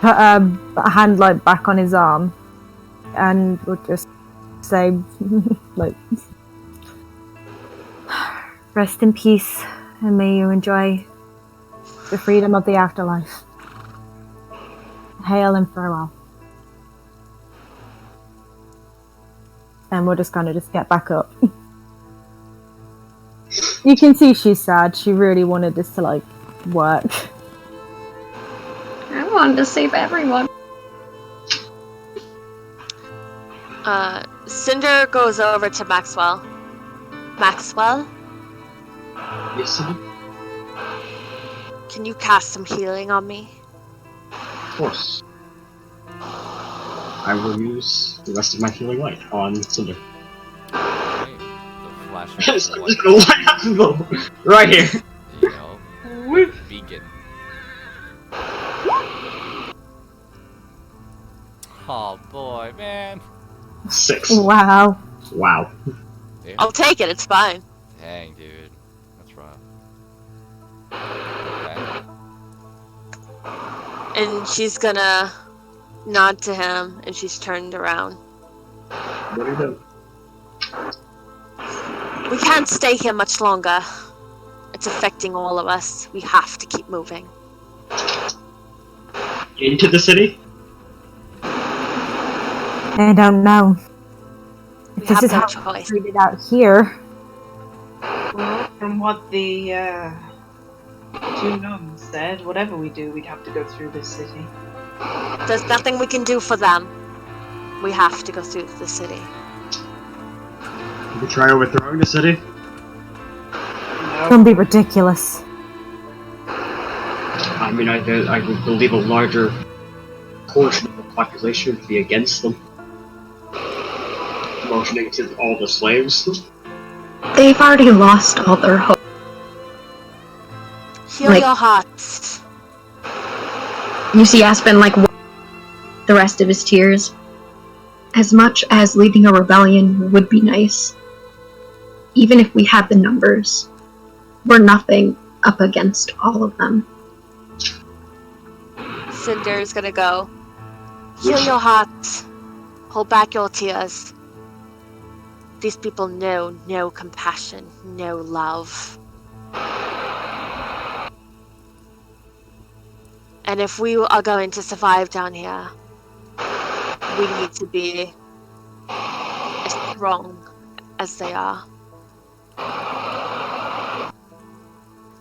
put a hand like back on his arm and will just say like, rest in peace and may you enjoy the freedom of the afterlife. Hail and farewell. And we'll just kind of just get back up. You can see she's sad. She really wanted this to like work.
I wanted to save everyone.
Cinder goes over to Maxwell. Maxwell,
Yes, sir.
can you cast some healing on me?
Of course. I will use the rest of my healing light on Cinder.
Okay. The flash
I'm
of
just
light,
gonna light up the bow right here.
you know, vegan. Oh boy, man.
6.
Wow.
Wow.
Damn.
I'll take it, it's fine.
Dang, dude. That's rough. Okay.
And she's gonna nod to him, and she's turned around.
What do you do?
We can't stay here much longer. It's affecting all of us. We have to keep moving.
Into the city?
I don't know.
We
This
have
is
no
how
choice.
it's treated out here.
Well, from what the two gnomes said, whatever we do, we'd have to go through this city.
There's nothing we can do for them. We have to go through the city.
You could try overthrowing the city?
Don't be ridiculous.
I mean, I would believe a larger portion of the population would be against them. Motioning to all the slaves.
They've already lost all their hope.
Heal
Like-
your hearts.
You see Aspen the rest of his tears. As much as leading a rebellion would be nice, even if we had the numbers, we're nothing up against all of them.
Cinder's gonna go. Heal your hearts. Hold back your tears. These people know no compassion, no love. And if we are going to survive down here, we need to be as strong as they are.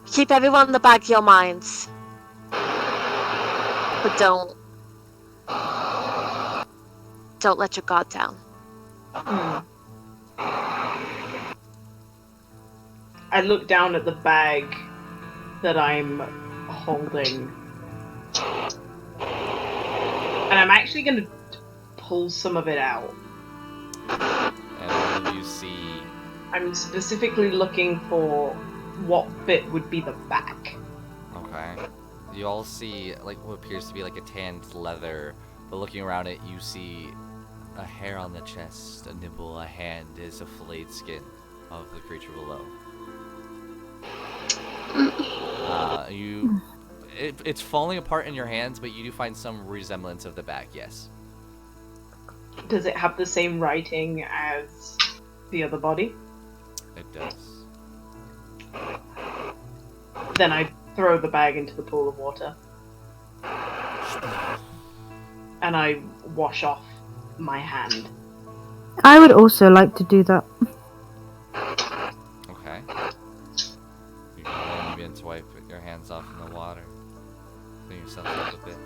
Keep everyone in the back of your minds. But don't let your guard down.
I look down at the bag that I'm holding. And I'm actually gonna pull some of it out.
And all of you see.
I'm specifically looking for what bit would be the back.
Okay. You all see like what appears to be like a tanned leather, but looking around it, you see a hair on the chest, a nipple, a hand is a filleted skin of the creature below. It's falling apart in your hands, but you do find some resemblance of the bag. Yes.
Does it have the same writing as the other body?
It does.
Then I throw the bag into the pool of water. And I wash off my hand.
I would also like to do that.
Okay. You can begin to wipe your hands off in the water. Clean yourself up a bit.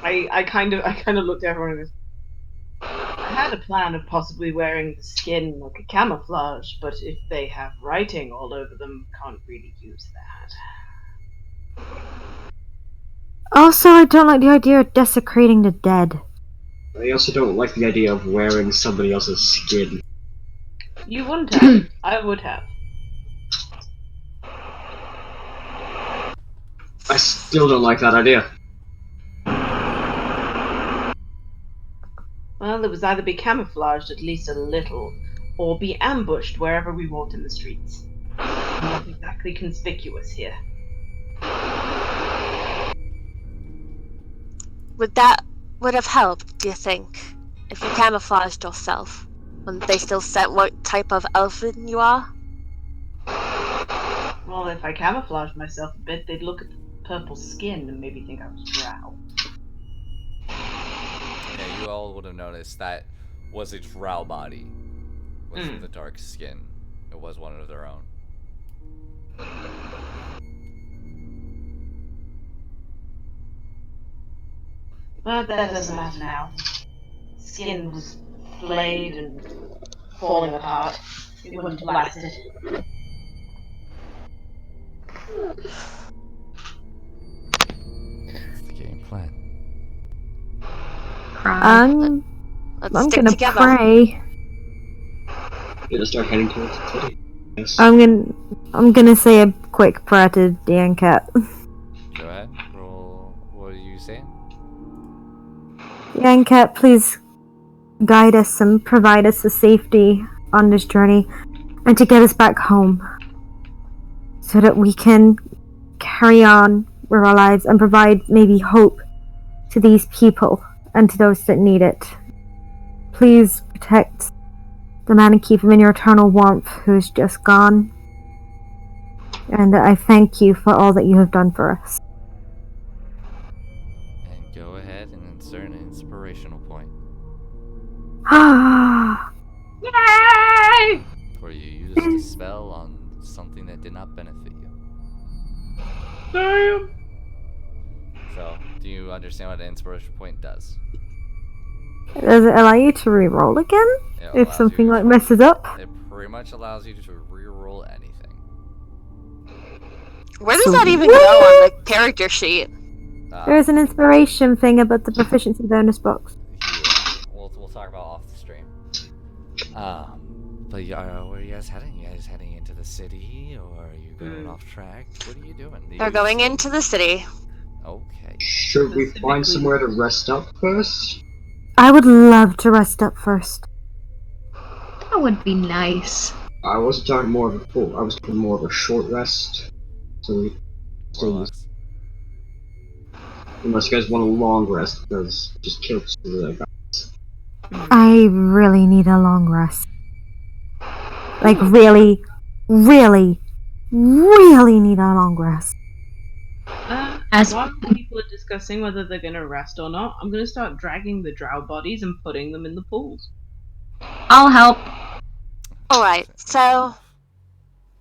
I kind of looked at everyone and goes, I had a plan of possibly wearing the skin like a camouflage, but if they have writing all over them, can't really use that.
Also, I don't like the idea of desecrating the dead.
I also don't like the idea of wearing somebody else's skin.
You wouldn't have. I would have.
I still don't like that idea.
Well, it was either be camouflaged at least a little, or be ambushed wherever we walked in the streets. Not exactly conspicuous here.
Would have helped, do you think, if you camouflaged yourself? Wouldn't they still set what type of elfin you are?
Well, if I camouflaged myself a bit, they'd look at the purple skin and maybe think I was Drow.
Yeah, you all would have noticed that was a drow body with the dark skin. It was one of their own.
But that doesn't matter now. Skin was flayed and falling apart. It wouldn't have lasted.
That's the game plan.
Cry.
Let's
I'm
stick
gonna
together.
pray.
Gonna start heading towards the city. Yes.
I'm gonna say a quick prayer to the Ancat.
Go ahead. Roll. What are you saying?
The Ancat, please guide us and provide us the safety on this journey, and to get us back home, so that we can carry on with our lives and provide maybe hope to these people and to those that need it. Please protect the man and keep him in your eternal warmth who is just gone. And I thank you for all that you have done for us.
And go ahead and insert an inspirational point.
Ah,
Yay!
Where you used a spell on something that did not benefit you.
Damn!
So, do you understand what an inspiration point does?
does it allow you to re-roll again
It
if
allows
something
you
like messes up?
It pretty much allows you to re-roll anything.
Where does that even go on the character sheet?
There's an inspiration thing about the proficiency bonus box.
Yeah, we'll talk about off the stream. But where are you guys heading? You guys heading into the city, or are you going off track? What are you doing?
They're going into the city.
Okay.
Should we find somewhere to rest up first?
I would love to rest up first.
That would be nice.
I wasn't talking more of a full. I was talking more of a short rest. So we.
Warlocks.
Unless you guys want a long rest, because it just kills the guys.
I really need a long rest. Like, really, really, really need a long rest.
As-
While people are discussing whether they're gonna rest or not, I'm gonna start dragging the drow bodies and putting them in the pools.
I'll help.
Alright, so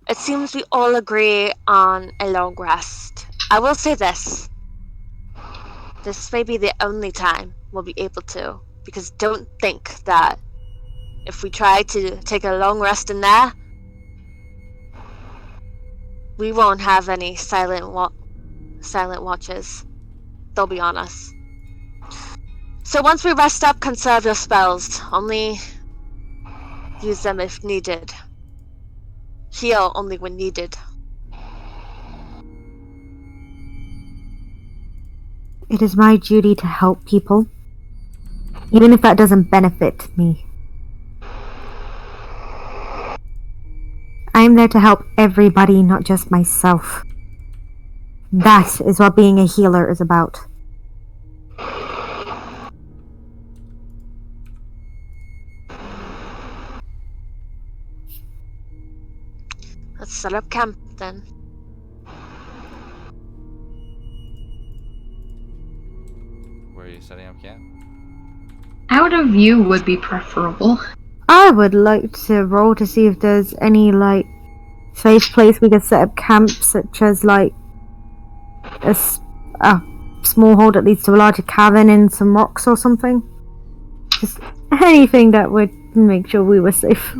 it seems we all agree on a long rest. I will say this. This may be the only time we'll be able to, because don't think that if we try to take a long rest in there, we won't have any silent watches. They'll be on us. So once we rest up, conserve your spells. Only use them if needed. Heal only when needed.
It is my duty to help people, even if that doesn't benefit me. I'm there to help everybody, not just myself. That is what being a healer is about.
Let's set up camp then.
Where are you setting up camp?
Out of view would be preferable.
I would like to roll to see if there's any, like, safe place we could set up camp, such as, like, a small hole that leads to a larger cavern in some rocks or something. Just anything that would make sure we were safe.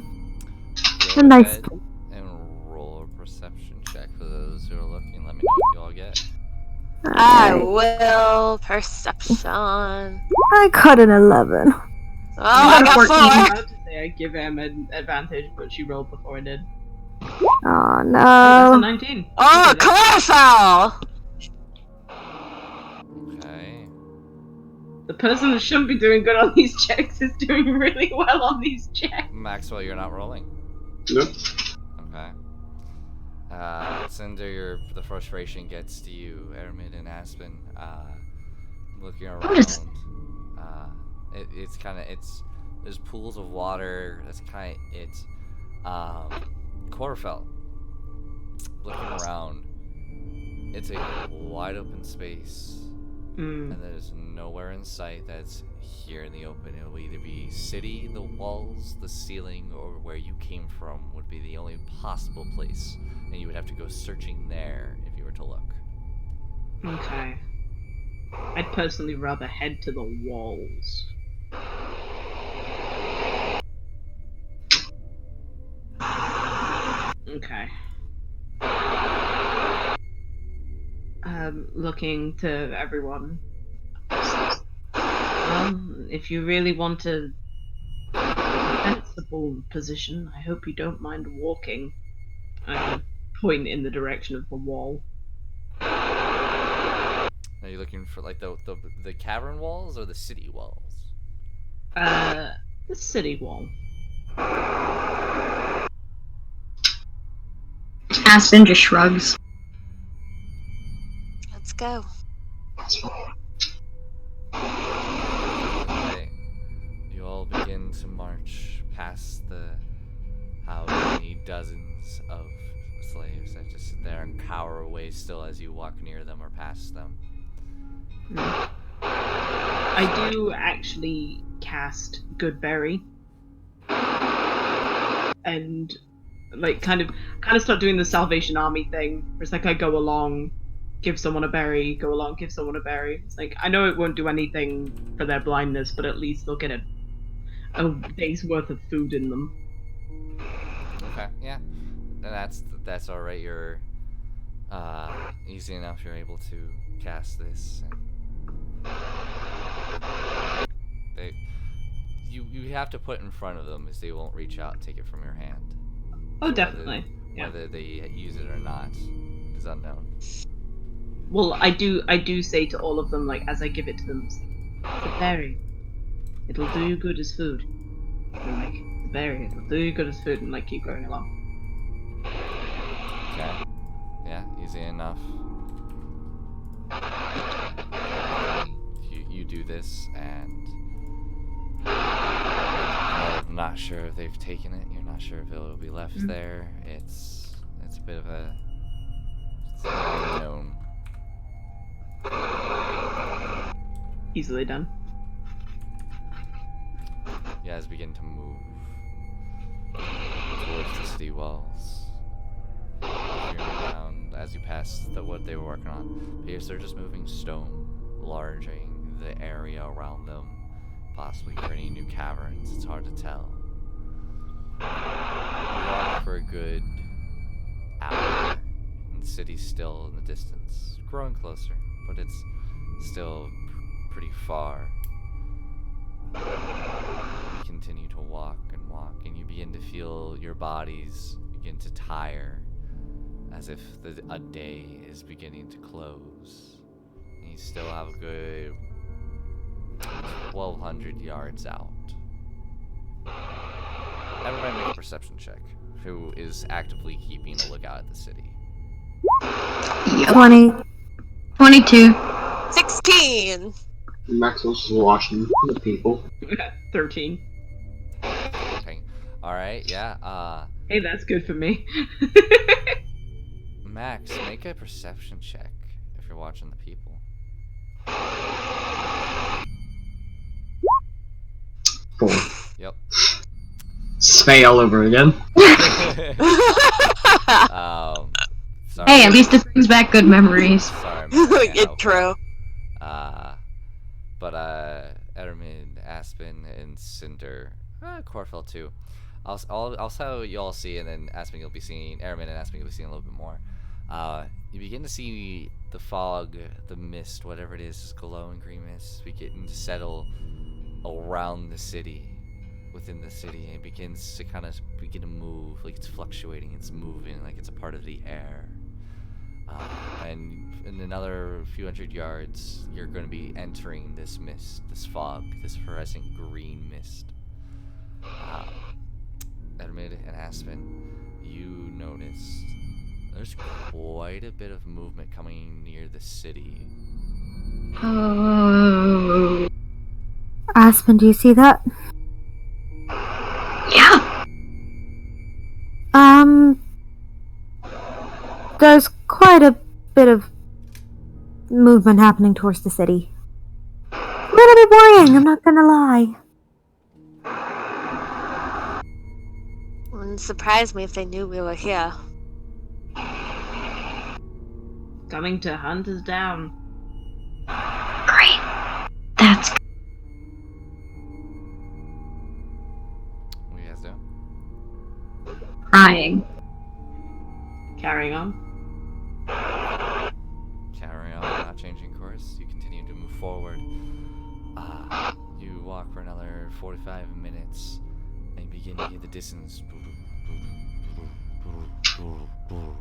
Go
A nice
ahead and roll a perception check for those who are looking. Let me know what you all get.
I will. Perception.
I got an 11.
Oh, I got 4.
I was about to say I give Em an advantage, but she rolled before I did.
Oh
That's a
no.
19.
Oh, chlorophyll!
Okay.
The person that shouldn't be doing good on these checks is doing really well on these checks.
Maxwell, you're not rolling.
Nope.
Okay. Cinder, the frustration gets to you. Ermid and Aspen, looking around. It's kind of, there's pools of water. That's kind of it. Chlorophyll, looking around. It's a wide open space. And there's nowhere in sight that's here in the open. It'll either be city, the walls, the ceiling, or where you came from would be the only possible place. And you would have to go searching there if you were to look.
Okay. I'd personally rather head to the walls. Okay. Looking to everyone. If you really want a defensible position, I hope you don't mind walking. I point in the direction of the wall.
Are you looking for like the cavern walls or the city walls?
The city wall.
Aspen just shrugs.
Let's go.
Okay. You all begin to march past how many dozens of slaves that just sit there and cower away still as you walk near them or past them.
I do actually cast Goodberry. And like kind of start doing the Salvation Army thing. Where it's like I go along, give someone a berry, go along, give someone a berry. It's like I know it won't do anything for their blindness, but at least they'll get a day's worth of food in them.
Okay, yeah. And that's alright. You're easy enough. You're able to cast this. And you have to put in front of them, as they won't reach out and take it from your hand.
Oh, definitely.
Whether they use it or not is unknown.
Well, I do say to all of them, like, as I give it to them, the berry, it'll do you good as food. And like, the berry, it'll do you good as food, and like, keep going along.
Okay. Yeah, easy enough. You do this, and I'm not sure if they've taken it. You're not sure if it will be left there. It's a bit of a unknown.
Easily done.
You guys begin to move towards the city walls. Looking around as you pass what they were working on. Because they're just moving stone, enlarging the area around them, possibly creating new caverns. It's hard to tell. You walk for a good hour, and the city's still in the distance, growing closer, but it's still pretty far. You continue to walk, and you begin to feel your bodies begin to tire, as if a day is beginning to close. And you still have a good 1,200 yards out. Everybody make a perception check. Who is actively keeping a lookout at the city?
20.
22.
16.
Maxwell's just watching the people.
13.
Okay. All right. Yeah.
Hey, that's good for me.
Max, make a perception check if you're watching the people.
4.
Yep.
Spay all over again.
Sorry.
Hey, at least it brings back good memories.
Sorry. Max, I can't help it.
True.
But Ederman, Aspen, and Cinder, Corfell too. Also you'll see, and then Aspen you'll be seeing, Ederman and Aspen you'll be seeing a little bit more. You begin to see the fog, the mist, whatever it is glowing green mist, begin to settle around the city, within the city, and it begins to kind of begin to move, like it's fluctuating, it's moving, like it's a part of the air. And in another few hundred yards, you're going to be entering this mist, this fog, this fluorescent green mist. Edmund and Aspen, you noticed there's quite a bit of movement coming near the city.
Oh.
Aspen, do you see that?
Yeah.
There's quite a bit of movement happening towards the city. A little bit worrying, I'm not gonna lie.
Wouldn't surprise me if they knew we were here.
Coming to hunt us down.
Great. That's
What do you guys do?
crying.
Carrying on.
Carry on, not changing course. You continue to move forward. You walk for another 45 minutes, and you begin to hear the distance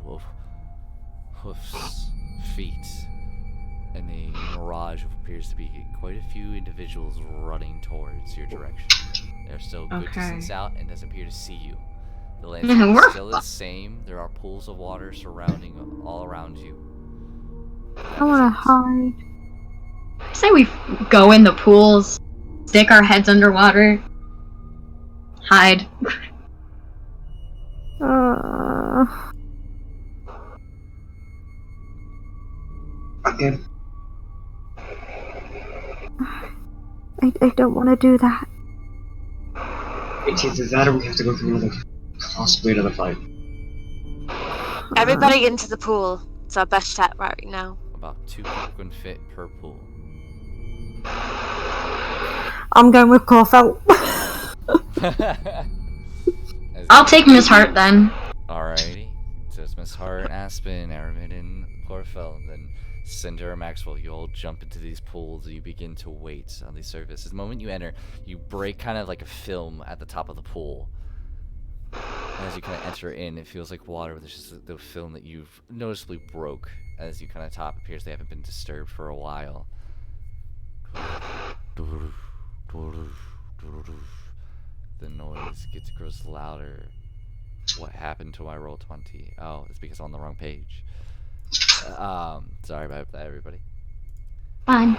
of hoofs, feet, and a mirage of appears to be quite a few individuals running towards your direction. They're still a good distance out and doesn't appear to see you. The landscape is still the same. There are pools of water surrounding all around you.
I wanna hide.
I say we go in the pools, stick our heads underwater, hide.
Okay.
I don't want to do that.
It's either that or we have to go through another, possibly another fight.
Everybody into the pool. It's our best shot right now.
About 2 people can fit per pool.
I'm going with Corfell.
I'll take Miss Hart then.
Alrighty. So it's Miss Hart, Aspen, Aramin, and Corfell, and then Cinder and Maxwell. You all jump into these pools. You begin to wait on the surface. The moment you enter, you break kind of like a film at the top of the pool. And as you kind of enter in, it feels like water, but there's just the film that you've noticeably broke as you kind of top. It appears they haven't been disturbed for a while. The noise grows louder. What happened to my roll 20? Oh, it's because I'm on the wrong page. Sorry about that, everybody.
Fine.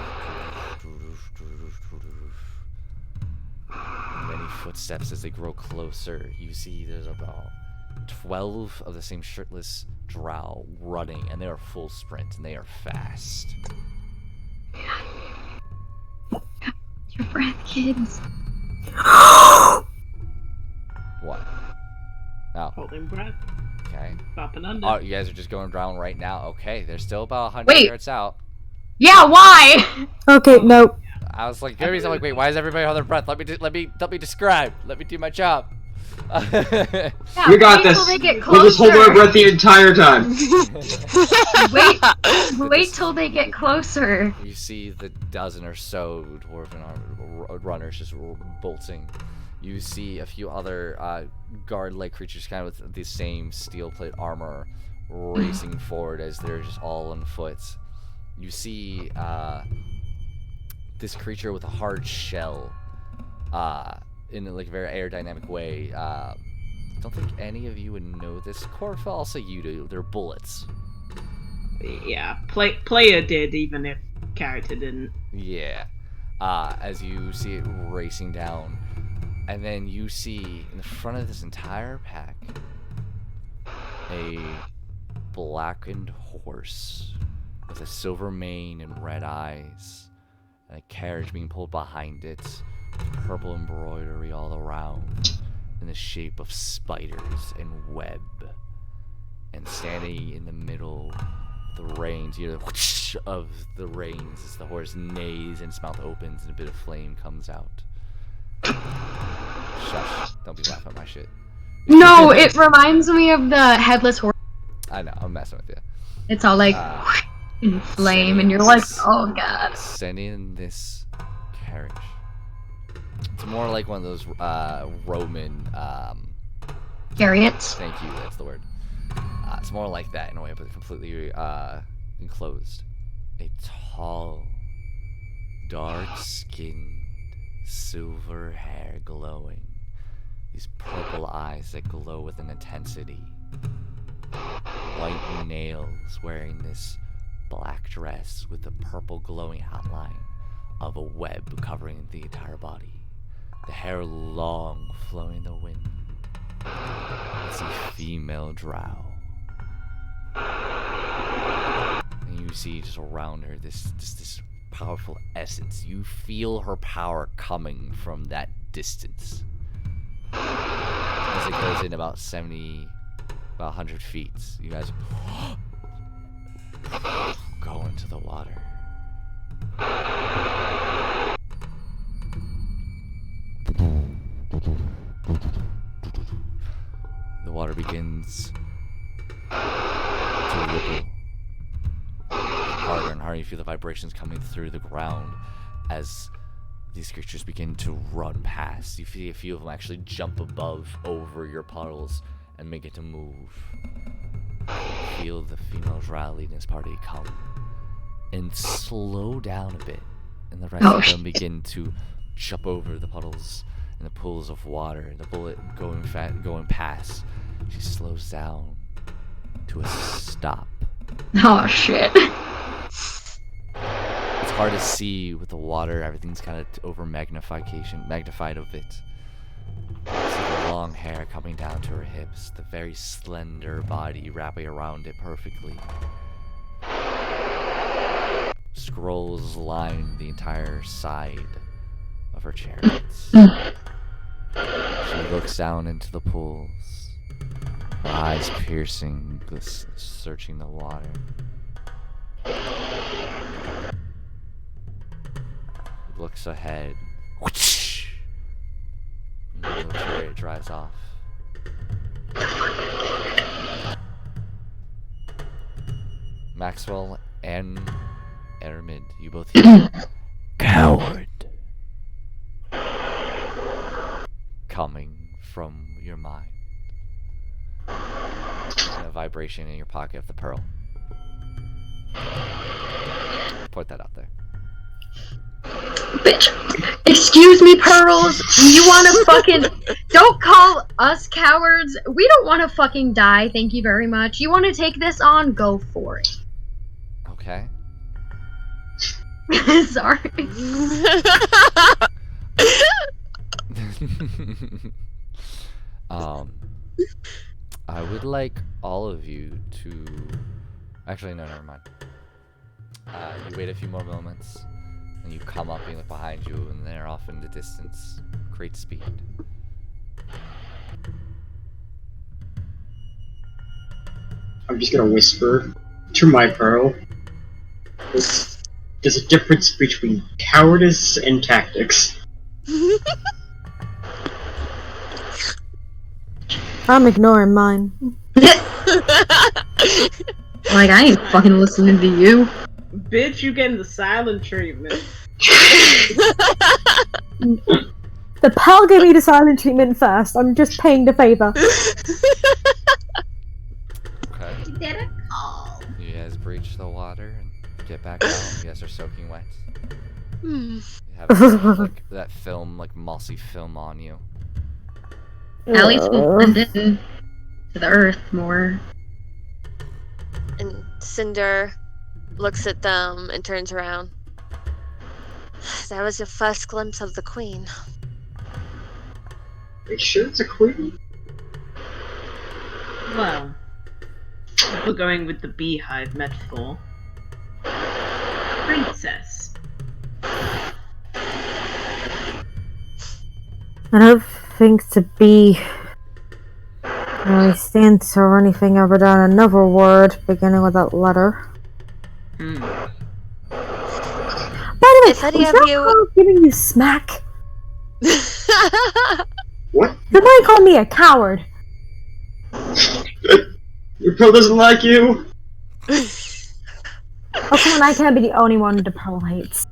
Many footsteps as they grow closer. You see there's about 12 of the same shirtless drow running, and they are full sprint, and they are fast.
Your breath, kids.
What? Oh,
Holding breath.
okay.
Popping under.
Oh, you guys are just going down right now? Okay, they're still about 100
Wait.
yards out.
Yeah, why?
Okay, nope.
I was like, I'm like, wait, why is everybody on their breath? Let me describe. Let me do my job.
Yeah,
We got
wait till
this.
they get
We'll just hold our
closer.
breath the entire time.
Wait till they get closer.
You see the dozen or so dwarven runners just bolting. You see a few other guard-like creatures, kind of with the same steel plate armor, racing forward as they're just all on foot. You see this creature with a hard shell in like a very aerodynamic way. Don't think any of you would know this. Corfa, I'll say you do. They're bullets.
Yeah, player did, even if character didn't.
Yeah. As you see it racing down, and then you see in the front of this entire pack a blackened horse with a silver mane and red eyes, and a carriage being pulled behind it, purple embroidery all around, in the shape of spiders and web. And standing in the middle, the reins, you know, whoosh of the reins as the horse neighs and its mouth opens and a bit of flame comes out. Shush! Don't be laughing at my shit.
No, it reminds me of the headless horse.
I know, I'm messing with you.
It's all like in flame, and you're like, oh god.
Standing in this carriage. It's more like one of those Roman.
Chariots.
Thank you, that's the word. It's more like that in a way, but completely enclosed. A tall, dark-skinned, silver hair glowing. These purple eyes that glow with an intensity. White nails, wearing this black dress with a purple glowing outline of a web covering the entire body. The hair long, flowing in the wind. It's a female drow. And you see just around her this powerful essence. You feel her power coming from that distance. As it goes in about 100 feet, you guys go into the water. The water begins to ripple harder and harder. You feel the vibrations coming through the ground as these creatures begin to run past. You feel a few of them actually jump over your puddles and begin to move. You feel the female drow leading this party come and slow down a bit, and the rest of them begin to jump over the puddles and the pools of water. The bullet going past, she slows down to a stop.
Oh shit.
It's hard to see with the water. Everything's kind of magnified of it. You see the long hair coming down to her hips, the very slender body wrapping around it perfectly. Scrolls line the entire side of her chariots. She looks down into the pools, her eyes piercing, searching the water. Looks ahead. Whoosh! And the chariot drives off. Maxwell and Ermid, you both hear coward coming from your mind. And a vibration in your pocket of the pearl. Put that out there.
Bitch. Excuse me, Pearls. You wanna fucking... Don't call us cowards. We don't wanna fucking die, thank you very much. You wanna take this on? Go for it.
Okay.
Sorry.
I would like all of you to... Actually, no, never mind. You wait a few more moments, and you come up and look behind you, and they're off in the distance. Great speed.
I'm just gonna whisper to my pearl. There's a difference between cowardice and tactics.
I'm ignoring mine.
Like, I ain't fucking listening to you.
Bitch, you getting the silent treatment.
The pal gave me the silent treatment first. I'm just paying the favor.
Okay.
Did it? Oh.
You guys breach the water and get back out. You guys are soaking wet.
Hmm.
You have like that film, like mossy film on you.
At least we'll blend in to the earth more.
And Cinder looks at them and turns around. That was your first glimpse of the queen.
Are you sure it's a queen?
Well, if we're going with the beehive metaphor. Princess.
I don't think to be really stands or anything other than another word beginning with that letter.
Hmm.
By the way,
If any
is
of
that
you-
girl giving you smack?
What?
The boy called me a coward.
Your Pearl doesn't like you.
Oh, come on, I can't be the only one the Pearl hates.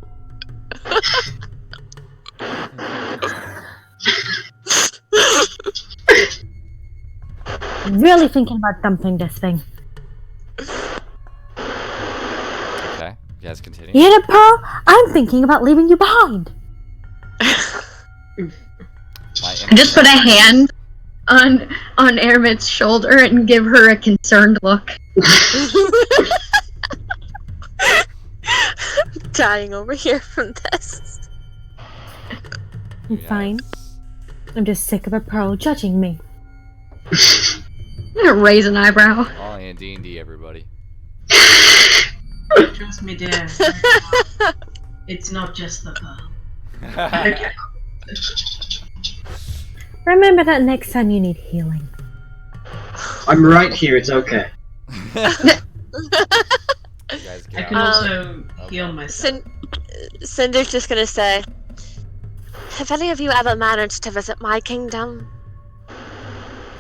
Really thinking about dumping this thing.
Okay, you guys continue.
You know, Pearl, I'm thinking about leaving you behind.
My
I just put a hand on Ermit's shoulder and give her a concerned look.
Dying over here from this.
I'm fine. I'm just sick of a Pearl judging me.
I'm gonna raise an eyebrow.
Only in D&D, everybody.
Trust me, dear. It's not just the pearl.
Remember that next time you need healing.
I'm right here. It's okay.
You guys
I
get
can
out.
also heal myself.
Cinder's just gonna say, have any of you ever managed to visit my kingdom?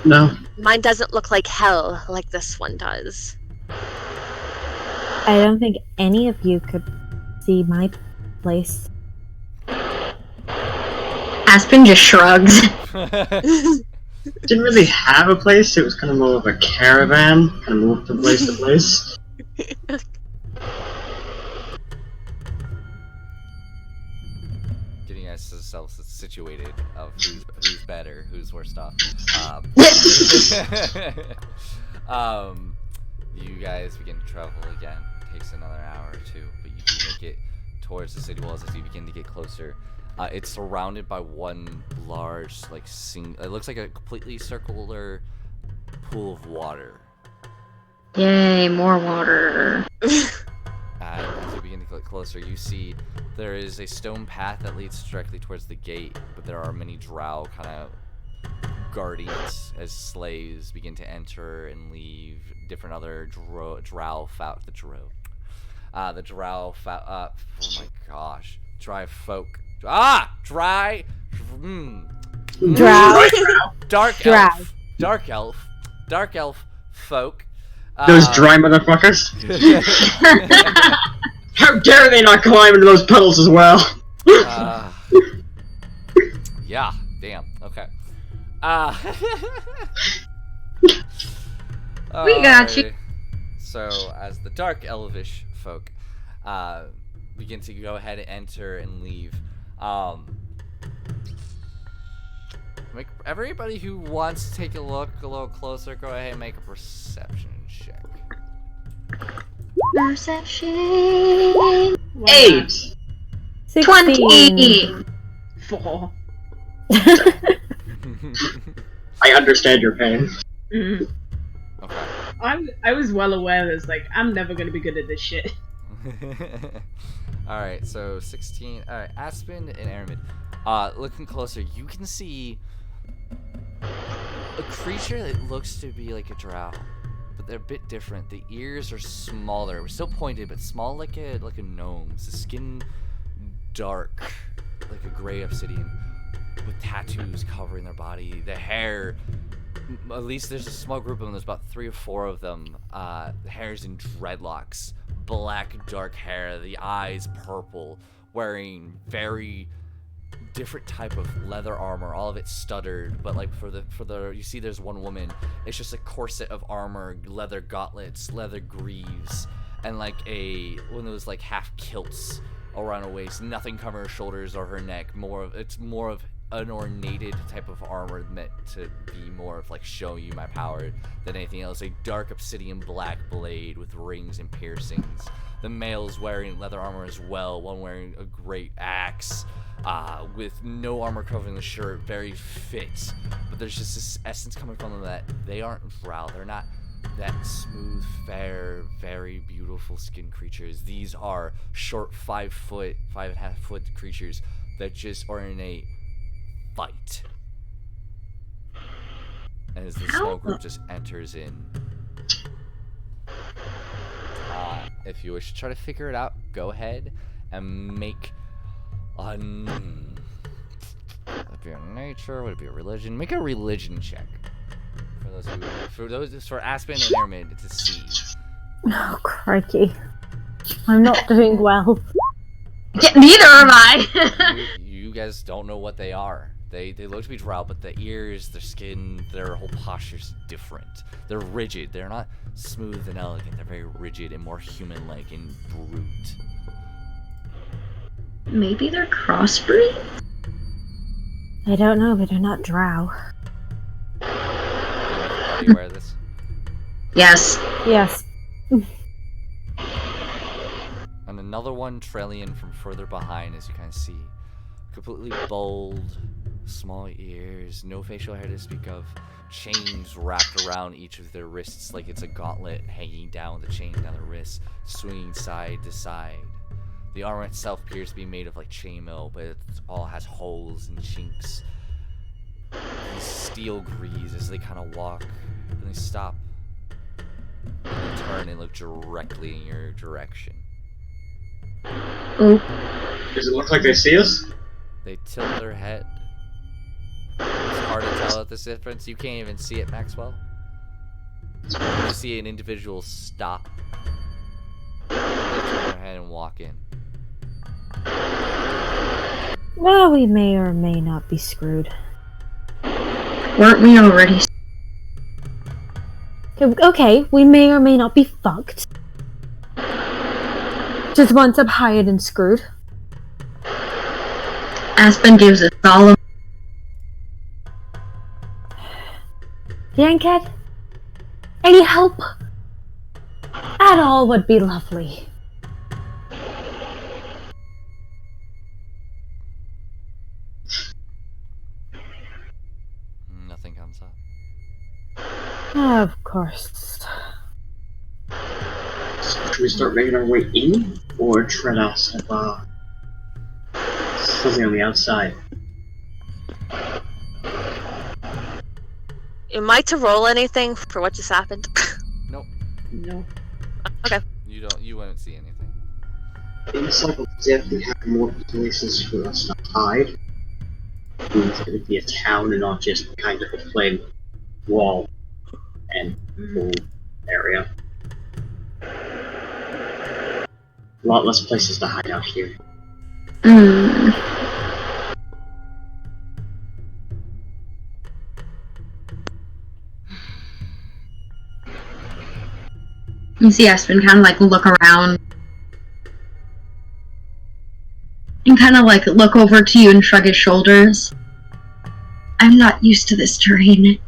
No.
Mine doesn't look like hell like this one does.
I don't think any of you could see my place.
Aspen just shrugs.
Didn't really have a place. It was kind of more of a caravan, kind of moved from place to place.
Getting ourselves situated of who's better, who's worse off. You guys begin to travel again. It takes another hour or two, but you do make it towards the city walls as you begin to get closer. It's surrounded by one large, like, it looks like a completely circular pool of water.
Yay, more water.
As you begin to get closer, you see there is a stone path that leads directly towards the gate, but there are many drow kind of guardians as slaves begin to enter and leave. Different other drow folk. Oh my gosh, dry folk. Dry.
Drow.
Dark
Drow.
Dark elf folk.
Those dry motherfuckers. How dare they not climb into those puddles as well?
Yeah, damn. Okay.
We got you.
Alright. So, as the dark elvish folk begin to go ahead and enter and leave, everybody who wants to take a look a little closer, go ahead and make a perception check.
Perception.
8.
20.
4.
I understand your pain.
Mm.
Okay.
I was well aware that it's like, I'm never gonna be good at this shit.
Alright, so 16. Alright, Aspen and Aramid. Looking closer, you can see a creature that looks to be like a drow, but they're a bit different. The ears are smaller, still pointed, but small like a gnome's. The skin dark, like a gray obsidian, with tattoos covering their body. The hair, at least there's a small group of them. There's about 3 or 4 of them. The hair's in dreadlocks, black dark hair. The eyes purple, wearing very different type of leather armor, all of it stuttered, but like for the you see there's one woman, it's just a corset of armor, leather gauntlets, leather greaves, and like one of those like half kilts around her waist, nothing covering her shoulders or her neck. It's more of an ornated type of armor meant to be more of like showing you my power than anything else. A dark obsidian black blade with rings and piercings. The male's wearing leather armor as well, one wearing a great axe, with no armor covering the shirt, very fit. But there's just this essence coming from them that they aren't Drow. They're not that smooth, fair, very beautiful skinned creatures. These are short 5 foot, 5.5 foot creatures that just ornate fight. And as the snow group just enters in, if you wish to try to figure it out, go ahead and make would it be a nature? Would it be a religion? Make a religion check. For Aspen and Airman to see.
Oh, crikey. I'm not doing well.
Yeah, neither am I.
You guys don't know what they are. They look to be Drow, but the ears, their skin, their whole posture's different. They're rigid. They're not smooth and elegant. They're very rigid and more human-like and brute.
Maybe they're crossbreed?
I don't know, but they're not Drow.
Are you aware of this?
Yes.
Yes.
And another one trailing in from further behind, as you kind of see. Completely bald, small ears, no facial hair to speak of, chains wrapped around each of their wrists like it's a gauntlet hanging down the chain down the wrist, swinging side to side. The armor itself appears to be made of like chainmail, but it all has holes and chinks. These steel grease as they kind of walk, and they stop, and they turn and look directly in your direction.
Oh.
Does it look like they see us?
They tilt their head. It's hard to tell at this difference. You can't even see it, Maxwell. You see an individual stop. They turn their head and walk in.
Well, we may or may not be screwed.
Weren't we already?
Okay, we may or may not be fucked. Just one step higher than screwed.
Aspen gives a solemn.
Yankhead? Any help? At all would be lovely.
Nothing comes up.
Of course.
Should we start making our way in, or tread us of something on the outside?
Am I to roll anything for what just happened?
Nope.
No.
You wouldn't see anything.
Inside will definitely have more places for us to hide. It's going to be a town and not just kind of a plain wall and pool area. A lot less places to hide out here.
You see Aspen kind of like look around. And kind of like look over to you and shrug his shoulders. I'm not used to this terrain.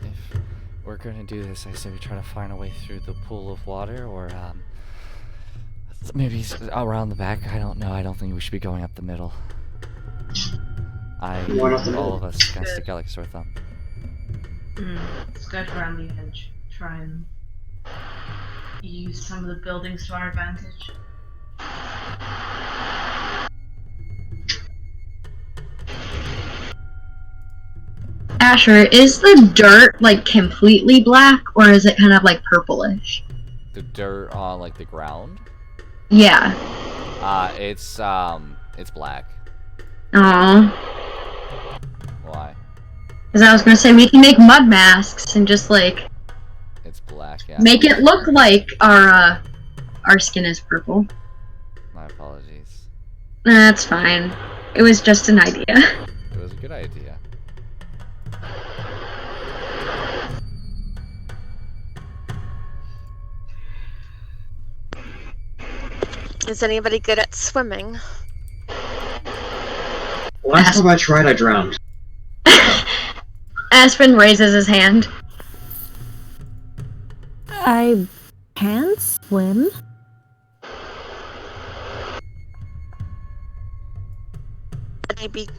If we're gonna do this, I say we try to find a way through the pool of water, or maybe around the back. I don't know. I don't think we should be going up the middle.
Why not the
all
middle?
of us kind of stick out like a sore thumb.
Skirt around the edge. Try and use some of the buildings to our advantage.
Asher, is the dirt like completely black, or is it kind of like purplish?
The dirt on like the ground.
Yeah.
It's black.
Aww.
Why?
Because I was gonna say we can make mud masks and just like
It's black. Yeah.
make it look like our skin is purple.
My apologies.
That's fine. It was just an idea.
It was a good idea.
Is anybody good at swimming?
Last time I tried, I drowned.
Aspen raises his hand.
I can swim.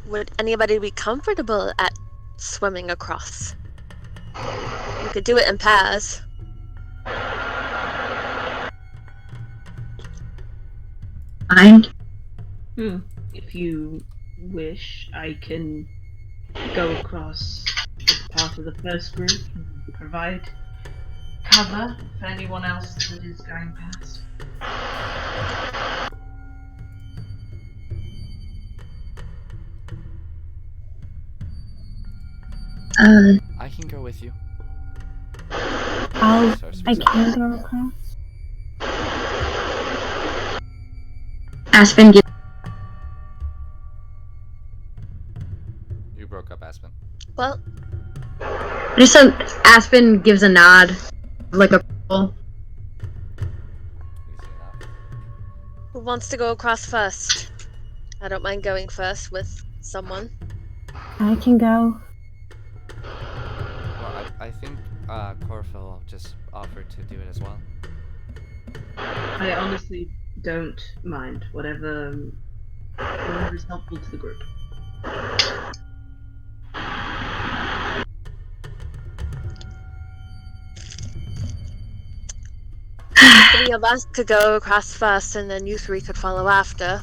Would anybody be comfortable at swimming across? You could do it in pairs.
Mind?
If you wish, I can go across as part of the first group and provide cover for anyone else that is going past.
I can go with you.
I can go across.
Aspen gives.
You broke up, Aspen.
Well,
Just so Aspen gives a nod, like a.
You see that?
who wants to go across first? I don't mind going first with someone.
I can go.
Well, I think Corfil just offered to do it as well.
I honestly don't mind. Whatever is helpful to the group.
Three of us could go across first, and then you three could follow after.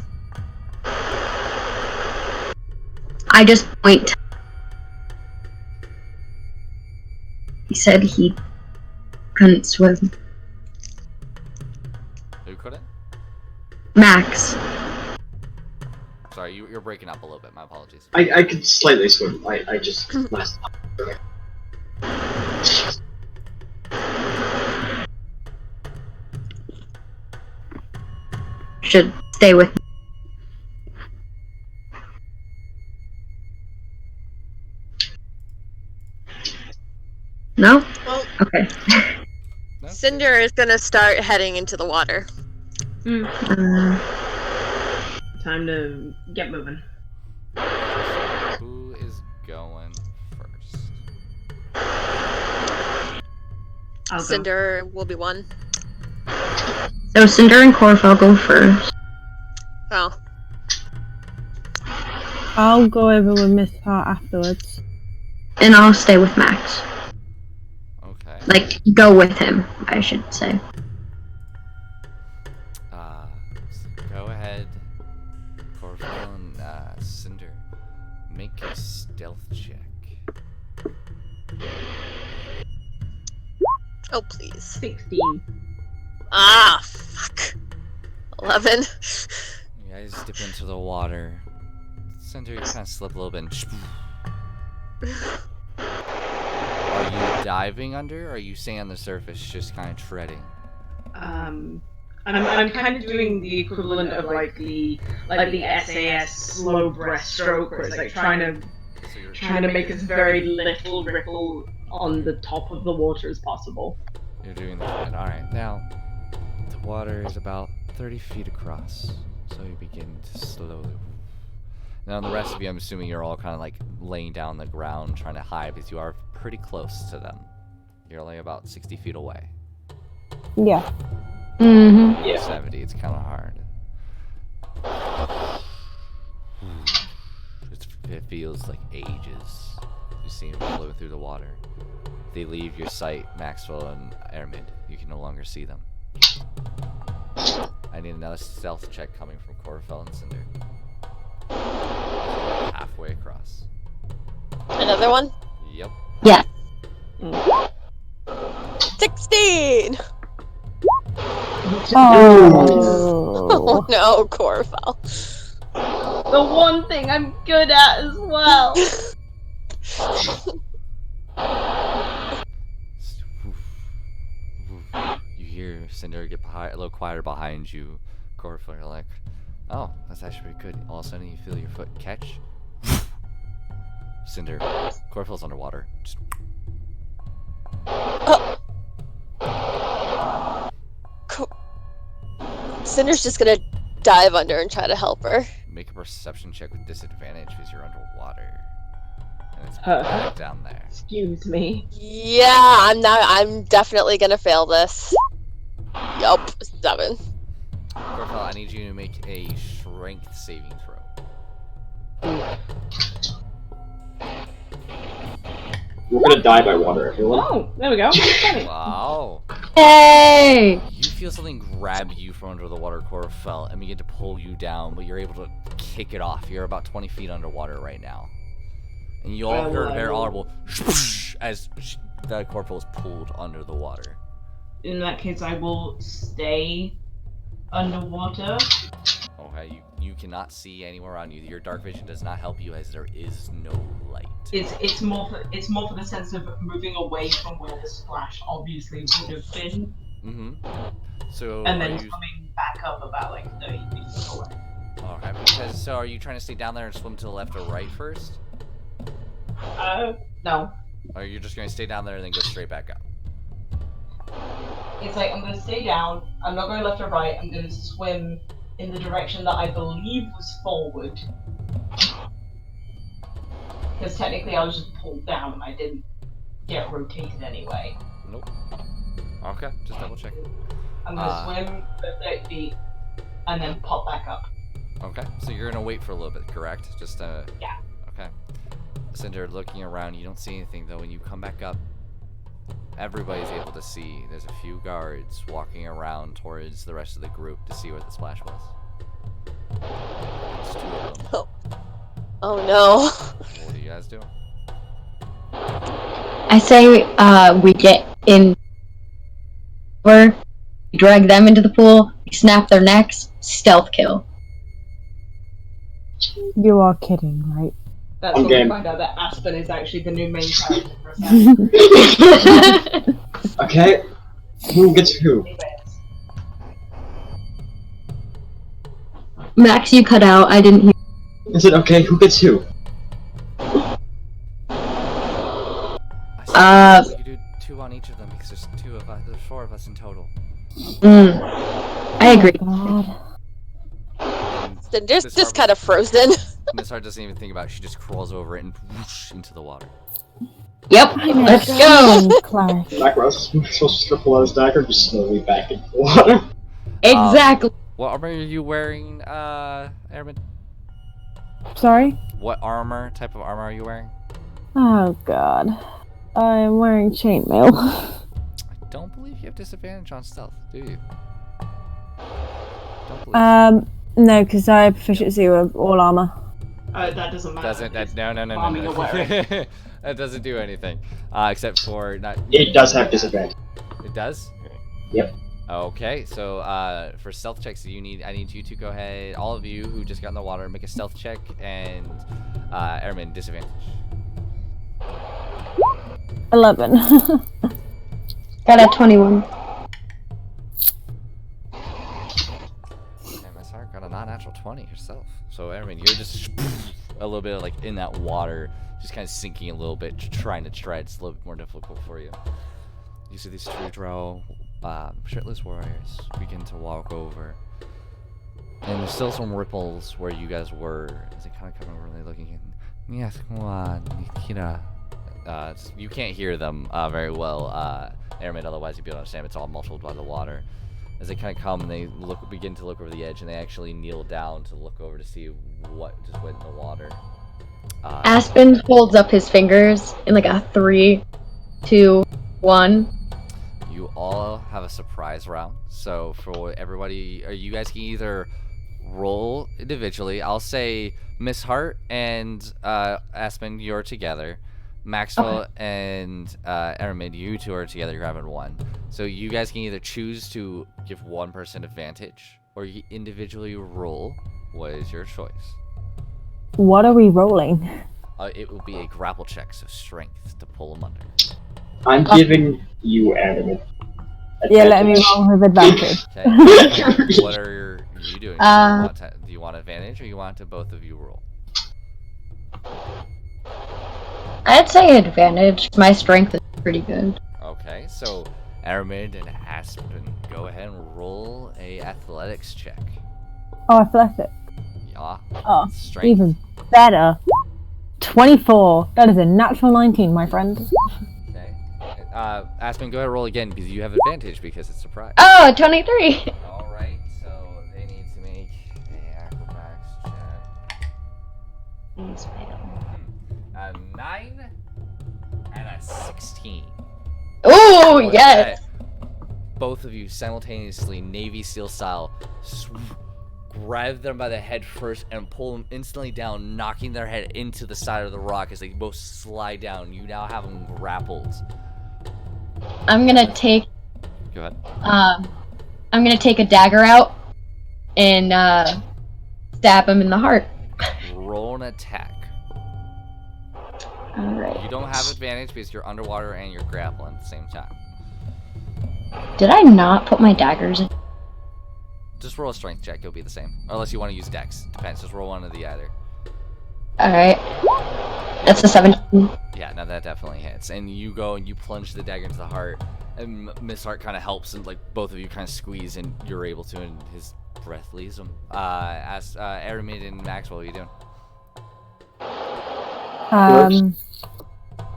I just point. He said he couldn't swim.
Who couldn't?
Max.
Sorry, you're breaking up a little bit. My apologies.
I could slightly swim. I just messed up.
Should stay with me. No?
Well,
Okay.
No?
Cinder is gonna start heading into the water.
Time to get moving.
Who is going first?
I'll go.
Cinder will be one.
So Cinder and Corfel go first.
Oh,
I'll go over with Miss Hart afterwards.
And I'll stay with Max.
Okay.
Like, go with him, I should say.
Go ahead, Corfil and Cinder. Make a stealth check.
oh please.
16.
Ah, fuck. 11.
You guys dip into the water. Cinder, you kind of slip a little bit. And are you diving under, or are you staying on the surface, just kind of treading?
And I'm kind of doing the equivalent of like the SAS slow breaststroke, where it's like trying to make as very little ripple on the top of the water as possible.
You're doing that. Alright, now, the water is about 30 feet across, so you begin to slowly. Now, the rest of you, I'm assuming you're all kind of like laying down on the ground, trying to hide, because you are pretty close to them. You're only about 60 feet away.
Yeah.
Mm-hmm.
Yeah.
70, it's kind of hard. It feels like ages. You see them flow through the water. They leave your sight, Maxwell and Airmid. You can no longer see them. I need another stealth check coming from Corfel and Cinder. Halfway across.
Another one?
Yep.
Yeah.
16!
Oh.
Oh no, Corfel.
The one thing I'm good at as well.
You hear Cinder get a little quieter behind you. Corfel, you're like, oh, that's actually pretty good. All of a sudden, you feel your foot catch. Cinder, Corfel's underwater. Just...
Cinder's just gonna dive under and try to help her.
Make a perception check with disadvantage because you're underwater. And it's
Huh.
back down there.
Excuse me.
Yeah, I'm definitely gonna fail this. Yup, 7.
Corfel, I need you to make a strength saving throw.
We're gonna die by water, everyone.
Oh, there we go. Funny.
Wow.
Hey!
You feel something grab you from under the water, Corfel, and begin to pull you down, but you're able to kick it off. You're about 20 feet underwater right now. And you all heard a very audible as the Corfel is pulled under the water.
In that case, I will stay underwater.
Okay, you cannot see anywhere around you. Your dark vision does not help you as there is no light.
It's more for the sense of moving away from where the splash obviously would have been,
Mm-hmm. So
and then
are you...
coming back up about like 30 feet away.
Okay, because so are you trying to stay down there and swim to the left or right first?
No.
Or are you just going to stay down there and then go straight back up?
It's like I'm gonna stay down. I'm not going left or right. I'm gonna swim in the direction that I believe was forward. Because technically I was just pulled down and I didn't get rotated anyway.
Nope. Okay, just double check.
I'm gonna swim for 30 feet and then pop back up.
Okay, so you're gonna wait for a little bit, correct? Just
Yeah.
Okay. Cinder, looking around, you don't see anything though. When you come back up, everybody's able to see. There's a few guards walking around towards the rest of the group to see where the splash was. There's 2 of them.
Oh no.
What do you guys do?
I say we get in, we drag them into the pool, we snap their necks, stealth kill.
You are kidding, right?
That's
I'm
when we
game.
find out that Aspen is actually the new main character for a second.
Okay, who gets who?
Max, you cut out. I didn't hear.
Is it okay? Who gets who?
I said you could do 2 on each of them because there's 2 of us. There's 4 of us in total.
I agree.
God.
Then just kind of frozen.
Miss Hart doesn't even think about it. She just crawls over it and whoosh into the water.
Yep, let's go.
Clark.
Black Rose supposed to strip below his dagger, just slowly back into the water.
Exactly.
What armor are you wearing, Airman?
Sorry?
What type of armor are you wearing?
Oh god. I'm wearing chainmail.
I don't believe you have disadvantage on stealth, do you? Don't believe
No, because I have proficiency with all armor.
That doesn't matter.
No. That doesn't do anything. Except for not.
It does have disadvantage.
It does?
Yep.
Okay, so for stealth checks, I need you to go ahead, all of you who just got in the water, make a stealth check, and Airman, disadvantage.
11.
Got a 21.
And Miss Hart got a non-natural 20 herself. So Airman, you're just a little bit like in that water, just kind of sinking a little bit, trying to tread. It's a little bit more difficult for you. You see these 3 drow shirtless warriors begin to walk over. And there's still some ripples where you guys were as they kind of come over and they're looking in. Yes, come on, Nikita. You can't hear them very well, Airman, otherwise you'd be able to understand. It's all muffled by the water. As they kind of come and they begin to look over the edge, and they actually kneel down to look over to see what just went in the water.
Aspen holds up his fingers in like a 3, 2, 1.
You all have a surprise round. So for everybody, you guys can either roll individually. I'll say Miss Hart and Aspen, you're together. Maxwell and Aramid, you 2 are together. You're having 1. So you guys can either choose to give one person advantage, or you individually roll. What is your choice?
What are we rolling?
It will be a grapple check, so strength to pull them under.
I'm giving you adamant.
Yeah, let me roll with advantage.
Okay. What are you doing? Do you want advantage, or you want to both of you roll?
I'd say advantage. My strength is pretty good.
Okay, so Aramid and Aspen, go ahead and roll a athletics check.
Oh, athletic.
Yeah.
Oh,
Strength.
even better. 24. That is a natural 19, my friend.
Okay. Aspen, go ahead and roll again because you have advantage because it's surprise.
Oh, 23.
Alright, so they need to make a acrobatics check. A 9 and a 16.
Oh,
With
yes.
that, both of you simultaneously, Navy SEAL style, grab them by the head first and pull them instantly down, knocking their head into the side of the rock as they both slide down. You now have them grappled.
I'm gonna take
Go ahead.
I'm gonna take a dagger out and stab him in the heart.
Roll an attack.
Alright.
You don't have advantage because you're underwater and you're grappling at the same time.
Did I not put my daggers in?
Just roll a strength check, it'll be the same. Unless you want to use dex. Depends, just roll one of the either.
Alright. That's a 17.
Yeah, no, that definitely hits. And you go and you plunge the dagger into the heart, and Miss Hart kind of helps, and like both of you kind of squeeze, and you're able to, and his breath leaves him. As Aramid and Maxwell, what are you doing?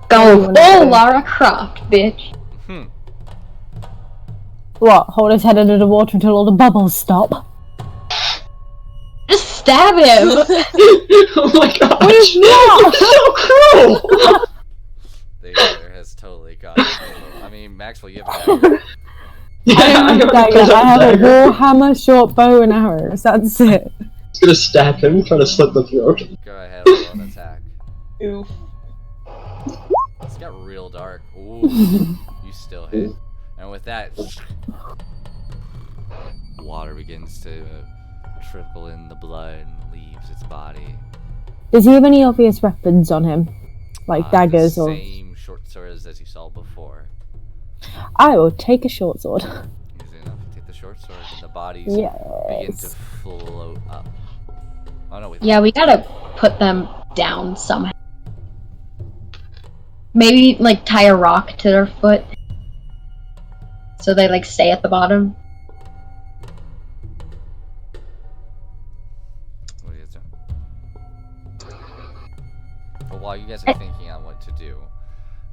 Go full Lara Croft, bitch.
What? Hold his head under the water until all the bubbles stop?
Just stab him!
Oh my god!
Please not!
So cruel!
The other has totally got it. I mean, Maxwell, you have a dagger.
I have a dagger. I have a warhammer, short bow, and arrows. That's it.
He's gonna stab him, try to slit the throat.
Go ahead, roll an attack.
Oof.
It's got real dark. Ooh, you still hit. And with that, water begins to trickle in the blood and leaves its body.
Does he have any obvious weapons on him? Like daggers
the
or...
same short swords as you saw before.
I will take a short sword.
Easy enough. Take the short sword and the bodies begin to
Yes.
float up. Oh no, wait.
Yeah, we gotta put them down somehow. Maybe, like, tie a rock to their foot. So they, like, stay at the bottom.
What are you guys doing? But while you guys are thinking on what to do,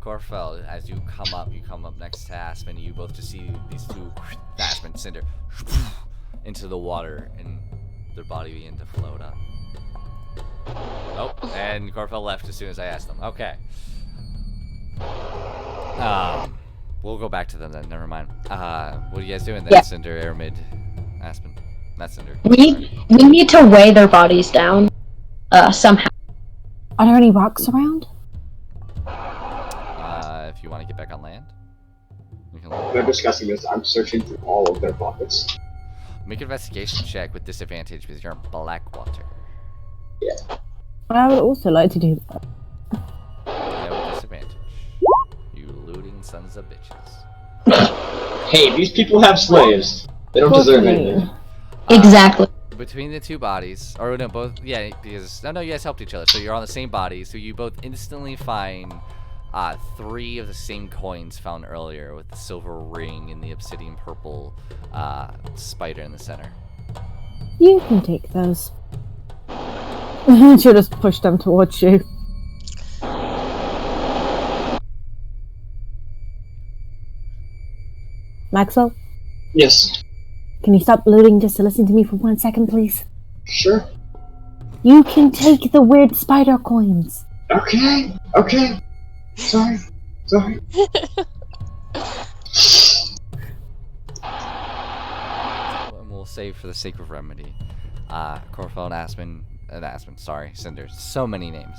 Corfel, as you come up next to Aspen, you both just see these two, Aspen, Cinder, into the water, and their body begin to float up. Oh, and Corfel left as soon as I asked them. Okay. We'll go back to them then, never mind. What are you guys doing then,
Yeah.
Cinder, Aramid, Aspen? Not Cinder.
We need to weigh their bodies down. Somehow.
Are there any rocks around?
If you want to get back on land, you can
We're discussing this. I'm searching through all of their pockets.
make an investigation check with disadvantage because you're in Blackwater.
I would also like to do that.
Yeah, with disadvantage. You looting sons of bitches.
Hey, these people have slaves. They don't deserve anything.
Exactly.
Between the two bodies, or no, both, yeah, because, no, you guys helped each other, so you're on the same body, so you both instantly find 3 of the same coins found earlier with the silver ring and the obsidian purple spider in the center.
You can take those. She'll just push them towards you. Maxwell,
Yes.
can you stop looting just to listen to me for 1 second, please?
Sure.
You can take the weird spider coins.
Okay. Okay. Sorry. Sorry.
And we'll save for the sake of remedy. Corfel and Aspen, sorry, Cinder. So many names.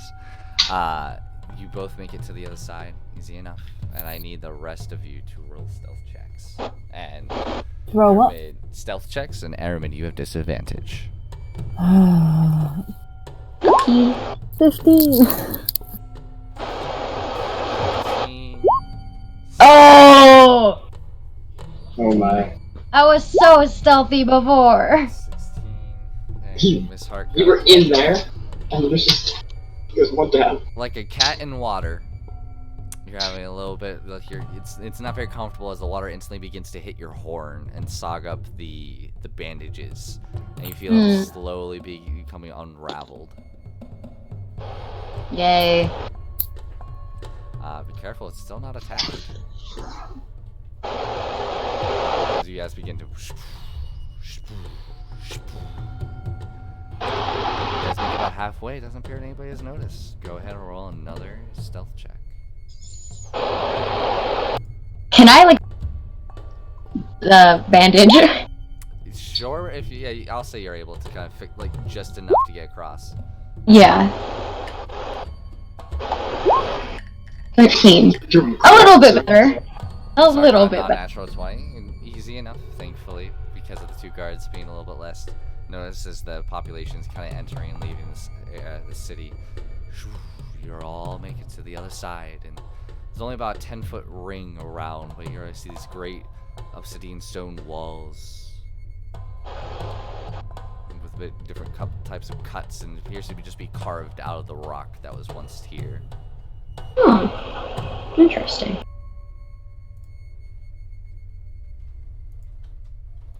You both make it to the other side, easy enough. And I need the rest of you to roll stealth checks. And
Throw up.
Aramid, stealth checks, and Aramid, you have disadvantage.
15.
Oh!
Oh my.
I was so stealthy before.
16.
You-
Miss Hart.
You were in there, and there's just one down.
Like a cat in water, You're having a little bit like it's not very comfortable as the water instantly begins to hit your horn and sog up the bandages, and you feel it slowly becoming unraveled.
Yay.
Be careful, it's still not attacked. As you guys begin to you guys make it about halfway, it doesn't appear anybody has noticed. Go ahead and roll another stealth check.
Can I, like, the bandage?
Sure, if you, yeah, I'll say you're able to kind of fix, like, just enough to get across.
Yeah. 13. A little bit better. A little bit better.
Natural 20, and easy enough, thankfully, because of the 2 guards being a little bit less. Notice as the population's kind of entering and leaving the city, you're all making it to the other side, and there's only about a 10-foot ring around, but you're gonna see these great obsidian stone walls with a bit different types of cuts, and it appears to just be carved out of the rock that was once here.
Oh, interesting.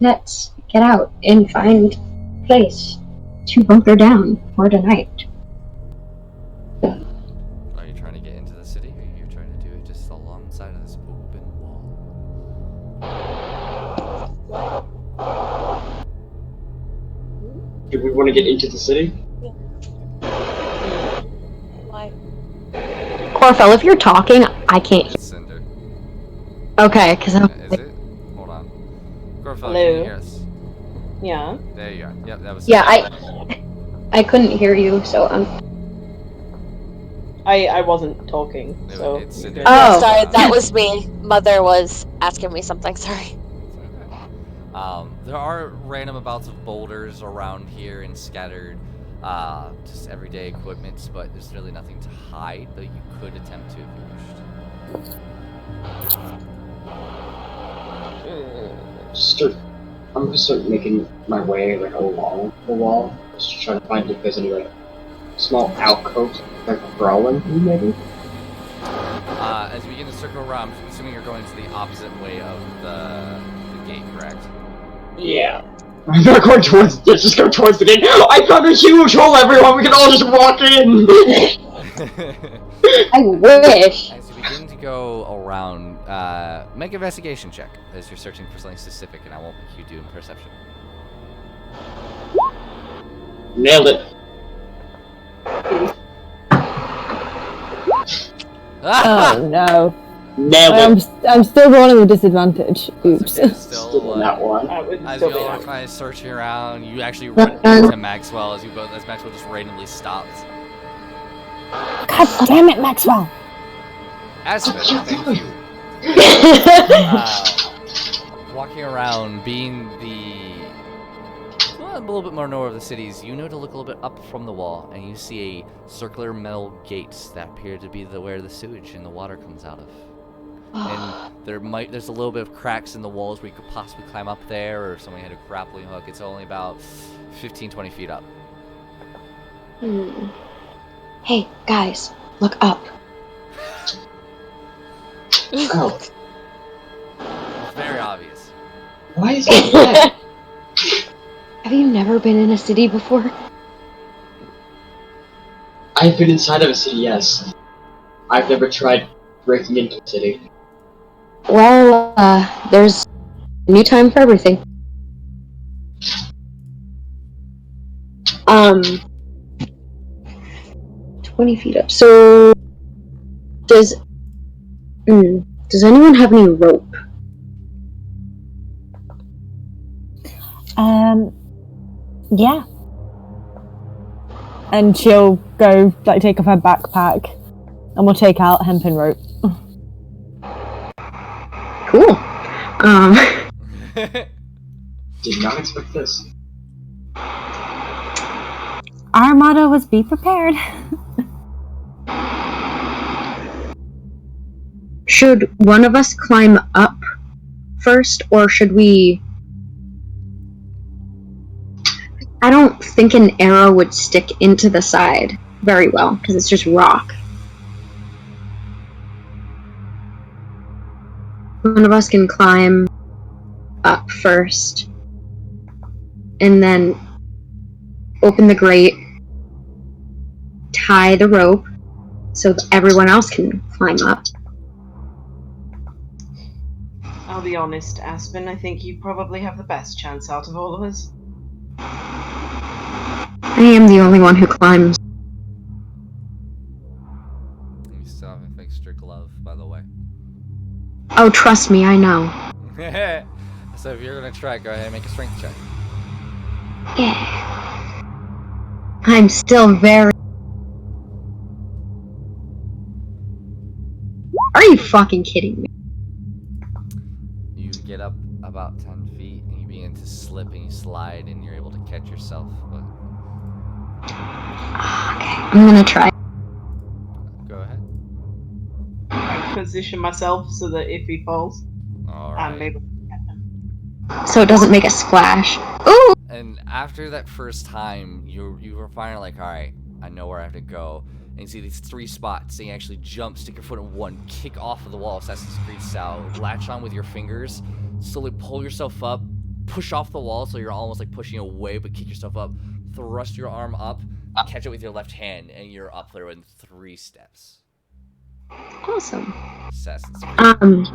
Let's get out and find a place to bunker down for tonight.
Are you trying to get into the city, or are you trying to do it just alongside of this open wall?
Do we want to get into the city?
Why?
Corfel, if you're talking, I can't hear.
It's Cinder.
Okay, because I'm.
Is it? Hold on. Gorfell, can
Hello?
you hear us?
Yeah.
There you are. Yep, that was.
Yeah, I couldn't hear you, so
I wasn't talking,
No,
so.
it's Cinder.
Oh.
Sorry, that was me. Mother was asking me something. Sorry.
There are random amounts of boulders around here and scattered, just everyday equipment, but there's really nothing to hide, though you could attempt to if you wished.
I'm gonna start making my way like along the wall, just trying to find if there's any like small alcoves like crawling through maybe.
As you begin to circle around, I'm assuming you're going to the opposite way of the gate, correct?
Yeah. I'm not going towards. Let's just go towards the gate. I found a huge hole, everyone. We can all just walk in.
I wish.
As you begin to go around, make an investigation check as you're searching for something specific, and I won't make you do in perception.
Nailed it.
Oh no.
Nailed it.
I'm still rolling with disadvantage. Oops.
Okay,
Still in that one.
That would
As
still
you
be
all are
nice.
kind of searching around, you actually run into Maxwell as Maxwell just randomly stops.
God damn it, Maxwell!
Aspen, thank you. Walking around, being a little bit more north of the cities, you know to look a little bit up from the wall, and you see a circular metal gate that appear to be where the sewage and the water comes out of. And there's a little bit of cracks in the walls where you could possibly climb up there, or if somebody had a grappling hook. It's only about 15-20 feet up.
Hey, guys, look up.
Oh,
It's very obvious.
why is it red?
Have you never been in a city before?
I've been inside of a city, yes. I've never tried breaking into a city.
Well, there's a new time for everything. 20 feet up. So, does anyone have any rope?
Yeah. And she'll go, like, take off her backpack, and we'll take out hempen rope.
Cool.
Did not expect this.
Our motto was be prepared.
Should one of us climb up first, or should we... I don't think an arrow would stick into the side very well, because it's just rock. one of us can climb up first, and then open the grate, tie the rope, so that everyone else can climb up.
I'll be honest, Aspen, I think you probably have the best chance out of all of us.
I am the only one who climbs.
You still have an extra glove, by the way.
Oh, trust me, I know.
So if you're gonna try, go ahead and make a strength check.
Yeah. I'm still very... Are you fucking kidding me?
You get up about 10 feet and you begin to slip and you slide and you're able to catch yourself. But...
Okay, I'm gonna try.
Go ahead.
I position myself so that if he falls, I'm
Alright.
able.
So it doesn't make a splash. Ooh!
And after that first time, you were finally like, alright, I know where I have to go. And you see these 3 spots, and you actually jump, stick your foot in one, kick off of the wall, Assassin's Creed style, latch on with your fingers, slowly pull yourself up, push off the wall so you're almost like pushing away, but kick yourself up, thrust your arm up, catch it with your left hand, and you're up there in 3 steps.
Awesome.
Assassin's Creed.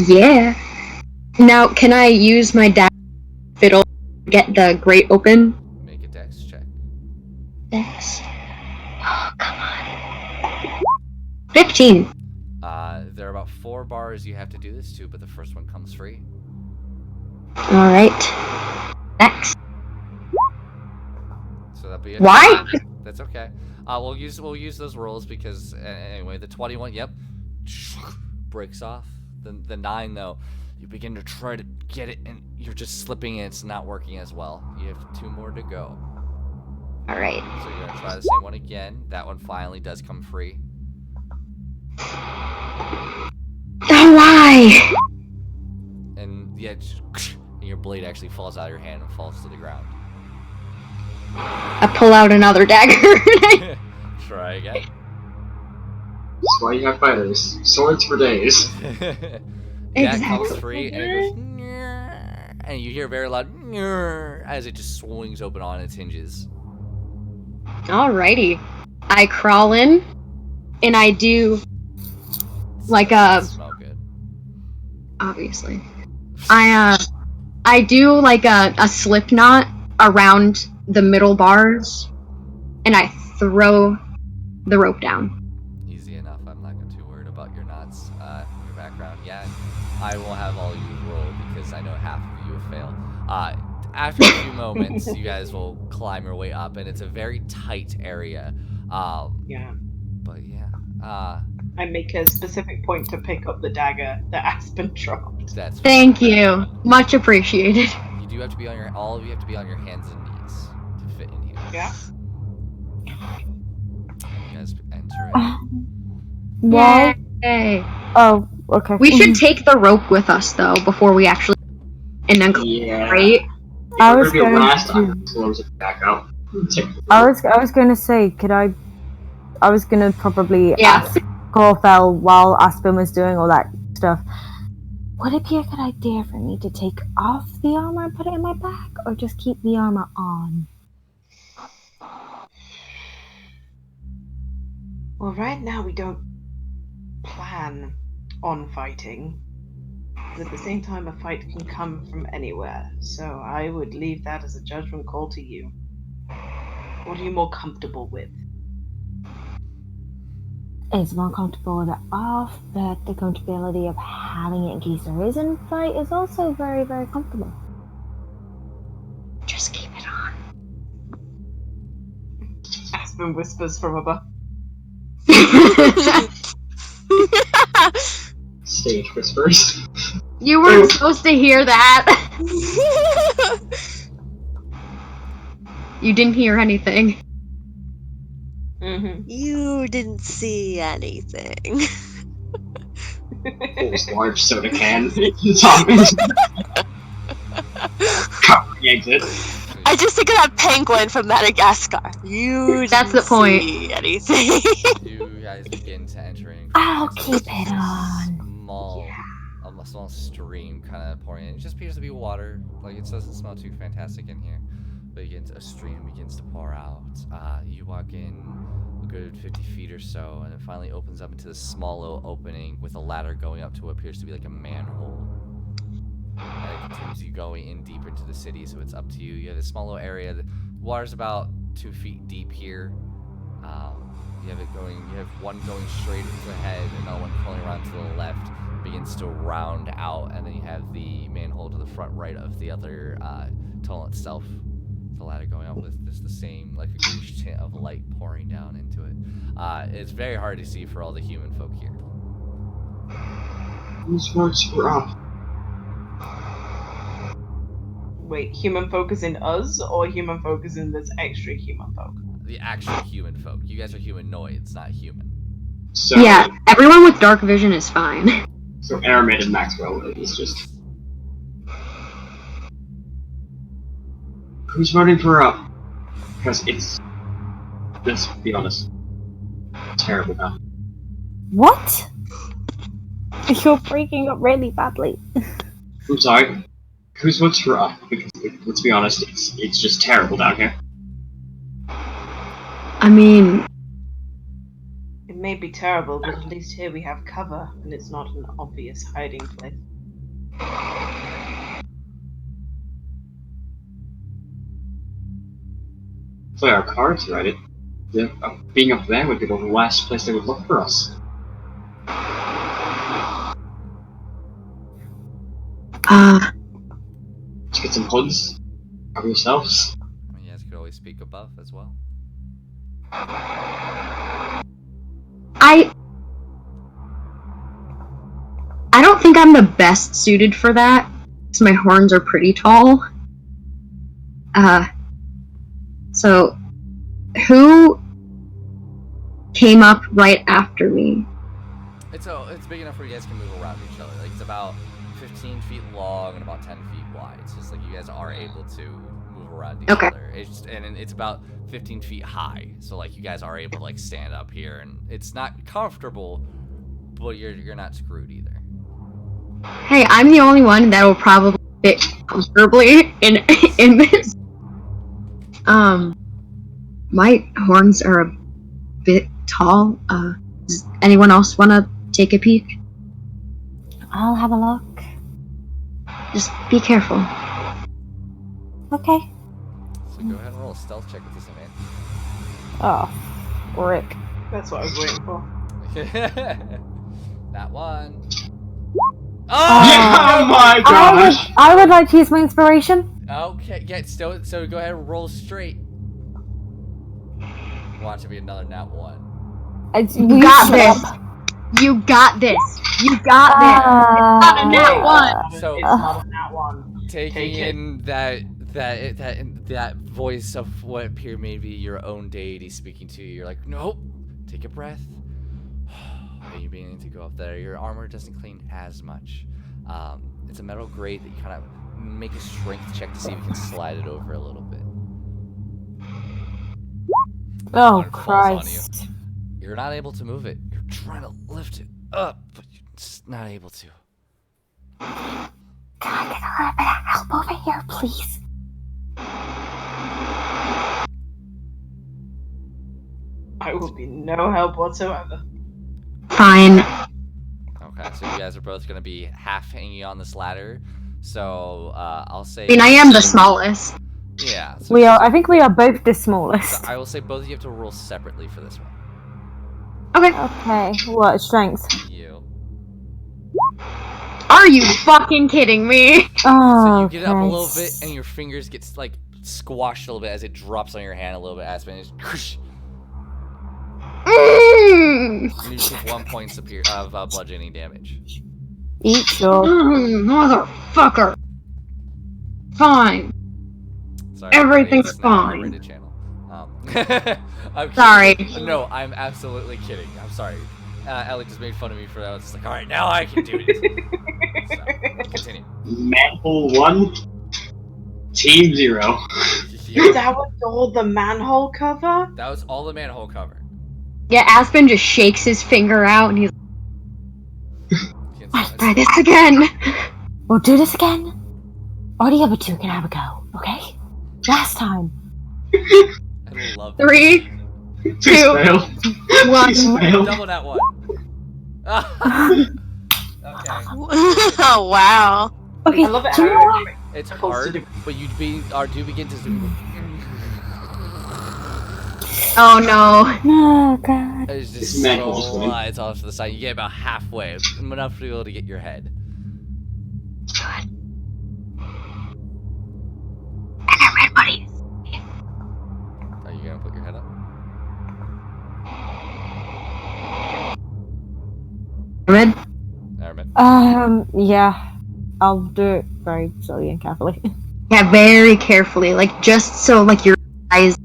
Yeah. Now, can I use my fiddle to get the grate open?
Make a dex check.
Dex. Oh, come on. 15.
There are about 4 bars you have to do this to, but the first one comes free.
Alright. Dex.
So that'll be a
Why?
That's okay. We'll use those rolls because anyway, the 21, yep, breaks off. The 9 though, you begin to try to get it and you're just slipping and it's not working as well. You have 2 more to go.
Alright.
So you're gonna try the same one again. That one finally does come free.
Oh, why?
And yeah, and your blade actually falls out of your hand and falls to the ground.
I pull out another dagger.
Try again.
That's why you have fighters. Swords for days.
Yeah, it comes free and it goes, "Nyeh," and you hear very loud "Nyeh," as it just swings open on its hinges.
Alrighty. I crawl in, and I do like a...
Smell good.
Obviously. I do like a slip knot around the middle bars, and I throw the rope down.
Easy enough. I'm not too worried about your knots, your background. Yeah, I will have all you roll because I know half of you have failed. After a few moments, you guys will climb your way up, and it's a very tight area.
Yeah.
But yeah,
I make a specific point to pick up the dagger that Aspen dropped.
that's.
Thank you. Much appreciated.
You do have to be on your. All of you have to be on your hands and knees to fit in here.
Yeah.
You guys enter in.
Why?
Yay.
Oh, okay.
We should take the rope with us, though, before we actually... And then
Yeah.
right?
I
We're
was
gonna be
going
last
to.
time. Close it back up.
I was going to say, could I was going to probably
Yeah.
ask Corfell while Aspen was doing all that stuff. Would it be a good idea for me to take off the armor and put it in my back, or just keep the armor on?
Well, right now we don't plan on fighting. But at the same time, a fight can come from anywhere. So I would leave that as a judgment call to you. What are you more comfortable with?
It's more comfortable with it off, but the comfortability of having it in case there is a fight is also very, very comfortable.
Just keep it on.
Aspen whispers from above.
Stage whispers.
You weren't supposed to hear that. You didn't hear anything.
Mm-hmm.
You didn't see anything.
Pulls large soda can. Cover the exit.
I just think of that penguin from Madagascar. You
That's the
didn't
point.
see anything.
You guys begin to enter in.
I'll keep it on.
small stream kind of pouring in. It just appears to be water. Like, it doesn't smell too fantastic in here. But a stream begins to pour out. You walk in a good 50 feet or so, and it finally opens up into this small little opening with a ladder going up to what appears to be like a manhole. And it continues you going in deeper into the city, so it's up to you. You have this small little area. The water's about 2 feet deep here. You have one going straight ahead, another one curling around to the left, begins to round out, and then you have the manhole to the front right of the other tunnel itself. The ladder going up with just the same, like, a greenish tint of light pouring down into it. It's very hard to see for all the human folk here.
Whose words were up?
Wait, human folk is in us, or human folk is in this extra human folk?
The actual human folk. You guys are humanoids, not human.
So,
Yeah, everyone with dark vision is fine.
So Aramid and Maxwell is just... Who's voting for her up? Because it's... Let's be honest. Terrible now.
What? You're breaking up really badly.
I'm sorry. Who's votes for her up? Because, let's be honest, it's just terrible down here.
I mean,
It may be terrible, but at least here we have cover, and it's not an obvious hiding place.
Play our cards, right? Being up there would be the last place they would look for us. Let's get some hoods. Cover yourselves.
I mean, you guys could always speak above as well.
I don't think I'm the best suited for that, because my horns are pretty tall. So, who came up right after me?
It's big enough where you guys can move around each other. Like, it's about 15 feet long and about 10 feet wide. It's just like you guys are able to move around each
Okay.
other. And it's about 15 feet high. So like you guys are able to like stand up here, and it's not comfortable, but you're not screwed either.
Hey, I'm the only one that will probably fit comfortably in this. My horns are a bit tall. Does anyone else want to take a peek?
I'll have a look.
Just be careful.
Okay.
So go ahead and roll a stealth check with this man.
Oh, Rick.
That's what I was waiting for.
That one.
Oh my gosh!
I would like to use my inspiration.
Okay, yeah, so go ahead and roll straight. Watch it be another nat one.
You got this. You got this. You got this. Not a nat one.
So-
It's not a nat one.
Taking
Take it.
in that voice of what appear maybe your own deity speaking to you, you're like, nope. Take a breath. And you beginning to go up there. Your armor doesn't clean as much. It's a metal grate that you kind of make a strength check to see if you can slide it over a little bit.
Oh,
One falls on
Christ.
You're not able to move it. You're trying to lift it up, but you're just not able to.
Can I get a little bit of help over here, please?
I will be no help whatsoever.
Fine.
Okay, so you guys are both going to be half hanging on this ladder. So I'll say.
I mean, I am the smallest.
Yeah. So
I think we are both the smallest.
So I will say both of you have to roll separately for this one.
Okay.
Okay, what, strength?
You.
Are you fucking kidding me?
Oh,
So you get up a little bit,
Christ.
and your fingers get like squashed a little bit as it drops on your hand a little bit. Aspen, and just,
Mm.
and you take 1 point of bludgeoning damage.
Eat your...
Motherfucker. Fine.
Sorry,
Everything's
it's not a
fine.
rated channel. I'm kidding.
Sorry.
No, I'm absolutely kidding. I'm sorry. Ellie just made fun of me for that. I was just like, all right, now I can do it. So, continue.
Manhole 1, Team 0.
Yeah,
That was all the manhole cover?
that was all the manhole cover.
Yeah, Aspen just shakes his finger out and he's
You can
Let's try this again.
We'll do this again. Or the other two can have a go, okay? Last time.
I love it.
3,
Please
2,
fail.
1.
Please fail.
Double that one. Okay.
Oh wow.
Okay,
I love it
do you know
how
what?
It's
Supposed to
hard, but you do begin to zoom.
Oh no.
Oh god.
It's just
It's Michael's
so
win.
it's off to the side. You get about halfway, enough to be able to get your head.
Good. And everybody.
Are you gonna put your head up?
Red?
Aramin?
Yeah. I'll do it very slowly and carefully.
Yeah, very carefully. Like, just so, like, your eyes.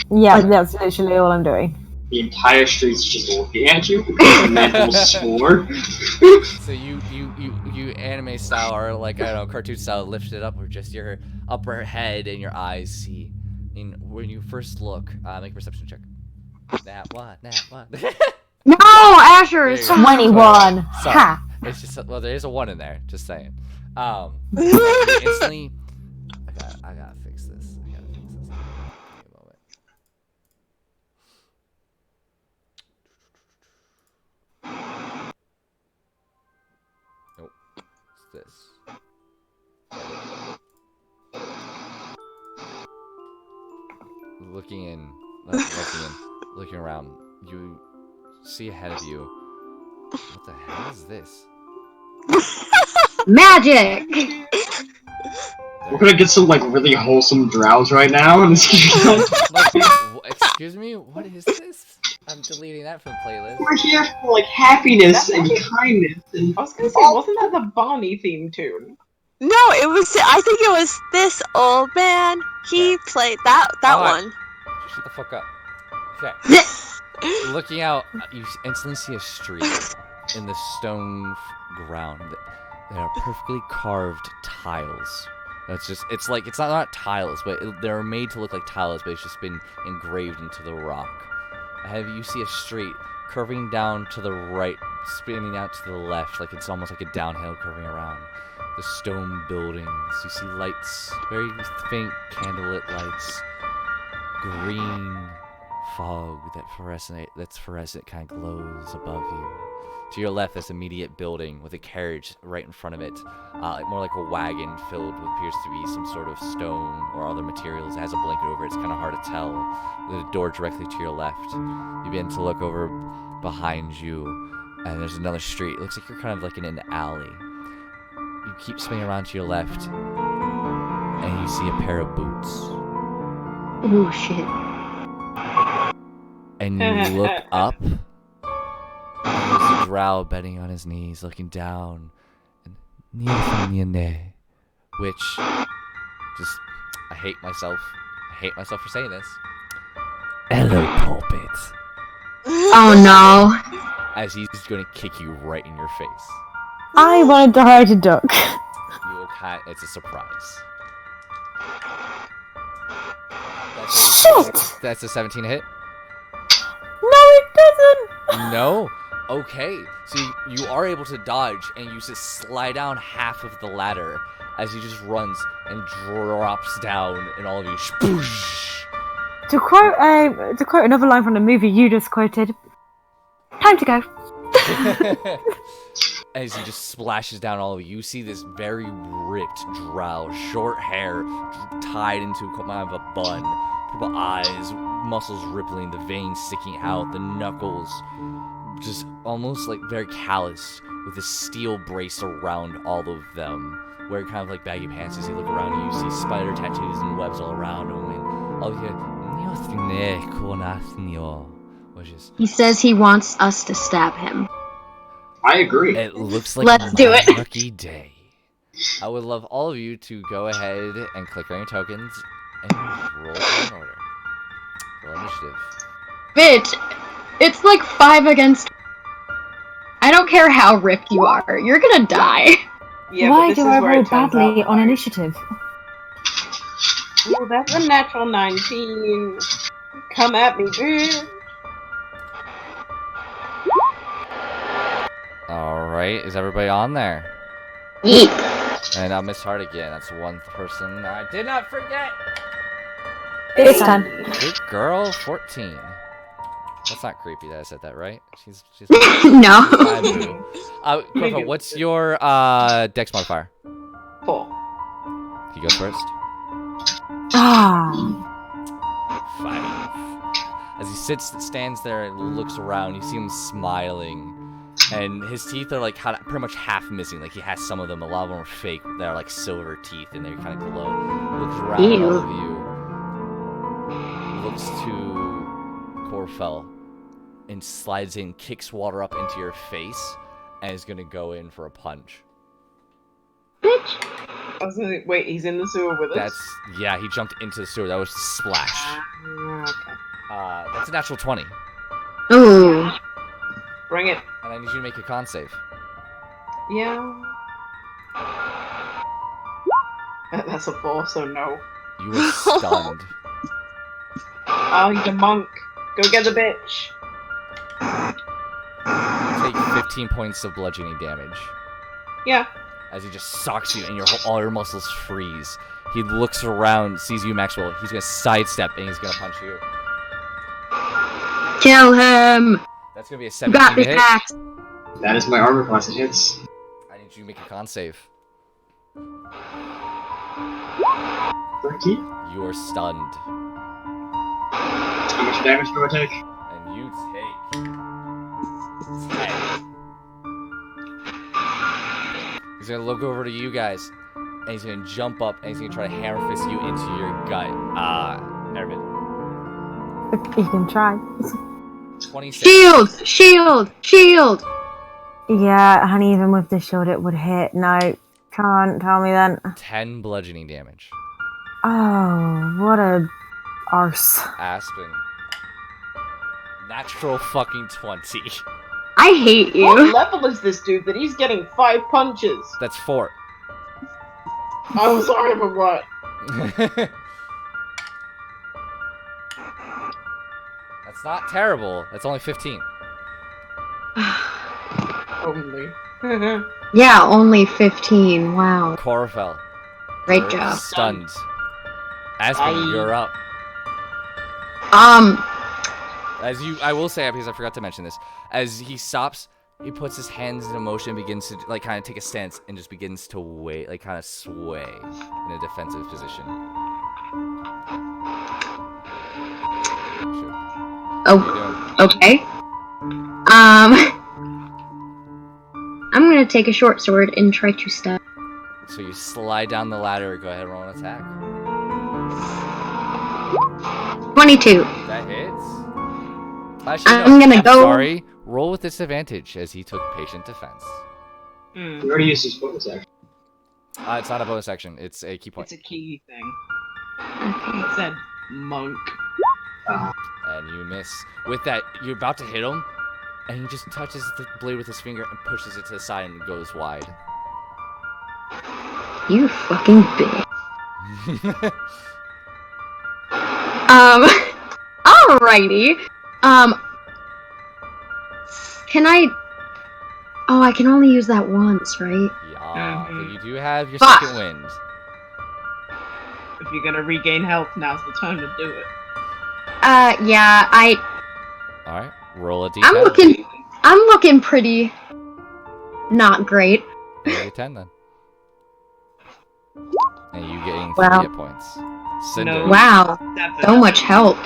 Yeah, that's literally all I'm doing.
The entire street's just looking at you because the man will swore.
So you anime style or like I don't know cartoon style lift it up or just your upper head and your eyes see. And when you first look, make a perception check. That one.
No, Asher!
There you
It's
go.
21.
Sorry.
Ha!
It's just well, there is a 1 in there. Just saying. Instantly, I gotta fix this. Give me a moment. Nope. It's this. Looking around, you see ahead of you. What the hell is this?
magic!
We're gonna get some like really wholesome drowse right now, and
Excuse me, what is this? I'm deleting that from the playlist.
we're here for like happiness and kindness. And
I was gonna say, wasn't that the Bonnie theme tune?
No, it was. I think it was this old man. He played that
Alright.
one.
Shut the fuck up. Okay. Looking out, you instantly see a street in the stone ground. There are perfectly carved tiles. It's not tiles, but they're made to look like tiles, but it's just been engraved into the rock. Ahead of you see a street curving down to the right, spinning out to the left, like it's almost like a downhill curving around. The stone buildings, you see lights, very faint candlelit lights, green fog that's fluorescent, kind of glows above you. To your left, this immediate building with a carriage right in front of it, more like a wagon filled with appears to be some sort of stone or other materials. It has a blanket over it. It's kind of hard to tell. The door directly to your left. You begin to look over behind you, and there's another street. It looks like you're kind of like in an alley. You keep spinning around to your left, and you see a pair of boots.
Oh shit.
And you look up. There's a drow bending on his knees, looking down, and which just I hate myself for saying this. Hello, pulpit.
Oh no.
As he's going to kick you right in your face.
I wanted to hide a duck.
You will it's a surprise.
Shit!
That's a 17 hit.
No, it doesn't!
No. Okay, so you are able to dodge, and you just slide down half of the ladder as he just runs and drops down, and all of you spoosh.
To quote another line from the movie you just quoted, time to go.
As he just splashes down all of you, you see this very ripped drow, short hair tied into kind of a bun, purple eyes, muscles rippling, the veins sticking out, the knuckles just almost like very calloused, with a steel brace around all of them, wearing kind of like baggy pants. As you look around, you see spider tattoos and webs all around him, and all you hear, which is,
He says he wants us to stab him.
I agree.
it looks like
Let's do it.
lucky day. I would love all of you to go ahead and click on your tokens and roll in order. Roll initiative.
Bitch, it's like 5 against. I don't care how ripped you are. You're gonna die.
Yeah,
Why
but this
do
is
I
where
roll
it turns
badly
out
on
why.
initiative?
Well, that's a natural 19. Come at me, bitch.
Alright, is everybody on there?
Yeet.
And Miss Hart again. That's one person I did not forget.
This time.
Good girl, 14. That's not creepy that I said that, right? She's
No.
Corvo, what's your dex modifier?
4.
You go first.
Ah.
5. As he stands there and looks around, you see him smiling. And his teeth are like pretty much half missing. Like he has some of them. A lot of them are fake. They're like silver teeth, and they kind of glow. Looks around at all of you. Looks to Corfell, and slides in, kicks water up into your face, and is gonna go in for a punch.
Bitch.
I was gonna, wait, he's in the sewer with us?
Yeah. He jumped into the sewer. That was splash.
Okay.
That's a natural 20.
Ooh.
Bring it.
And I need you to make a con save.
Yeah. That's a 4, so no.
You are stunned.
Oh, he's a monk. Go get the bitch.
You take 15 points of bludgeoning damage.
Yeah.
As he just socks you and all your muscles freeze. He looks around, sees you, Maxwell. He's gonna sidestep and he's gonna punch you.
Kill him.
That's gonna be a
You
17
got me
to hit.
back.
That is my armor class. It hits.
I need you to make a con save.
13.
You are stunned.
How much damage do I take?
And you take 10. He's gonna look over to you guys, and he's gonna jump up, and he's gonna try to hammer fist you into your gut. Ervid.
You can try.
26.
Shield! Shield! Shield!
Yeah, honey, even with the shield it would hit. No, can't tell me then.
10 bludgeoning damage.
Oh, what a arse.
Aspen. Natural fucking 20.
I hate
What
you.
level is this dude that he's getting 5 punches?
That's 4.
I'm sorry, but what?
That's not terrible. That's only 15.
Only.
Yeah, only 15. Wow.
Corfell.
Great
You're
job.
Stunned. Aspen, you're up. As you, I will say, because I forgot to mention this, as he stops, he puts his hands into motion and begins to, like, kind of take a stance and just begins to wait, like, kind of sway in a defensive position.
Oh,
What are you doing?
okay. I'm gonna take a short sword and try to stab.
So you slide down the ladder, go ahead and roll an attack.
22.
That hits. Actually,
I'm gonna go-
Sorry. Roll with disadvantage as he took patient defense.
We already used his bonus action.
It's not a bonus action. It's a key point.
It's a key thing.
Okay.
It said monk.
And you miss. With that, you're about to hit him, and he just touches the blade with his finger and pushes it to the side and goes wide.
You fucking bitch. Alrighty. Can I... Oh, I can only use that once, right?
Yeah, but you do have your
Fuck.
second wind.
If you're gonna regain health, now's the time to do it.
Yeah,
Alright, roll a d10.
I'm looking pretty... not great.
Roll a d10 then. And you getting 3
Wow.
hit points. Cinder.
No.
Wow,
7.
so much help.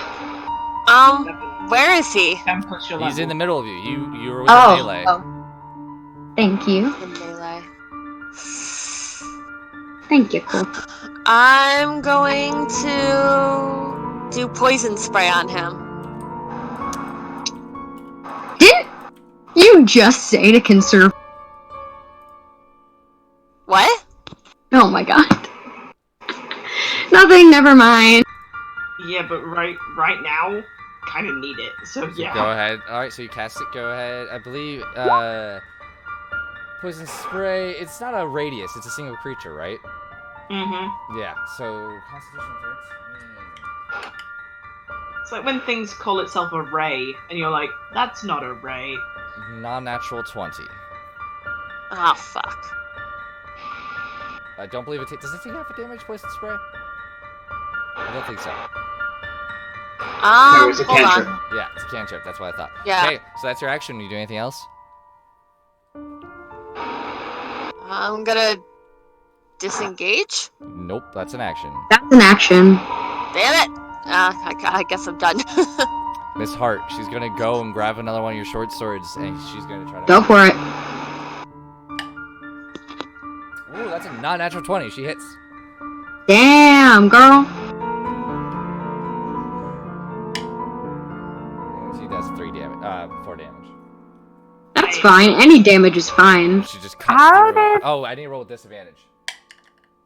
Where is he?
10 plus your
He's in the
level.
middle of you. You were with the melee.
Oh. Thank you.
The melee.
Thank you, cool.
I'm going to do poison spray on him.
Didn't you just say to conserve?
What?
Oh my god. Nothing, never mind.
Yeah, but right now, kind of need it. So yeah.
Go ahead. Alright, so you cast it. Go ahead. I believe, poison spray, it's not a radius, it's a single creature, right?
Mhm.
Yeah, so Constitution first.
It's like when things call itself a ray, and you're like, that's not a ray.
Non-natural 20.
Oh, fuck.
I don't believe it does it take half a damage poison spray? I don't think so.
No, it's a
Hold
cantrip.
on.
Yeah, it's a cantrip. That's what I thought.
Yeah.
Okay, so that's your action. You do anything else?
I'm gonna disengage.
Nope, that's an action.
That's an action.
Damn it! I guess I'm done.
Miss Hart, she's gonna go and grab another one of your short swords, and she's gonna try to.
Go for it.
Ooh, that's a non-natural 20. She hits.
Damn, girl.
And she does 4 damage.
That's fine. Any damage is fine.
She just cuts
How
through.
did-
Oh, I need to roll with disadvantage.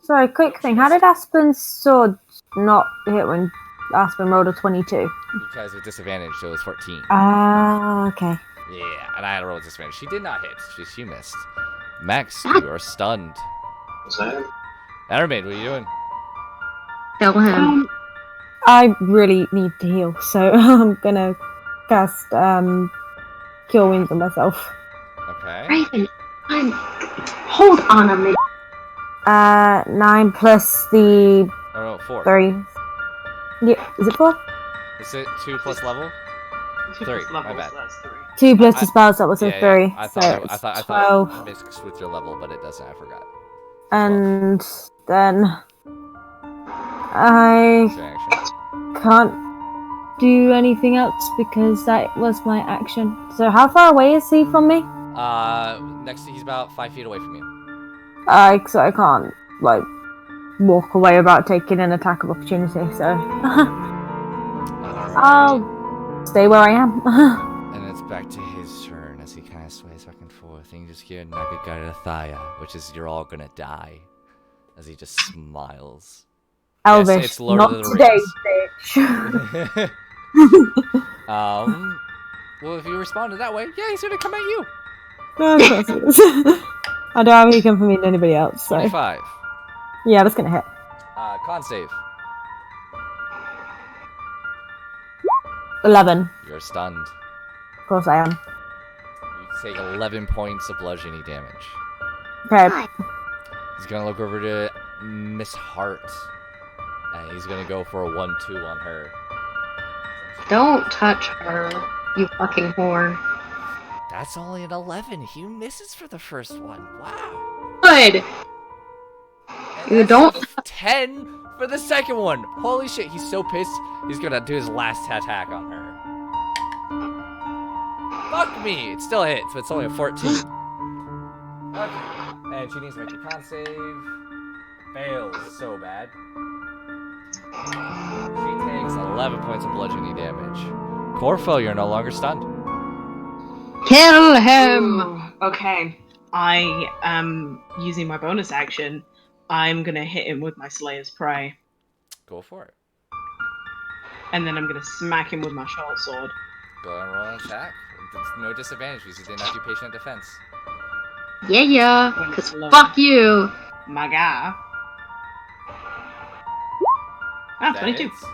Sorry, quick thing. How did Aspen's sword not hit when Aspen rolled a 22?
Because of disadvantage, so it was 14.
Ah, okay.
Yeah, and I had to roll with disadvantage. She did not hit. She missed. Max, you are stunned.
What's that?
Aramid, what are you doing?
Kill him.
I really need to heal, so I'm gonna cast Cure Wounds on myself.
Okay.
Raven, hold on a minute.
9 plus the
Oh, no, 4.
3. Yeah, is it 4?
Is it 2 plus level? 3, my bad.
So that's 3.
2 plus
I-
the spell, so that was a 3.
I
so
thought
it's
I
12.
thought mixed with your level, but it doesn't. I forgot.
And then I
It's an action.
can't do anything else because that was my action. So how far away is he from me?
He's about 5 feet away from you.
So I can't like walk away without taking an attack of opportunity. So I'll stay where I am.
And it's back to his turn as he kind of sways back and forth. And you just hear Nagagarathaya, which is you're all gonna die, as he just smiles.
Elvish,
it's Lord
not
of the
today,
Rings.
bitch.
Well, if you responded that way, yeah, he's gonna come at you.
No, of course it is. I don't have any come for me than anybody else. So
25.
yeah, that's gonna hit.
Con save.
11.
You're stunned.
Of course I am.
You take 11 points of bludgeoning damage.
Okay.
He's gonna look over to Miss Hart, and he's gonna go for a 1-2 on her.
Don't touch her, you fucking whore.
That's only an 11. He misses for the first one. Wow.
Good.
And
You
that's
don't-
a 10 for the second one. Holy shit, he's so pissed. He's gonna do his last attack on her. Fuck me. It still hits, but it's only a 14. Okay. And she needs to make a con save. Fails so bad. She takes 11 points of bludgeoning damage. Corfo, you're no longer stunned.
Kill him!
Ooh, okay. I am using my bonus action. I'm gonna hit him with my Slayer's Prey.
Go for it.
And then I'm gonna smack him with my short sword.
Go ahead and roll an attack. There's no disadvantage because you did not do patient defense.
Yeah, cause fuck you.
My guy. Ah,
That
22.
hits.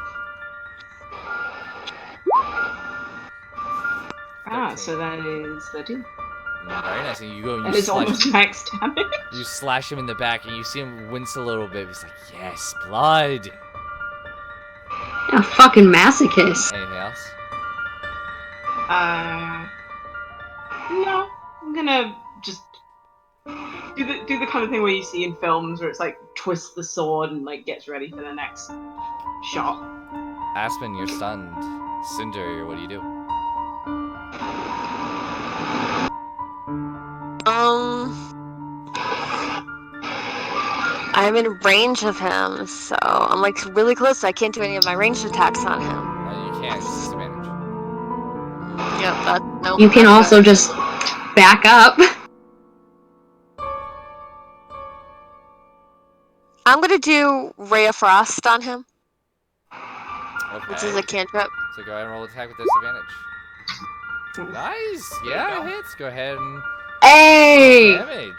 Ah, so that is 13.
Very nice. And you go and
That
you
is
slash,
almost max damage.
you slash him in the back, and you see him wince a little bit. He's like, "Yes, blood."
A fucking masochist.
Anything else?
No. I'm gonna just do the kind of thing where you see in films where it's like twists the sword and like gets ready for the next shot.
Aspen, you're stunned. Cinder, what do you do?
I'm in range of him, so I'm like really close. So I can't do any of my ranged attacks on him.
You can't. It's disadvantage.
Yep, that nope.
You can
that's
also
it.
just back up.
I'm gonna do Ray of Frost on him,
Okay.
which is a cantrip.
So go ahead and roll attack with disadvantage. Nice. Yeah, it hits. Go ahead and
Hey!
damage.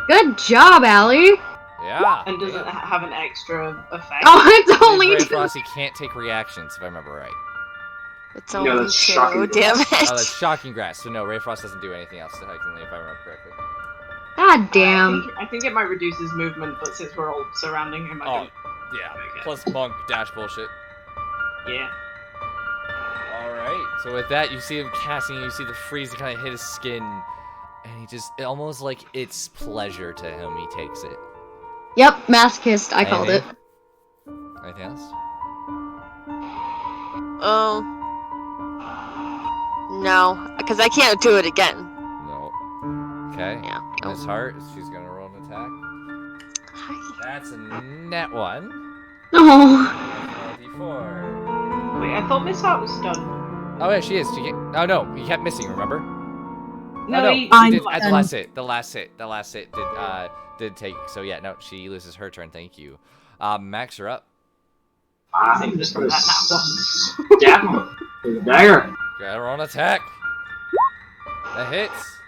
Good job, Allie.
Yeah.
And doesn't
yeah.
have an extra effect.
Oh, it's
With
only
Ray of
two.
Frost, he can't take reactions, if I remember right.
It's
No,
only
that's
2
shocking.
damage.
Oh, that's Shocking Grass. So no, Ray of Frost doesn't do anything else, technically, if I remember correctly.
God damn.
I think it might reduce his movement, but since we're all surrounding him, I
Oh,
don't.
yeah.
Okay.
Plus monk dash bullshit.
Yeah.
Alright, so with that, you see him casting, you see the freeze kind of hit his skin, and he just, almost like it's pleasure to him, he takes it.
Yep, masochist, I called it.
Anything else?
Oh. No, because I can't do it again.
No. Okay.
Yeah. no.
Miss Hart, she's gonna roll an attack.
Hi.
That's a net 1.
Oh.
D4.
Wait, I thought Miss Hart was stunned.
Oh yeah, she is. Oh no, you kept missing, remember?
No,
oh, no.
he-
She did,
I'm
at the
done.
last hit did take, so yeah, no, she loses her turn, thank you. Max, you're up.
I'm just gonna stab him with a dagger.
Gotta roll an attack. That hits.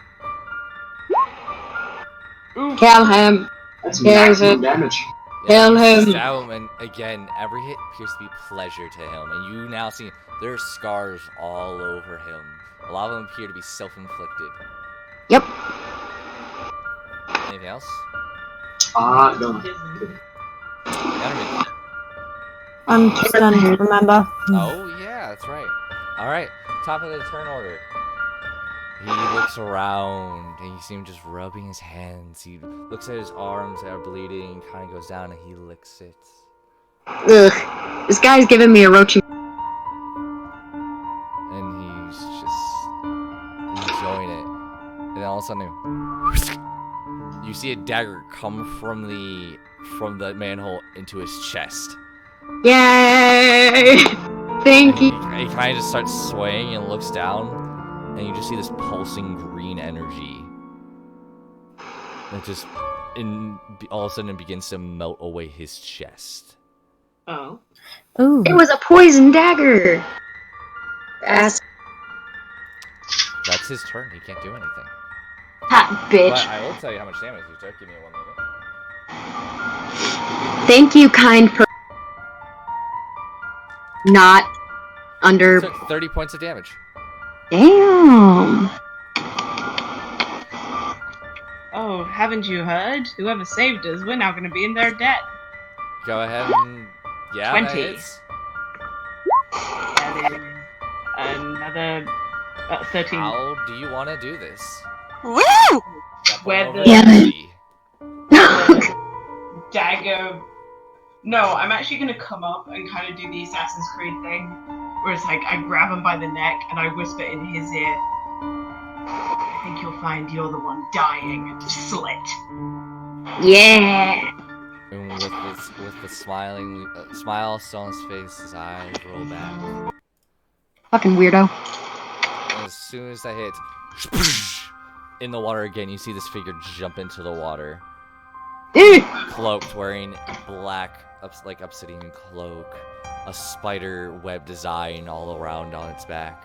Kill him.
That's
Yeah,
maximum damage.
Kill
you
him.
stab him, and again, every hit appears to be pleasure to him, and you now see there are scars all over him. A lot of them appear to be self-inflicted.
Yep.
Anything else?
No.
Enemy.
I'm stunned, remember?
Oh yeah, that's right. Alright, top of the turn order. He looks around and you see him just rubbing his hands. He looks at his arms that are bleeding, kind of goes down and he licks it.
Ugh. This guy's giving me a roachy.
And he's just enjoying it. And then all of a sudden, you see a dagger come from the manhole into his chest.
Yay! Thank you.
He kind of just starts swaying and looks down, and you just see this pulsing green energy. It just, all of a sudden, it begins to melt away his chest.
Oh.
Ooh.
It was a poison dagger. Ass
That's his turn. He can't do anything.
hot
But
bitch.
I will tell you how much damage you took. Give me 1 minute.
Thank you, kind person. Not under.
You took 30 points of damage.
Damn.
Oh, haven't you heard? Whoever saved us, we're now going to be in their debt.
Go ahead and... Yeah,
20.
that hits.
That is another 13.
How do you want to do this?
Woo!
Step
Where
over
the-
Yeah.
the-
Dagger. No, I'm actually going to come up and kind of do the Assassin's Creed thing. Where it's like, I grab him by the neck and I whisper in his ear, I think you'll find you're the one dying and slit.
Yeah.
And with the smiling smile still on his face, his eyes roll back.
Fucking weirdo.
And as soon as that hits, in the water again, you see this figure jump into the water,
Ugh.
cloaked, wearing a black, like obsidian cloak, a spider web design all around on its back.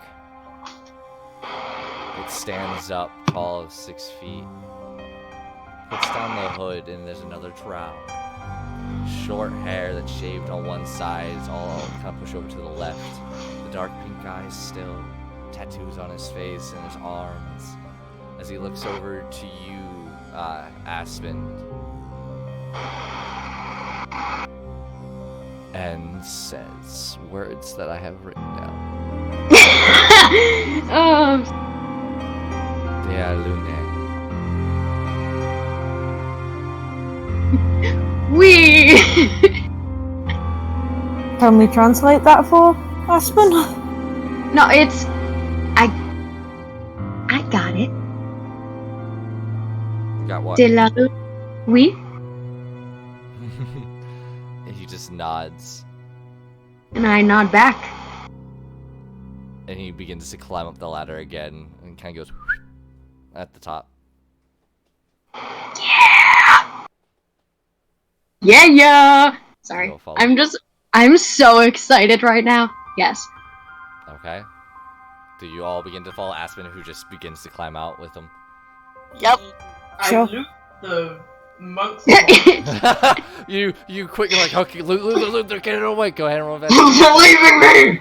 It stands up, tall of 6 feet. Puts down the hood, and there's another trowel. Short hair that's shaved on one side, it's all kind of pushed over to the left. The dark pink eyes still, tattoos on his face and his arms. As he looks over to you, Aspen, and says words that I have written down. De Lune.
We.
Can we translate that for Aspen?
No, it's. I got it.
Got what?
De la. Oui.
And he just nods,
And I nod back.
and he begins to climb up the ladder again, and kind of goes at the top.
Yeah. Sorry.
Go follow.
I'm so excited right now. Yes.
Okay. Do you all begin to follow Aspen, who just begins to climb out with him?
Yep.
Sure.
I loot the monk's
you quick, you're like, okay, loot, they're getting away. Go ahead and roll that.
You're leaving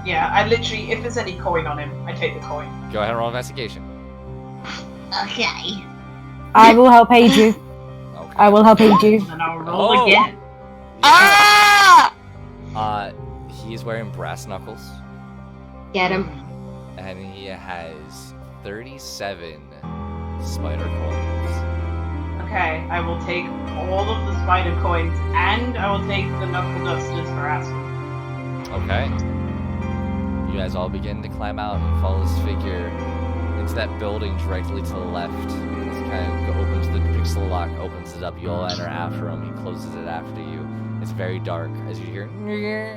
me!
Yeah, I literally, if there's any coin on him, I take the coin.
Go ahead and roll investigation.
Okay.
I will help aid you.
Okay.
I will help aid you.
And then I'll roll
Oh.
again.
Ah!
He's wearing brass knuckles,
Get him.
and he has 37 spider coins.
Okay, I will take all of the spider coins, and I will take the knuckle dusters for Aspen.
Okay. You guys all begin to climb out and follow this figure into that building directly to the left. This kind of opens the pixel lock, opens it up. You all enter after him. He closes it after you. It's very dark as you hear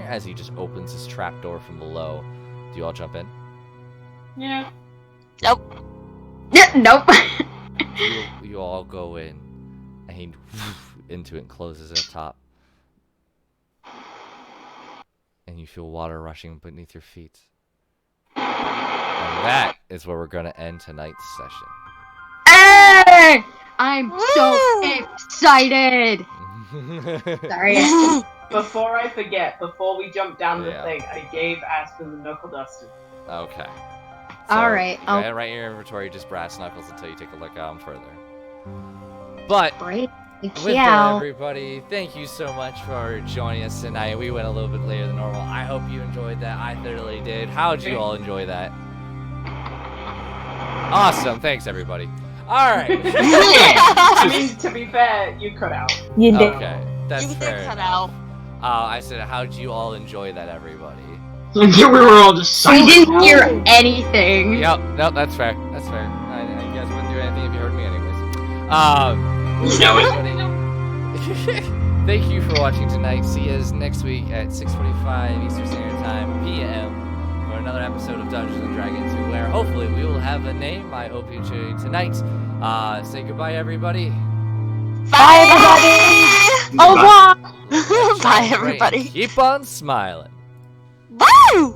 as he just opens his trapdoor from below. Do you all jump in?
Yeah.
Nope.
Yeah, nope.
You all go in, and he into it and closes it up top. And you feel water rushing beneath your feet. And that is where we're going to end tonight's session.
Hey! I'm so
Woo!
excited. Sorry.
Before I forget, before we jump down the
Yeah.
thing, I gave Aspen the knuckle duster.
Okay.
All right,
Go
I'll-
ahead and write in your inventory just brass knuckles until you take a look at them further. But
Great.
with that,
Yeah.
everybody, thank you so much for joining us tonight. We went a little bit later than normal. I hope you enjoyed that. I thoroughly did. How'd you all enjoy that? Awesome. Thanks, everybody. All right.
I mean, to be fair, you cut out.
You did.
Okay. That's
You
fair
did cut
enough.
out.
I said, how'd you all enjoy that, everybody?
We were all just
We
silent.
didn't hear anything.
Yep. No, that's fair. That's fair. You guys wouldn't do anything if you heard me anyways.
No,
Thank you for watching tonight. See us next week at 6:45 Eastern Standard Time PM for another episode of Dungeons and Dragons, where hopefully we will have a name. I hope you enjoyed tonight. Say goodbye, everybody.
Bye, everybody.
Au revoir.
Bye, everybody.
Keep on smiling.
Woo!